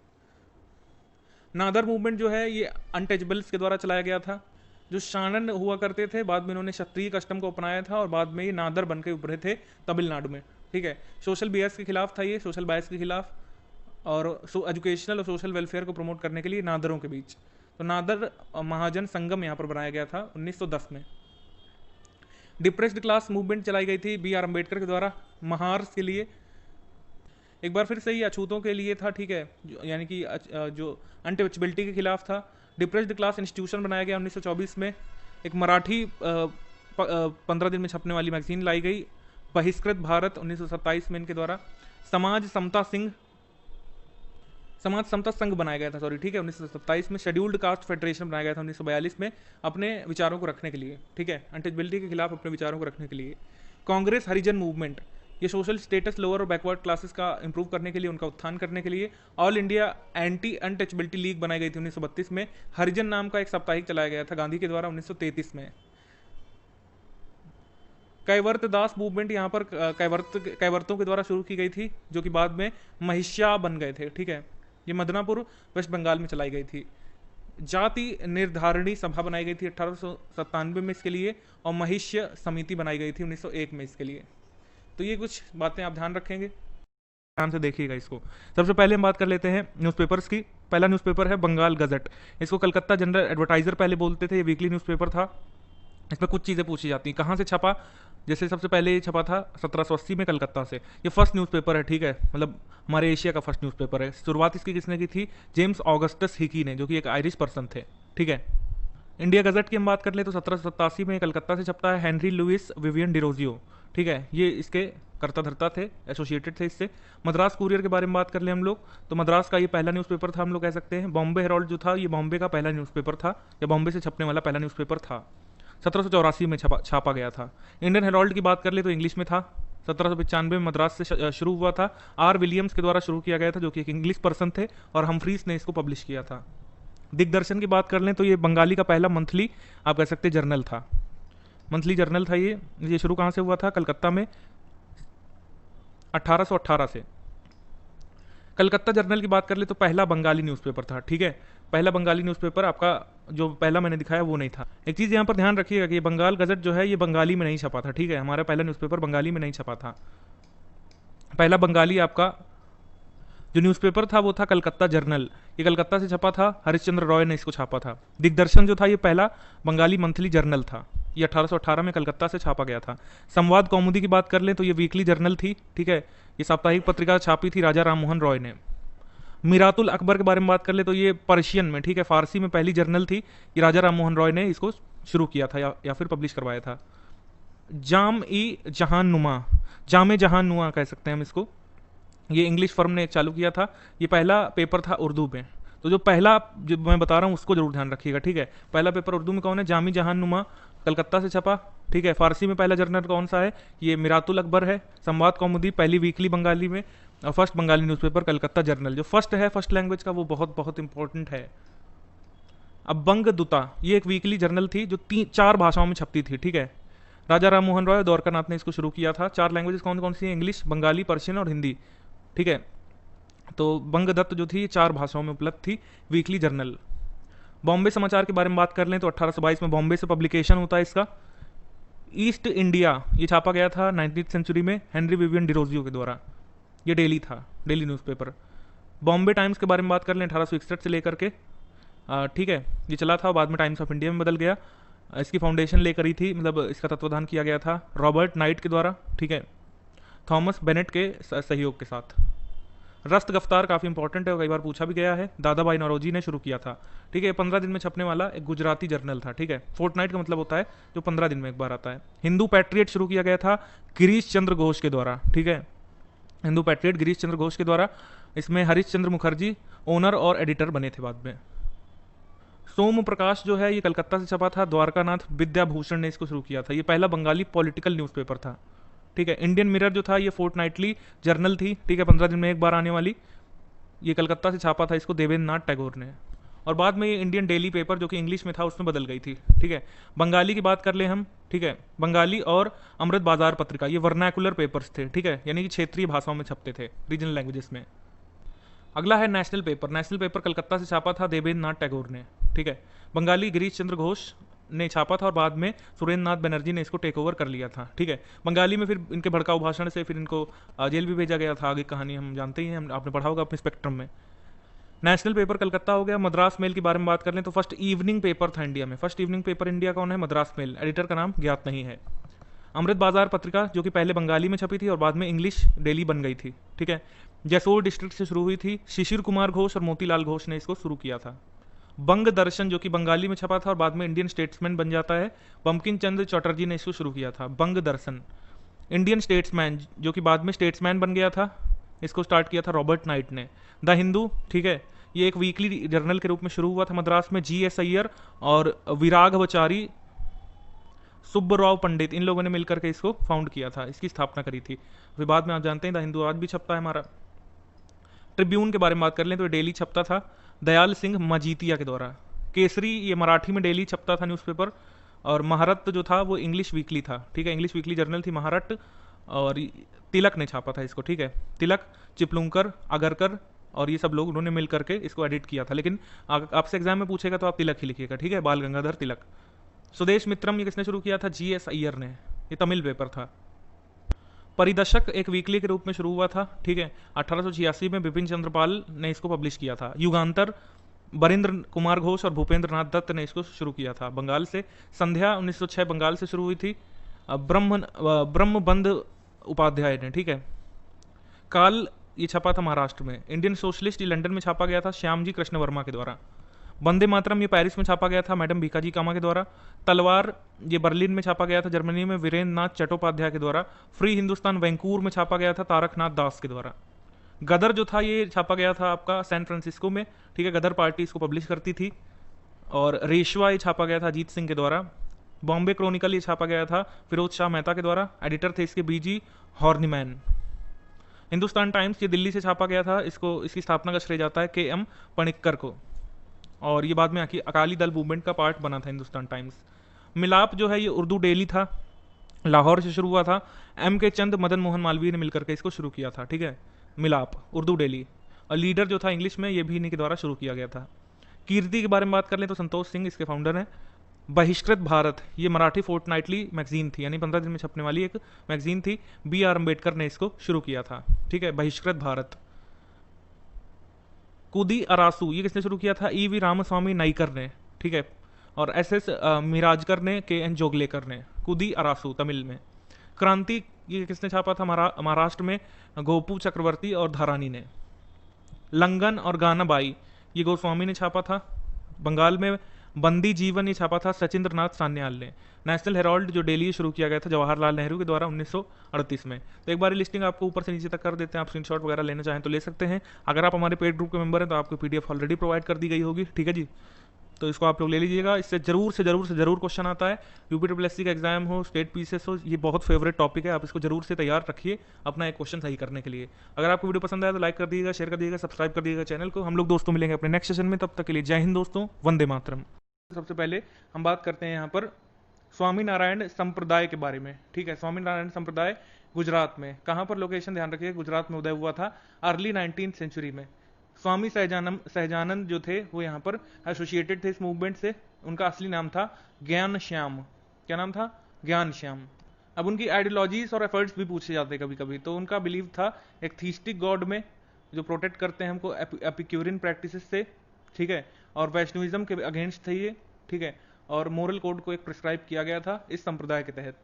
नादर मूवमेंट जो है ये अनटचेबल्स के द्वारा चलाया गया था। जो शानन हुआ करते थे, बाद में इन्होंने क्षत्रिय कस्टम को अपनाया था और बाद में ये नादर बन के उभरे थे तमिलनाडु में। ठीक है। सोशल बियस के खिलाफ था ये, सोशल बायस के खिलाफ, और एजुकेशनल और सोशल वेलफेयर को प्रमोट करने के लिए नादरों के बीच। तो नादर महाजन संगम यहाँ पर बनाया गया था 1910 में। डिप्रेस्ड क्लास मूवमेंट चलाई गई थी बी आर अम्बेडकर के द्वारा महार्स के लिए, एक बार फिर से ही अछूतों के लिए था, ठीक है, यानी कि जो अनटचबिलिटी के खिलाफ था। डिप्रेस्ड क्लास इंस्टीट्यूशन बनाया गया 1924 में। एक मराठी 15 दिन में छपने वाली मैगजीन लाई गई, बहिष्कृत भारत 1927 में इनके द्वारा। समाज समता संघ बनाया गया था, सॉरी, ठीक है, 1927 में। शेड्यूल्ड कास्ट फेडरेशन बनाया गया था 1942 में, अपने विचारों को रखने के लिए, ठीक है, अनटचबिलिटी के खिलाफ अपने विचारों को रखने के लिए। कांग्रेस हरिजन मूवमेंट, ये सोशल स्टेटस लोअर और बैकवर्ड क्लासेस का इंप्रूव करने के लिए, उनका उत्थान करने के लिए। All India anti untouchability league बनाई गई थी 1932 में। हरिजन नाम का एक साप्ताहिक चलाया गया था गांधी के द्वारा 1933 में। कैवर्त दास मूवमेंट यहाँ पर कैवर्तों के द्वारा शुरू की गई थी, जो कि बाद में महिष्या बन गए थे, ठीक है। ये मदनापुर वेस्ट बंगाल में चलाई गई थी। जाति निर्धारणी सभा बनाई गई थी 1897 में इसके लिए, और महिष्य समिति बनाई गई थी 1901 में इसके लिए। तो ये कुछ बातें आप ध्यान रखेंगे, ध्यान से देखिएगा इसको। सबसे पहले हम बात कर लेते हैं न्यूज़पेपर्स की। पहला न्यूज़पेपर है बंगाल गजट। इसको कलकत्ता जनरल एडवर्टाइजर पहले बोलते थे। ये वीकली न्यूज़पेपर था। इसमें कुछ चीज़ें पूछी जाती हैं। कहाँ से छपा? जैसे सबसे पहले ये छपा था 1780 में कलकत्ता से। ये फर्स्ट न्यूज़पेपर है, ठीक है, मतलब हमारे एशिया का फर्स्ट न्यूज़पेपर है। शुरुआत इसकी किसने की थी? जेम्स ऑगस्टस हिकी ने, जो कि एक आयरिश पर्सन थे, ठीक है। इंडिया गजट की हम बात कर ले तो 1787 में कलकत्ता से छपता है। हेनरी लुइस विवियन डिरोजियो, ठीक है, ये इसके कर्ता धर्ता थे, एसोसिएटेड थे इससे। मद्रास कुरियर के बारे में बात कर ले हम लोग तो मद्रास का ये पहला न्यूज़पेपर था, हम लोग कह सकते हैं। बॉम्बे हेराल्ड जो था, ये बॉम्बे का पहला न्यूज़पेपर था, या बॉम्बे से छपने वाला पहला न्यूज़पेपर था। 1784 में छापा गया था। इंडियन हेराल्ड की बात कर ले तो इंग्लिश में था। 1795 में मद्रास से शुरू हुआ था। आर विलियम्स के द्वारा शुरू किया गया था, जो कि एक इंग्लिश पर्सन थे, और हमफ्रीज ने इसको पब्लिश किया था। दिग्दर्शन की बात कर लें तो ये बंगाली का पहला मंथली, आप कह सकते जर्नल था, मंथली जर्नल था ये शुरू कहाँ से हुआ था? कलकत्ता में 1818 से। कलकत्ता जर्नल की बात कर ले तो पहला बंगाली न्यूज़पेपर था, ठीक है, पहला बंगाली न्यूज़पेपर। आपका जो पहला मैंने दिखाया वो नहीं था। एक चीज़ यहाँ पर ध्यान रखिएगा कि ये बंगाल गजट जो है ये बंगाली में नहीं छपा था, ठीक है, हमारा पहला न्यूज़पेपर बंगाली में नहीं छपा था। पहला बंगाली आपका जो न्यूज़पेपर था वो था कलकत्ता जर्नल। ये कलकत्ता से छपा था, हरिश्चंद्र रॉय ने इसको छापा था। दिग्दर्शन जो था ये पहला बंगाली मंथली जर्नल था, ये 1818 में कलकत्ता से छापा गया था। संवाद कौमुदी की बात कर लें तो ये वीकली जर्नल थी, ठीक है, ये साप्ताहिक पत्रिका छापी थी राजा राम मोहन रॉय ने। मीरातुल अकबर के बारे में बात कर ले तो ये पर्शियन में, ठीक है, फारसी में पहली जर्नल थी, ये राजा राम मोहन रॉय ने इसको शुरू किया था या फिर पब्लिश करवाया था। जामे जहान नुमा कह सकते हैं हम इसको, ये इंग्लिश फर्म ने चालू किया था। ये पहला पेपर था उर्दू में। तो जो पहला जो मैं बता रहा हूँ उसको जरूर ध्यान रखिएगा, ठीक है। पहला पेपर उर्दू में कौन है? जामी जहान नुमा, कलकत्ता से छपा, ठीक है। फारसी में पहला जर्नल कौन सा है? ये मीरातुल अकबर है। संवाद कौमुदी पहली वीकली बंगाली में, और first Bengali newspaper Calcutta journal. जो फर्स्ट है फर्स्ट लैंग्वेज का वो बहुत बहुत इंपॉर्टेंट है। अब बंगदूता, ये एक वीकली जर्नल थी जो 4 भाषाओं में छपती थी, ठीक है। राजा राम मोहन रॉय द्वारका नाथ ने इसको शुरू किया था। 4 लैंग्वेजेस कौन कौन सी हैं? इंग्लिश, बंगाली, पर्शियन और हिंदी, ठीक है। तो बंगदत्त जो थी 4 भाषाओं में उपलब्ध थी, वीकली जर्नल। बॉम्बे समाचार के बारे में बात कर लें तो 1822 में बॉम्बे से पब्लिकेशन होता है इसका। ईस्ट इंडिया ये छापा गया था 19वीं सेंचुरी में हेनरी विवियन डिरोजियो के द्वारा। ये डेली था, डेली न्यूज़पेपर। बॉम्बे टाइम्स के बारे में बात कर लें 1861 से लेकर के, ठीक है, ये चला था, बाद में टाइम्स ऑफ इंडिया में बदल गया। इसकी फाउंडेशन लेकर ही थी, मतलब इसका तत्वाधान किया गया था रॉबर्ट नाइट के द्वारा, ठीक है, थॉमस बेनेट के सहयोग के साथ। रस्त गफ्तार काफ़ी इंपॉर्टेंट है, कई बार पूछा भी गया है, दादा भाई नौरोजी ने शुरू किया था, ठीक है। 15 दिन में छपने वाला एक गुजराती जर्नल था, ठीक है। फोर्टनाइट का मतलब होता है जो 15 दिन में एक बार आता है। हिंदू पैट्रियट शुरू किया गया था गिरीश चंद्र घोष के द्वारा, ठीक है, हिंदू पैट्रियट गिरीश चंद्र घोष के द्वारा। इसमें हरीश चंद्र मुखर्जी ओनर और एडिटर बने थे बाद में। सोम प्रकाश जो है ये कलकत्ता से छपा था। द्वारका नाथ विद्याभूषण ने इसको शुरू किया था। ये पहला बंगाली पॉलिटिकल न्यूज़पेपर था, ठीक है। इंडियन मिरर जो था ये फोर्टनाइटली जर्नल थी, ठीक है, 15 दिन में एक बार आने वाली। ये कलकत्ता से छापा था इसको देवेंद्र नाथ टैगोर ने। और बाद में ये इंडियन डेली पेपर जो कि इंग्लिश में था उसमें बदल गई थी, ठीक है। बंगाली की बात कर ले हम, ठीक है, बंगाली और अमृत बाजार पत्रिका ये वर्नाकुलर पेपर्स थे, ठीक है, यानी कि क्षेत्रीय भाषाओं में छपते थे, रीजनल लैंग्वेजेस में। अगला है national paper. National paper Calcutta से छापा था देवेंद्र नाथ टैगोर ने, ठीक है। बंगाली गिरीश चंद्र घोष, ने छापा था और बाद में सुरेंद्र नाथ बनर्जी ने इसको टेक ओवर कर लिया था। ठीक है, बंगाली में फिर इनके भड़काऊ भाषण से फिर इनको जेल भी भेजा गया था। आगे कहानी हम जानते ही हैं, आपने पढ़ा होगा अपने स्पेक्ट्रम में। नेशनल पेपर कलकत्ता हो गया। मद्रास मेल की बारे में बात कर लें तो फर्स्ट इवनिंग पेपर था इंडिया में। फर्स्ट इवनिंग पेपर इंडिया कौन है? मद्रास मेल। एडिटर का नाम ज्ञात नहीं है। अमृत बाजार पत्रिका जो कि पहले बंगाली में छपी थी और बाद में इंग्लिश डेली बन गई थी। ठीक है, जैसोर डिस्ट्रिक्ट से शुरू हुई थी। शिशिर कुमार घोष और मोतीलाल घोष ने इसको शुरू किया था। बंग दर्शन जो कि बंगाली में छपा था और बाद में इंडियन स्टेट्समैन बन जाता है, बंकिम चंद्र चटर्जी ने इसको शुरू किया था। बंग दर्शन। इंडियन स्टेट्समैन जो कि बाद में स्टेट्समैन बन गया था, इसको स्टार्ट किया था रॉबर्ट नाइट ने। द हिंदू, ठीक है, ये एक वीकली जर्नल के रूप में शुरू हुआ था मद्रास में। GS अय्यर और विराघवचारी सुब्बराव पंडित, इन लोगों ने मिलकर के इसको फाउंड किया था, इसकी स्थापना करी थी। फिर बाद में आप जानते हैं द हिंदू आज भी छपता है हमारा। ट्रिब्यून के बारे में बात कर लें तो डेली छपता था दयाल सिंह मजीतिया के द्वारा। केसरी ये मराठी में डेली छपता था न्यूज़पेपर। और महारत जो था वो इंग्लिश वीकली था। ठीक है, इंग्लिश वीकली जर्नल थी महारत, और तिलक ने छापा था इसको। ठीक है, तिलक, चिपलुंकर, अगरकर और ये सब लोग उन्होंने मिल करके इसको एडिट किया था। लेकिन आपसे एग्जाम में पूछेगा तो आप तिलक ही लिखिएगा। ठीक है, बाल गंगाधर तिलक। स्वदेश मित्रम ये किसने शुरू किया था? GS अय्यर ने। ये तमिल पेपर था। परिदर्शक एक वीकली के रूप में शुरू हुआ था। ठीक है, 1886 में बिपिन चंद्रपाल ने इसको पब्लिश किया था। युगांतर बरिंद्र कुमार घोष और भूपेंद्र नाथ दत्त ने इसको शुरू किया था बंगाल से। संध्या 1906 बंगाल से शुरू हुई थी, ब्रह्मबंध उपाध्याय ने। ठीक है, काल ये छपा था महाराष्ट्र में। इंडियन सोशलिस्ट ये लंदन में छापा गया था श्यामजी कृष्ण वर्मा के द्वारा। वंदे मातरम ये पेरिस में छापा गया था मैडम भीकाजी कामा के द्वारा। तलवार ये बर्लिन में छापा गया था जर्मनी में वीरेंद्र नाथ चट्टोपाध्याय के द्वारा। फ्री हिंदुस्तान वैंकूवर में छापा गया था तारकनाथ दास के द्वारा। गदर जो था ये छापा गया था आपका सैन फ्रांसिस्को में। ठीक है, गदर पार्टी इसको पब्लिश करती थी। और रेशवा ये छापा गया था अजीत सिंह के द्वारा। बॉम्बे क्रॉनिकल ये छापा गया था फिरोज शाह मेहता के द्वारा। एडिटर थे इसके BG हॉर्निमैन। हिंदुस्तान टाइम्स ये दिल्ली से छापा गया था, इसकी स्थापना का श्रेय जाता है KM पणिक्कर को। और ये बाद में अकाली दल मूवमेंट का पार्ट बना था हिंदुस्तान टाइम्स। मिलाप जो है ये उर्दू डेली था, लाहौर से शुरू हुआ था। MK चंद मदन मोहन मालवीय ने मिलकर के इसको शुरू किया था। ठीक है, मिलाप उर्दू डेली। और लीडर जो था इंग्लिश में ये भी इन्हीं के द्वारा शुरू किया गया था। कीर्ति के बारे में बात कर लें तो संतोष सिंह इसके फाउंडर हैं। बहिष्कृत भारत ये मराठी फोर्टनाइटली मैगजीन थी, यानी 15 दिन में छपने वाली एक मैगजीन थी। BR अम्बेडकर ने इसको शुरू किया था। ठीक है, बहिष्कृत भारत। कुदी अरासू ये किसने शुरू किया था? EV रामस्वामी नाइकर ने। ठीक है, और SS मिराजकर ने, KN जोगलेकर ने। कुदी अरासू तमिल में। क्रांति ये किसने छापा था? महाराष्ट्र में गोपू चक्रवर्ती और धारानी ने। लंगन और गानाबाई ये गोस्वामी ने छापा था। बंगाल में बंदी जीवन ये छापा था सचिंद्र नाथ सान्याल ने। नेशनल हेराल्ड जो डेली शुरू किया गया था जवाहरलाल नेहरू के द्वारा 1938 में। तो एक बार लिस्टिंग आपको ऊपर से नीचे तक कर देते हैं, आप स्क्रीनशॉट वगैरह लेना चाहें तो ले सकते हैं। अगर आप हमारे पेड ग्रुप के मेंबर हैं तो आपको PDF ऑलरेडी प्रोवाइड कर दी गई होगी। ठीक है जी, तो इसको आप लोग ले लीजिएगा। इससे जरूर क्वेश्चन आता है। UPSSC का एग्जाम हो, स्टेट PCS हो, ये बहुत फेवरेट टॉपिक है। आप इसको जरूर से तैयार रखिए अपना एक क्वेश्चन सही करने के लिए। अगर आपको वीडियो पसंद आया तो लाइक कर दीजिएगा, शेयर कर दीजिएगा, सब्सक्राइब कर दीजिएगा चैनल को। हम लोग दोस्तों मिलेंगे अपने नेक्स्ट सेशन में, तब तक के लिए जय हिंद दोस्तों, वंदे मातरम। सबसे पहले हम बात करते हैं यहाँ पर स्वामीनारायण संप्रदाय के बारे में। ठीक है, स्वामीनारायण संप्रदाय गुजरात में। कहाँ पर लोकेशन ध्यान रखिए, गुजरात में उदय हुआ था अर्ली 19th सेंचुरी में। स्वामी सहजानंद जो थे वो यहाँ पर एसोसिएटेड थे इस मूवमेंट से। उनका असली नाम था ज्ञान श्याम। क्या नाम था? ज्ञान श्याम। अब उनकी आइडियोलॉजीज और एफर्ट्स भी पूछे जाते हैं कभी कभी। तो उनका बिलीव था एक थीस्टिक गॉड में जो प्रोटेक्ट करते हैं हमको एपिक्यूरियन प्रैक्टिसेस से। ठीक है, और वैष्णविज्म के अगेंस्ट थे ये। ठीक है, और मोरल कोड को एक प्रिस्क्राइब किया गया था इस संप्रदाय के तहत।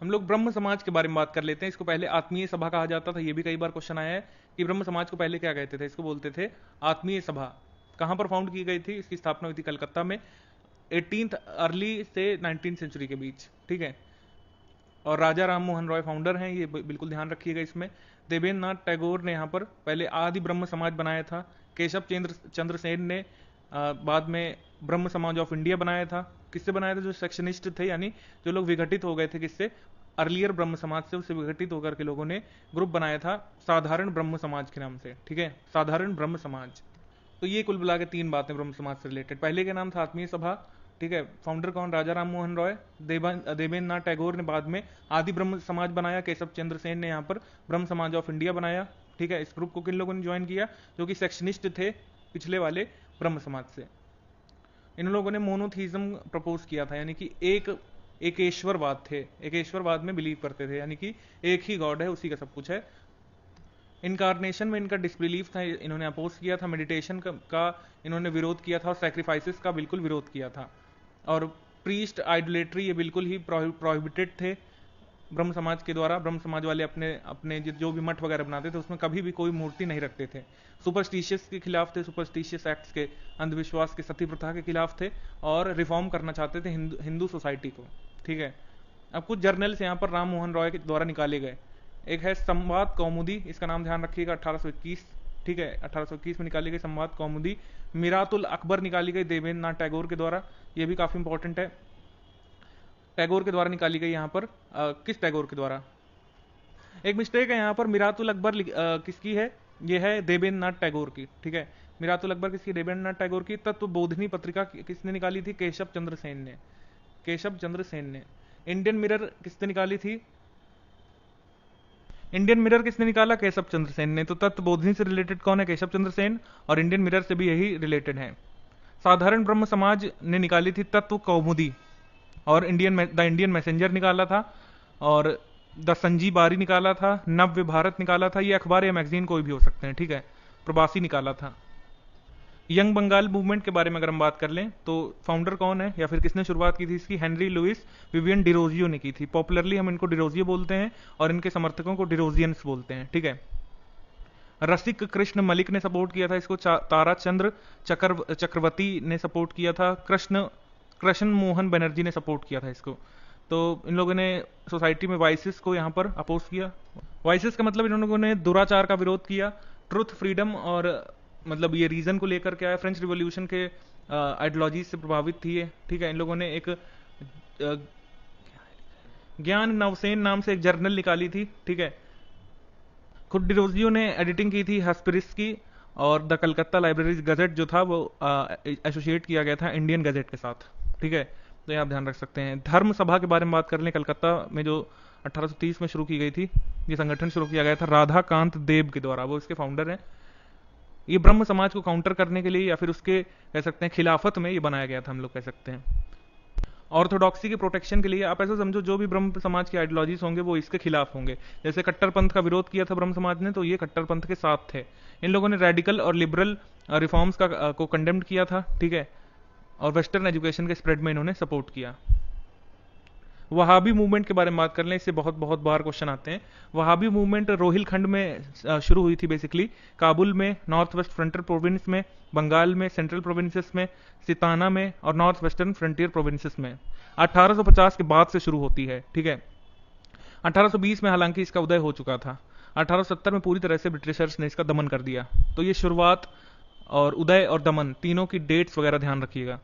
हम लोग ब्रह्म समाज के बारे में बात कर लेते हैं। इसको पहले आत्मीय सभा कहा जाता था। ये भी कई बार क्वेश्चन आया है कि ब्रह्म समाज को पहले क्या कहते थे। इसको बोलते थे आत्मीय सभा। कहाँ पर फाउंड की गई थी? इसकी स्थापना हुई थी कलकत्ता में 18th अर्ली से 19th सेंचुरी के बीच। ठीक है, और राजा राम मोहन रॉय फाउंडर हैं, ये बिल्कुल ध्यान रखिएगा इसमें। देवेंद्र नाथ टैगोर ने यहाँ पर पहले आदि ब्रह्म समाज बनाया था। केशव चंद्र सेन ने बाद में ब्रह्म समाज ऑफ इंडिया बनाया था। किससे बनाया था? जो सेक्शनिस्ट थे, यानी जो लोग विघटित हो गए थे किससे? अर्लियर ब्रह्म समाज से, उससे विघटित होकर के लोगों ने ग्रुप बनाया था साधारण ब्रह्म समाज के नाम से। ठीक है, साधारण ब्रह्म समाज। तो ये कुल मिला के 3 बातें ब्रह्म समाज से रिलेटेड। पहले का नाम था आत्मीय सभा। ठीक है, फाउंडर कौन? राजा राम मोहन रॉय। देवेंद्र नाथ टैगोर ने बाद में आदि ब्रह्म समाज बनाया। केशव चंद्र सेन ने यहाँ पर ब्रह्म समाज ऑफ इंडिया बनाया। ठीक है, इस ग्रुप को किन लोगों ने ज्वाइन किया? जो कि सेक्शनिस्ट थे पिछले वाले ब्रह्म समाज से। इन लोगों ने मोनोथीज्म प्रपोज किया था, यानी कि एकेश्वरवाद थे, एकेश्वरवाद में बिलीव करते थे, यानी कि एक ही गॉड है, उसी का सब कुछ है। इनकारनेशन में इनका डिसबिलीफ था, इन्होंने अपोज किया था। मेडिटेशन का इन्होंने विरोध किया था और सैक्रिफाइसेस का बिल्कुल विरोध किया था। और प्रीस्ट आइडोलेट्री ये बिल्कुल ही प्रोहिबिटेड थे ब्रह्म समाज के द्वारा। ब्रह्म समाज वाले अपने अपने जो भी मठ वगैरह बनाते थे उसमें कभी भी कोई मूर्ति नहीं रखते थे। सुपरस्टिशियस के खिलाफ थे, सुपरस्टिशियस एक्ट्स के, अंधविश्वास के, सती प्रथा के खिलाफ थे और रिफॉर्म करना चाहते थे हिंदू सोसाइटी को। ठीक है, अब कुछ जर्नल्स यहाँ पर राम मोहन रॉय के द्वारा निकाले गए। एक है संवाद कौमुदी, इसका नाम ध्यान रखिएगा, 1821। ठीक है, 1821 में निकाली गई संवाद कौमुदी। मिरातुल अकबर निकाली गई देवेंद्र नाथ टैगोर के द्वारा, ये भी काफी इंपॉर्टेंट है। टैगोर के द्वारा निकाली गई यहाँ पर, किस टैगोर के द्वारा, एक मिस्टेक है यहाँ पर, मिरातुल अकबर किसकी है, ये है देवेंद्र नाथ टैगोर की। ठीक है, मिरातुल अकबर किसकी, देवेंद्र नाथ टैगोर की। तत्व बोधिनी पत्रिका किसने निकाली थी, केशव चंद्र सेन ने, केशव चंद्र सेन ने। इंडियन मिरर किसने निकाली थी, इंडियन मिरर किसने निकाला, केशव चंद्र सेन ने। तो तत्व बोधिनी से रिलेटेड कौन है, केशव चंद्र सेन, और इंडियन मिरर से भी यही रिलेटेड है। साधारण ब्रह्म समाज ने निकाली थी तत्व कौमुदी, और द इंडियन मैसेंजर निकाला था, और द संजी बारी निकाला था, नव्य भारत निकाला था, ये अखबार या मैगजीन कोई भी हो सकते हैं। ठीक है, प्रवासी निकाला था। यंग बंगाल मूवमेंट के बारे में अगर हम बात कर लें तो फाउंडर कौन है या फिर किसने शुरुआत की थी इसकी, हेनरी लुइस विवियन डिरोजियो ने की थी। पॉपुलरली हम इनको डिरोजियो बोलते हैं और इनके समर्थकों को डिरोजियंस बोलते हैं। ठीक है, रसिक कृष्ण मलिक ने सपोर्ट किया था इसको, ताराचंद्र चक्रवर्ती ने सपोर्ट किया था, कृष्ण मोहन बनर्जी ने सपोर्ट किया था इसको। तो इन लोगों ने सोसाइटी में वाइसेस को यहाँ पर अपोज किया। वाइसेस का मतलब इन लोगों ने दुराचार का विरोध किया, ट्रुथ, फ्रीडम, और मतलब ये रीजन को लेकर के आया। फ्रेंच रिवॉल्यूशन के आइडियोलॉजीज से प्रभावित थी ये। ठीक है, इन लोगों ने एक ज्ञान नवसेन नाम से एक जर्नल निकाली थी। ठीक है, खुद डिरोजियो ने एडिटिंग की थी हस्पिरिस की, और द कलकत्ता लाइब्रेरीज गजेट जो था वो एसोसिएट किया गया था इंडियन गजेट के साथ। ठीक है, तो ये आप ध्यान रख सकते हैं। धर्म सभा के बारे में बात कर लें, कलकत्ता में जो 1830 में शुरू की गई थी, ये संगठन शुरू किया गया था राधाकांत देव के द्वारा, वो इसके फाउंडर हैं। ये ब्रह्म समाज को काउंटर करने के लिए या फिर उसके कह सकते हैं खिलाफत में ये बनाया गया था, हम लोग कह सकते हैं। ऑर्थोडॉक्सी के प्रोटेक्शन के लिए, आप ऐसा समझो जो भी ब्रह्म समाज की आइडियोलॉजीज होंगे वो इसके खिलाफ होंगे। जैसे कट्टरपंथ का विरोध किया था ब्रह्म समाज ने, तो ये कट्टरपंथ के साथ थे। इन लोगों ने रेडिकल और लिबरल रिफॉर्म्स को कंडेम्ड किया था। ठीक है, और वेस्टर्न एजुकेशन के स्प्रेड में इन्होंने सपोर्ट किया। वहाबी मूवमेंट के बारे में बात कर लें, इससे बहुत बहुत बार क्वेश्चन आते हैं। वहाबी मूवमेंट रोहिलखंड में शुरू हुई थी बेसिकली, काबुल में, नॉर्थ वेस्ट फ्रंटियर प्रोविंस में, बंगाल में, सेंट्रल प्रोविंसेस में, सिताना में, और नॉर्थ वेस्टर्न फ्रंटियर प्रोविंसेस में। 1850 के बाद से शुरू होती है। ठीक है, 1820 में हालांकि इसका उदय हो चुका था। 1870 में पूरी तरह से ब्रिटिशर्स ने इसका दमन कर दिया। तो ये शुरुआत और उदय और दमन तीनों की डेट्स वगैरह ध्यान रखिएगा।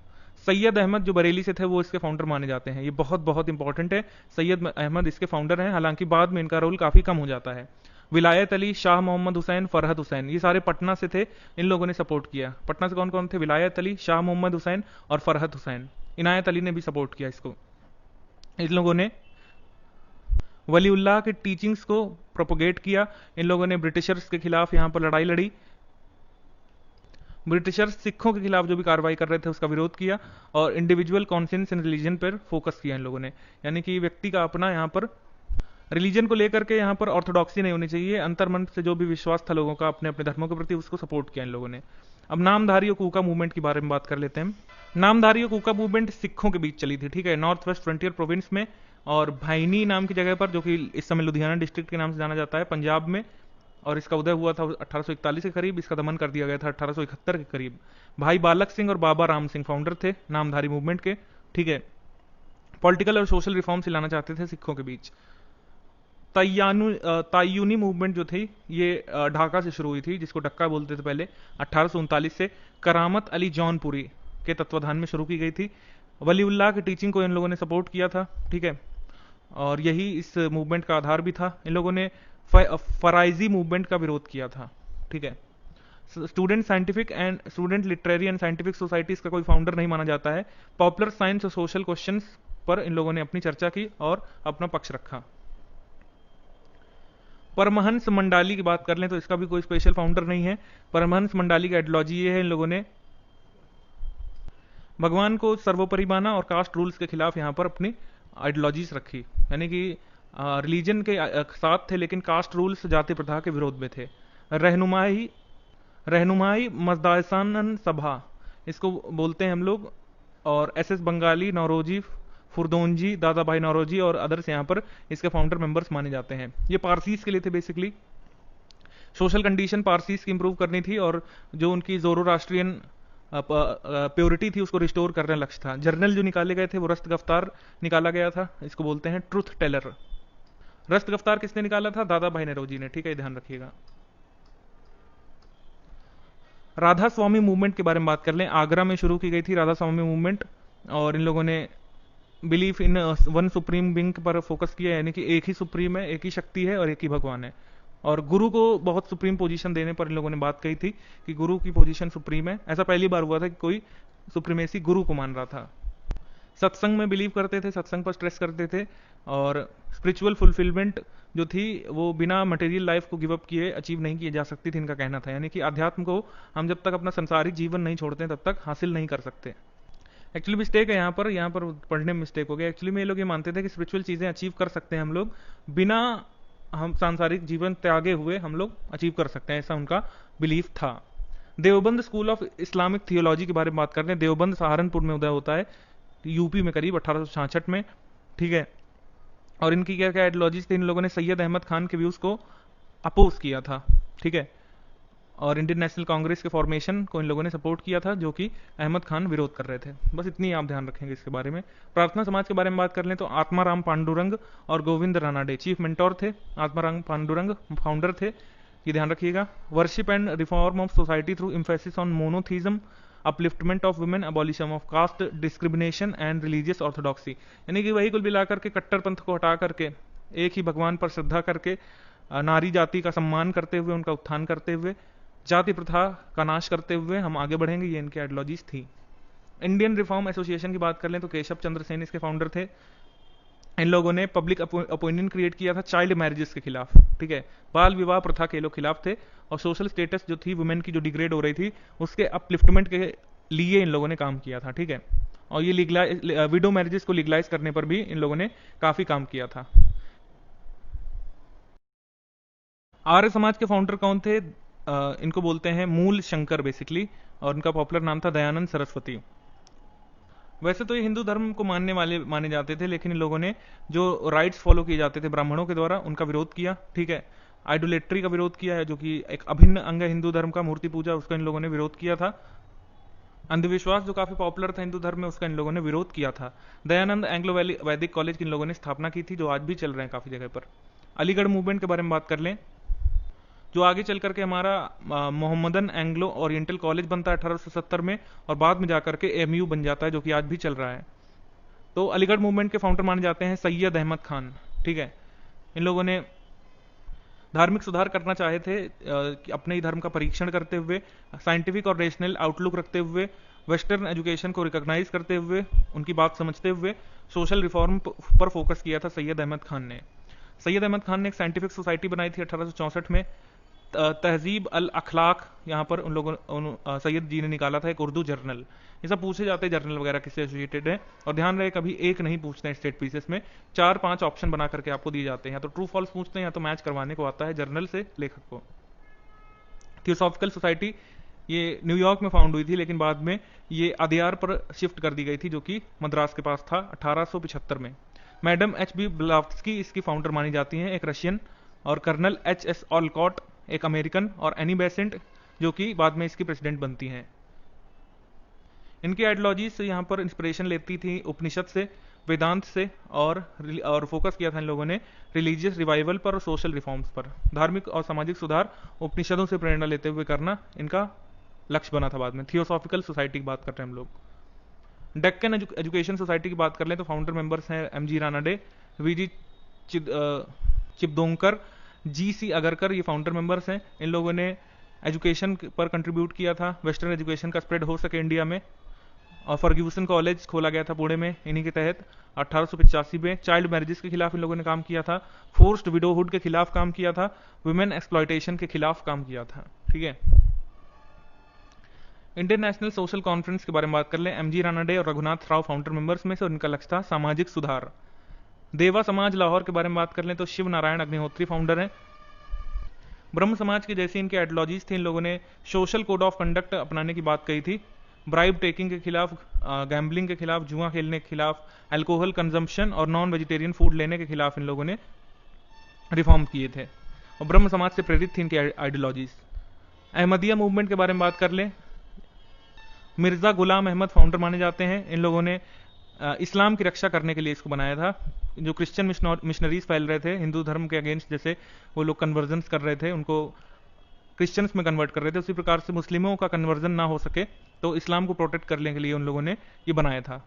सैयद अहमद जो बरेली से थे वो इसके फाउंडर माने जाते हैं, ये बहुत बहुत इंपॉर्टेंट है। सैयद अहमद इसके फाउंडर हैं, हालांकि बाद में इनका रोल काफी कम हो जाता है। विलायत अली, शाह मोहम्मद हुसैन, फरहद हुसैन, ये सारे पटना से थे, इन लोगों ने सपोर्ट किया। पटना से कौन कौन थे, विलायत अली, शाह मोहम्मद हुसैन और फरहद हुसैन। इनायत अली ने भी सपोर्ट किया इसको। इन लोगों ने वलीउल्लाह के टीचिंग्स को प्रोपोगेट किया। इन लोगों ने ब्रिटिशर्स के खिलाफ यहाँ पर लड़ाई लड़ी। ब्रिटिशर्स सिखों के खिलाफ जो भी कार्रवाई कर रहे थे उसका विरोध किया, और इंडिविजुअल कॉन्शियंस इन रिलीजन पर फोकस किया इन लोगों ने, यानी कि व्यक्ति का अपना यहाँ पर रिलीजन को लेकर के यहाँ पर ऑर्थोडॉक्सी नहीं होनी चाहिए। अंतर्मन से जो भी विश्वास था लोगों का अपने अपने धर्मों के प्रति, उसको सपोर्ट किया इन लोगों ने। अब नामधारी और कूका मूवमेंट के बारे में बात कर लेते हैं। नामधारी और कूका मूवमेंट सिखों के बीच चली थी। ठीक है, नॉर्थ वेस्ट फ्रंटियर प्रोविंस में, और भाईनी नाम की जगह पर, जो कि इस समय लुधियाना डिस्ट्रिक्ट के नाम से जाना जाता है, पंजाब में। और इसका उदय हुआ था 1841 के करीब, इसका दमन कर दिया गया था 1871 के करीब। भाई बालक सिंह और बाबा राम सिंह फाउंडर थे नामधारी मूवमेंट के। ठीक है, पॉलिटिकल और सोशल रिफॉर्म्स लाना चाहते थे सिखों के बीच। तायूनी मूवमेंट जो थी ये ढाका से शुरू हुई थी, जिसको डक्का बोलते थे पहले, 1839 से। करामत अली जौनपुरी के तत्वाधान में शुरू की गई थी। वलीउल्लाह की टीचिंग को इन लोगों ने सपोर्ट किया था। ठीक है, और यही इस मूवमेंट का आधार भी था। इन लोगों ने फराइजी मूवमेंट का विरोध किया था। ठीक है, student scientific and student literary and scientific societies का कोई फाउंडर नहीं माना जाता है। पॉपुलर साइंस और सोशल क्वेश्चंस पर इन लोगों ने अपनी चर्चा की और अपना पक्ष रखा। परमहंस मंडाली की बात कर लें तो इसका भी कोई स्पेशल फाउंडर नहीं है। परमहंस मंडाली की आइडियोलॉजी ये है, इन लोगों ने भगवान को सर्वोपरि माना और कास्ट रूल्स के खिलाफ यहाँ पर अपनी आइडियोलॉजीज रखी, यानी कि रिलीजन के साथ थे लेकिन कास्ट रूल्स जाति प्रथा के विरोध में थे। रहनुमाई मजदासान सभा इसको बोलते हैं हम लोग, और एसएस बंगाली, नौरोजी फुरदोंजी, दादा भाई नौरोजी और अदर्स यहाँ पर इसके फाउंडर मेंबर्स माने जाते हैं। ये पारसीज के लिए थे बेसिकली। सोशल कंडीशन पारसीज की इंप्रूव करनी थी और जो उनकी जोरोराष्ट्रियन प्योरिटी थी उसको रिस्टोर करने लक्ष्य था। जर्नल जो निकाले गए थे वो रस्त गफ्तार निकाला गया था, इसको बोलते हैं ट्रुथ टेलर। रस्त गफ्तार किसने निकाला था? दादा भाई नौरोजी ने, ठीक है, ध्यान रखिएगा। राधा स्वामी मूवमेंट के बारे में बात कर लें। आगरा में शुरू की गई थी राधा स्वामी मूवमेंट, और इन लोगों ने belief in one supreme being पर फोकस किया, यानी कि एक ही सुप्रीम है, एक ही शक्ति है और एक ही भगवान है। और गुरु को बहुत सुप्रीम पोजीशन देने पर इन लोगों ने बात कही थी कि गुरु की पोजीशन सुप्रीम है। ऐसा पहली बार हुआ था कि कोई सुप्रीमेसी गुरु को मान रहा था। सत्संग में बिलीव करते थे, सत्संग पर स्ट्रेस करते थे, और स्पिरिचुअल फुलफिलमेंट जो थी वो बिना मटेरियल लाइफ को गिव अप किए अचीव नहीं की जा सकती थी, इनका कहना था। यानी कि अध्यात्म को हम जब तक अपना संसारिक जीवन नहीं छोड़ते तब तक हासिल नहीं कर सकते। एक्चुअली मिस्टेक है यहाँ पर पढ़ने में मिस्टेक हो गया। एक्चुअली में ये लोग ये मानते थे कि स्पिरिचुअल चीज़ें अचीव कर सकते हैं हम लोग, बिना हम सांसारिक जीवन त्यागे हुए हम लोग अचीव कर सकते हैं, ऐसा उनका बिलीफ था। Deoband school of Islamic theology के बारे में बात करते हैं। देवबंद सहारनपुर में उदय होता है, यूपी में करीब 1866 में, ठीक है। और इनकी क्या क्या आइडियोलॉजीज थी? इन लोगों ने सैयद अहमद खान के व्यूज को अपोज किया था, ठीक है, और इंडियन नेशनल कांग्रेस के फॉर्मेशन को इन लोगों ने सपोर्ट किया था, जो कि अहमद खान विरोध कर रहे थे। बस इतनी आप ध्यान रखेंगे इसके बारे में। प्रार्थना समाज के बारे में बात कर लें तो आत्माराम पांडुरंग और गोविंद रानाडे चीफ मेंटोर थे। आत्माराम पांडुरंग फाउंडर थे, ये ध्यान रखिएगा। Worship and reform of society through emphasis on monotheism, upliftment of women, abolition of caste discrimination and religious orthodoxy, यानी कि वही कुल मिलाकर के कट्टरपंथ को हटा करके एक ही भगवान पर श्रद्धा करके नारी जाति का सम्मान करते हुए, उनका उत्थान करते हुए, जाति प्रथा का नाश करते हुए हम आगे बढ़ेंगे, ये इनकी आइडियोलॉजीज थी। इंडियन रिफॉर्म एसोसिएशन की बात कर लें तो केशव चंद्र सेन इसके फाउंडर थे। इन लोगों ने पब्लिक ओपिनियन क्रिएट किया था चाइल्ड मैरिजेस के खिलाफ, ठीक है, बाल विवाह प्रथा के लोग खिलाफ थे, और सोशल स्टेटस जो थी वुमेन की जो डिग्रेड हो रही थी उसके अपलिफ्टमेंट के लिए इन लोगों ने काम किया था, ठीक है। और ये विडो मैरिजेस को लीगलाइज करने पर भी इन लोगों ने काफी काम किया था। आर्य समाज के फाउंडर कौन थे? इनको बोलते हैं मूल शंकर बेसिकली, और इनका पॉपुलर नाम था दयानंद सरस्वती। वैसे तो ये हिंदू धर्म को माने जाते थे, लेकिन इन लोगों ने जो राइट्स फॉलो किए जाते थे ब्राह्मणों के द्वारा उनका विरोध किया, ठीक है। आइडोलेट्री का विरोध किया है, जो कि एक अभिन्न अंग है हिंदू धर्म का, मूर्ति पूजा, उसका इन लोगों ने विरोध किया था। अंधविश्वास जो काफी पॉपुलर था हिंदू धर्म में, उसका इन लोगों ने विरोध किया था। दयानंद एंग्लो वैदिक कॉलेज की इन लोगों ने स्थापना की थी, जो आज भी चल रहे हैं काफी जगह पर। अलीगढ़ मूवमेंट के बारे में बात कर लें, जो आगे चल करके हमारा मोहम्मदन एंग्लो ओरिएंटल कॉलेज बनता है 1870 में, और बाद में जाकर के एमयू बन जाता है, जो कि आज भी चल रहा है। तो अलीगढ़ मूवमेंट के फाउंडर माने जाते हैं सैयद अहमद खान, ठीक है। इन लोगों ने धार्मिक सुधार करना चाहे थे, अपने ही धर्म का परीक्षण करते हुए, साइंटिफिक और रेशनल आउटलुक रखते हुए, वेस्टर्न एजुकेशन को रिकॉग्नाइज करते हुए, उनकी बात समझते हुए सोशल रिफॉर्म पर फोकस किया था सैयद अहमद खान ने। सैयद अहमद खान ने एक साइंटिफिक सोसाइटी बनाई थी 1864 में। तहजीब अल अखलाक यहाँ पर उन लोगों सैयद जी ने निकाला था, एक उर्दू जर्नल। ये सब पूछे जाते हैं जर्नल वगैरह किससे एसोसिएटेड है, और ध्यान रहे कभी एक नहीं पूछते हैं स्टेट पीसेस में, 4-5 ऑप्शन बना करके आपको दिए जाते हैं, या तो ट्रू फॉल्स पूछते हैं या तो मैच करवाने को आता है जर्नल से लेखक को। थियोसॉफिकल सोसाइटी ये न्यूयॉर्क में फाउंड हुई थी, लेकिन बाद में ये अदियार पर शिफ्ट कर दी गई थी, जो कि मद्रास के पास था 1875 में। Madam HB. ब्लावत्स्की इसकी फाउंडर मानी जाती हैं, एक रशियन, और कर्नल H.S. ऑलकॉट एक अमेरिकन, और एनी बेसेंट जो कि बाद में इसकी प्रेसिडेंट बनती हैं। इनकी आइडियोलॉजीज से यहाँ पर इंस्पिरेशन लेती थी उपनिषद से, वेदांत से, और फोकस किया था इन लोगों ने रिलीजियस रिवाइवल पर और सोशल रिफॉर्म्स पर। धार्मिक और सामाजिक सुधार उपनिषदों से प्रेरणा लेते हुए करना इनका लक्ष्य बना था बाद में। थियोसॉफिकल सोसाइटी की बात कर रहे हैं हम लोग। डेक्कन एजुकेशन सोसाइटी की बात कर लें तो फाउंडर मेंबर्स हैं M.G. Ranade, V.G. चिपदोंकर, G.C. Agarkar, ये फाउंडर मेंबर्स हैं। इन लोगों ने एजुकेशन पर कंट्रीब्यूट किया था, वेस्टर्न एजुकेशन का स्प्रेड हो सके इंडिया में, और फर्ग्यूसन कॉलेज खोला गया था पुणे में इन्हीं के तहत 1885 में। चाइल्ड मैरिजेस के खिलाफ इन लोगों ने काम किया था, फोर्स्ड विडोहुड के खिलाफ काम किया था, वुमेन एक्सप्लॉयटेशन के खिलाफ काम किया था, ठीक है। इंडियन नेशनल सोशल कॉन्फ्रेंस के बारे में बात कर लें, एमजी रानाडे और रघुनाथ राव फाउंडर मेंबर्स में से, और इनका लक्ष्य था सामाजिक सुधार। देवा समाज लाहौर के बारे में बात कर लें तो शिव नारायण अग्निहोत्री फाउंडर हैं। ब्रह्म समाज की जैसी इनकी आइडियोलॉजीज थी, इन लोगों ने सोशल कोड ऑफ कंडक्ट अपनाने की बात कही थी। ब्राइब टेकिंग के खिलाफ, गैम्बलिंग के खिलाफ, जुआ खेलने के खिलाफ, अल्कोहल कंजम्पशन और नॉन वेजिटेरियन फूड लेने के खिलाफ इन लोगों ने रिफॉर्म किए थे, और ब्रह्म समाज से प्रेरित थी इनकी आइडियोलॉजीज। अहमदिया मूवमेंट के बारे में बात कर लें, मिर्जा गुलाम अहमद फाउंडर माने जाते हैं। इन लोगों ने इस्लाम की रक्षा करने के लिए इसको बनाया था। जो क्रिश्चियन मिशनरीज फैल रहे थे हिंदू धर्म के अगेंस्ट, जैसे वो लोग कन्वर्जन्स कर रहे थे, उनको क्रिश्चियंस में कन्वर्ट कर रहे थे, उसी प्रकार से मुस्लिमों का कन्वर्जन ना हो सके तो इस्लाम को प्रोटेक्ट करने के लिए उन लोगों ने ये बनाया था।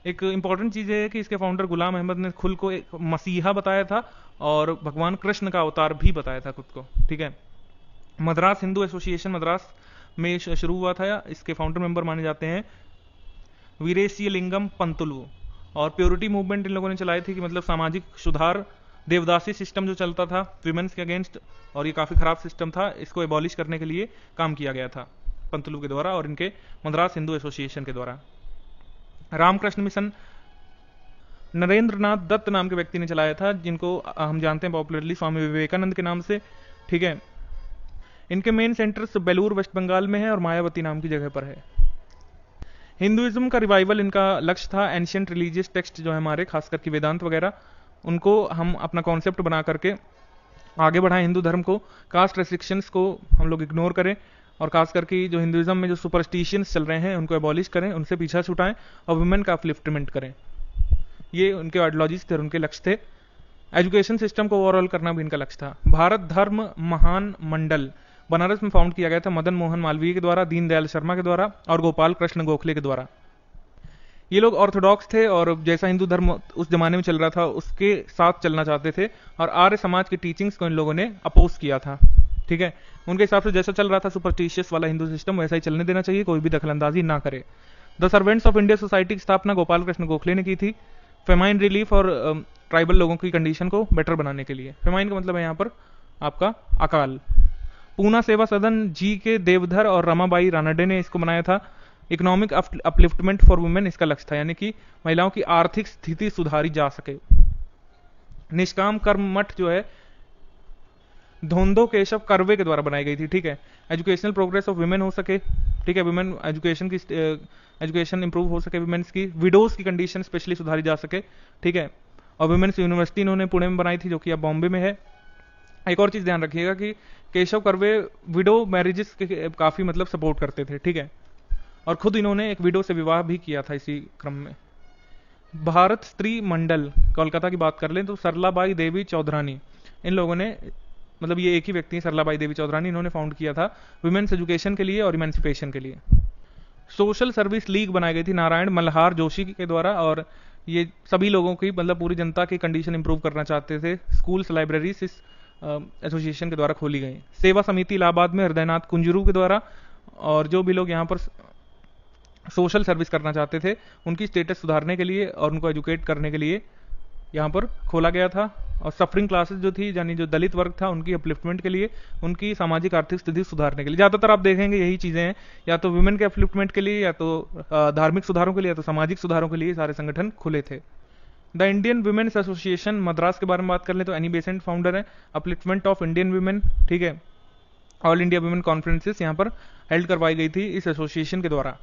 एक इंपॉर्टेंट चीज़ है कि इसके फाउंडर गुलाम अहमद ने खुद को एक मसीहा बताया था और भगवान कृष्ण का अवतार भी बताया था खुद को, ठीक है। मद्रास हिंदू एसोसिएशन मद्रास में शुरू हुआ था। इसके फाउंडर मेंबर माने जाते हैं वीरेशीय लिंगम पंतुलु। और प्योरिटी मूवमेंट इन लोगों ने चलाई थी कि मतलब सामाजिक सुधार, देवदासी सिस्टम जो चलता था विमेंस के अगेंस्ट, और ये काफ़ी खराब सिस्टम था, इसको एबॉलिश करने के लिए काम किया गया था पंतुलु के द्वारा और इनके मद्रास हिंदू एसोसिएशन के द्वारा। रामकृष्ण मिशन नरेंद्रनाथ दत्त नाम के व्यक्ति ने चलाया था, जिनको हम जानते हैं पॉपुलरली स्वामी विवेकानंद के नाम से, ठीक है। इनके मेन सेंटर्स बेलूर वेस्ट बंगाल में है और मायावती नाम की जगह पर है। हिंदुइज्म का रिवाइवल इनका लक्ष्य था। एंशियंट रिलीजियस टेक्स्ट जो है हमारे, खासकर की वेदांत वगैरह, उनको हम अपना कॉन्सेप्ट बना करके आगे बढ़ाएं हिंदू धर्म को। कास्ट रेस्ट्रिक्शंस को हम लोग इग्नोर करें और खास करके जो हिंदुइज्म में जो सुपरस्टिशंस चल रहे हैं उनको एबॉलिश करें, उनसे पीछा छुटाएं और वुमेन का अपलिफ्टमेंट करें। ये उनके आइडियोलॉजीज थे और उनके लक्ष्य थे। एजुकेशन सिस्टम को ओवरऑल करना भी इनका लक्ष्य था। भारत धर्म महान मंडल बनारस में फाउंड किया गया था मदन मोहन मालवीय के द्वारा, दीनदयाल शर्मा के द्वारा और गोपाल कृष्ण गोखले के द्वारा। ये लोग ऑर्थोडॉक्स थे और जैसा हिंदू धर्म उस जमाने में चल रहा था उसके साथ चलना चाहते थे, और आर्य समाज की टीचिंग्स को इन लोगों ने अपोज किया था, ठीक है। उनके हिसाब से जैसा चल रहा था सुपरस्टिशियस वाला हिंदू सिस्टम, वैसा ही चलने देना चाहिए, कोई भी दखलंदाजी ना करे। The servants of India society की स्थापना गोपाल कृष्ण गोखले ने की थी, फेमाइन रिलीफ और ट्राइबल लोगों की कंडीशन को बेटर बनाने के लिए। फेमाइन का मतलब है यहाँ पर आपका अकाल। पूना सेवा सदन जी के देवधर और रमाबाई रानडे ने इसको बनाया था। इकोनॉमिक अपलिफ्टमेंट फॉर वुमेन इसका लक्ष्य था, यानी कि महिलाओं की आर्थिक स्थिति सुधारी जा सके। निष्काम कर्म मठ जो है धोंदो केशव कर्वे के द्वारा बनाई गई थी, ठीक है। एजुकेशनल प्रोग्रेस ऑफ वुमेन हो सके, ठीक है, वुमेन एजुकेशन की एजुकेशन इंप्रूव हो सके, वुमेन्स की विडोज की कंडीशन स्पेशली सुधारी जा सके, ठीक है। और वुमेन्स यूनिवर्सिटी इन्होंने पुणे में बनाई थी जो कि अब बॉम्बे में है। एक और चीज ध्यान रखिएगा कि केशव कर्वे विडो मैरिजेस के काफी मतलब सपोर्ट करते थे, ठीक है, और खुद इन्होंने एक विडो से विवाह भी किया था इसी क्रम में। भारत स्त्री मंडल कोलकाता की बात कर लें तो सरलाबाई देवी चौधरानी, इन लोगों ने मतलब ये एक ही व्यक्ति सरलाबाई देवी चौधरानी, इन्होंने फाउंड किया था वुमेन्स एजुकेशन के लिए और इमेंसिपेशन के लिए। सोशल सर्विस लीग बनाई गई थी नारायण मल्हार जोशी के द्वारा, और ये सभी लोगों की मतलब पूरी जनता की कंडीशन इंप्रूव करना चाहते थे। स्कूल्स लाइब्रेरीज इस एसोसिएशन के द्वारा खोली गई। सेवा समिति इलाहाबाद में हृदयनाथ कुंजरू के द्वारा, और जो भी लोग यहाँ पर सोशल सर्विस करना चाहते थे उनकी स्टेटस सुधारने के लिए और उनको एजुकेट करने के लिए यहाँ पर खोला गया था। और सफरिंग क्लासेस जो थी, यानी जो दलित वर्ग था, उनकी अपलिफ्टमेंट के लिए, उनकी सामाजिक आर्थिक स्थिति सुधारने के लिए। ज़्यादातर आप देखेंगे यही चीज़ें हैं, या तो वुमेन के अपलिफ्टमेंट के लिए, या तो धार्मिक सुधारों के लिए, या तो सामाजिक सुधारों के लिए सारे संगठन खुले थे। The Indian women's association Madras के बारे में बात कर ले तो एनी बेसेंट फाउंडर है। अपलिफ्टमेंट ऑफ इंडियन वुमेन, ठीक है। ऑल इंडिया वुमेन कॉन्फ्रेंसेस यहाँ पर हेल्ड करवाई गई थी इस एसोसिएशन के द्वारा।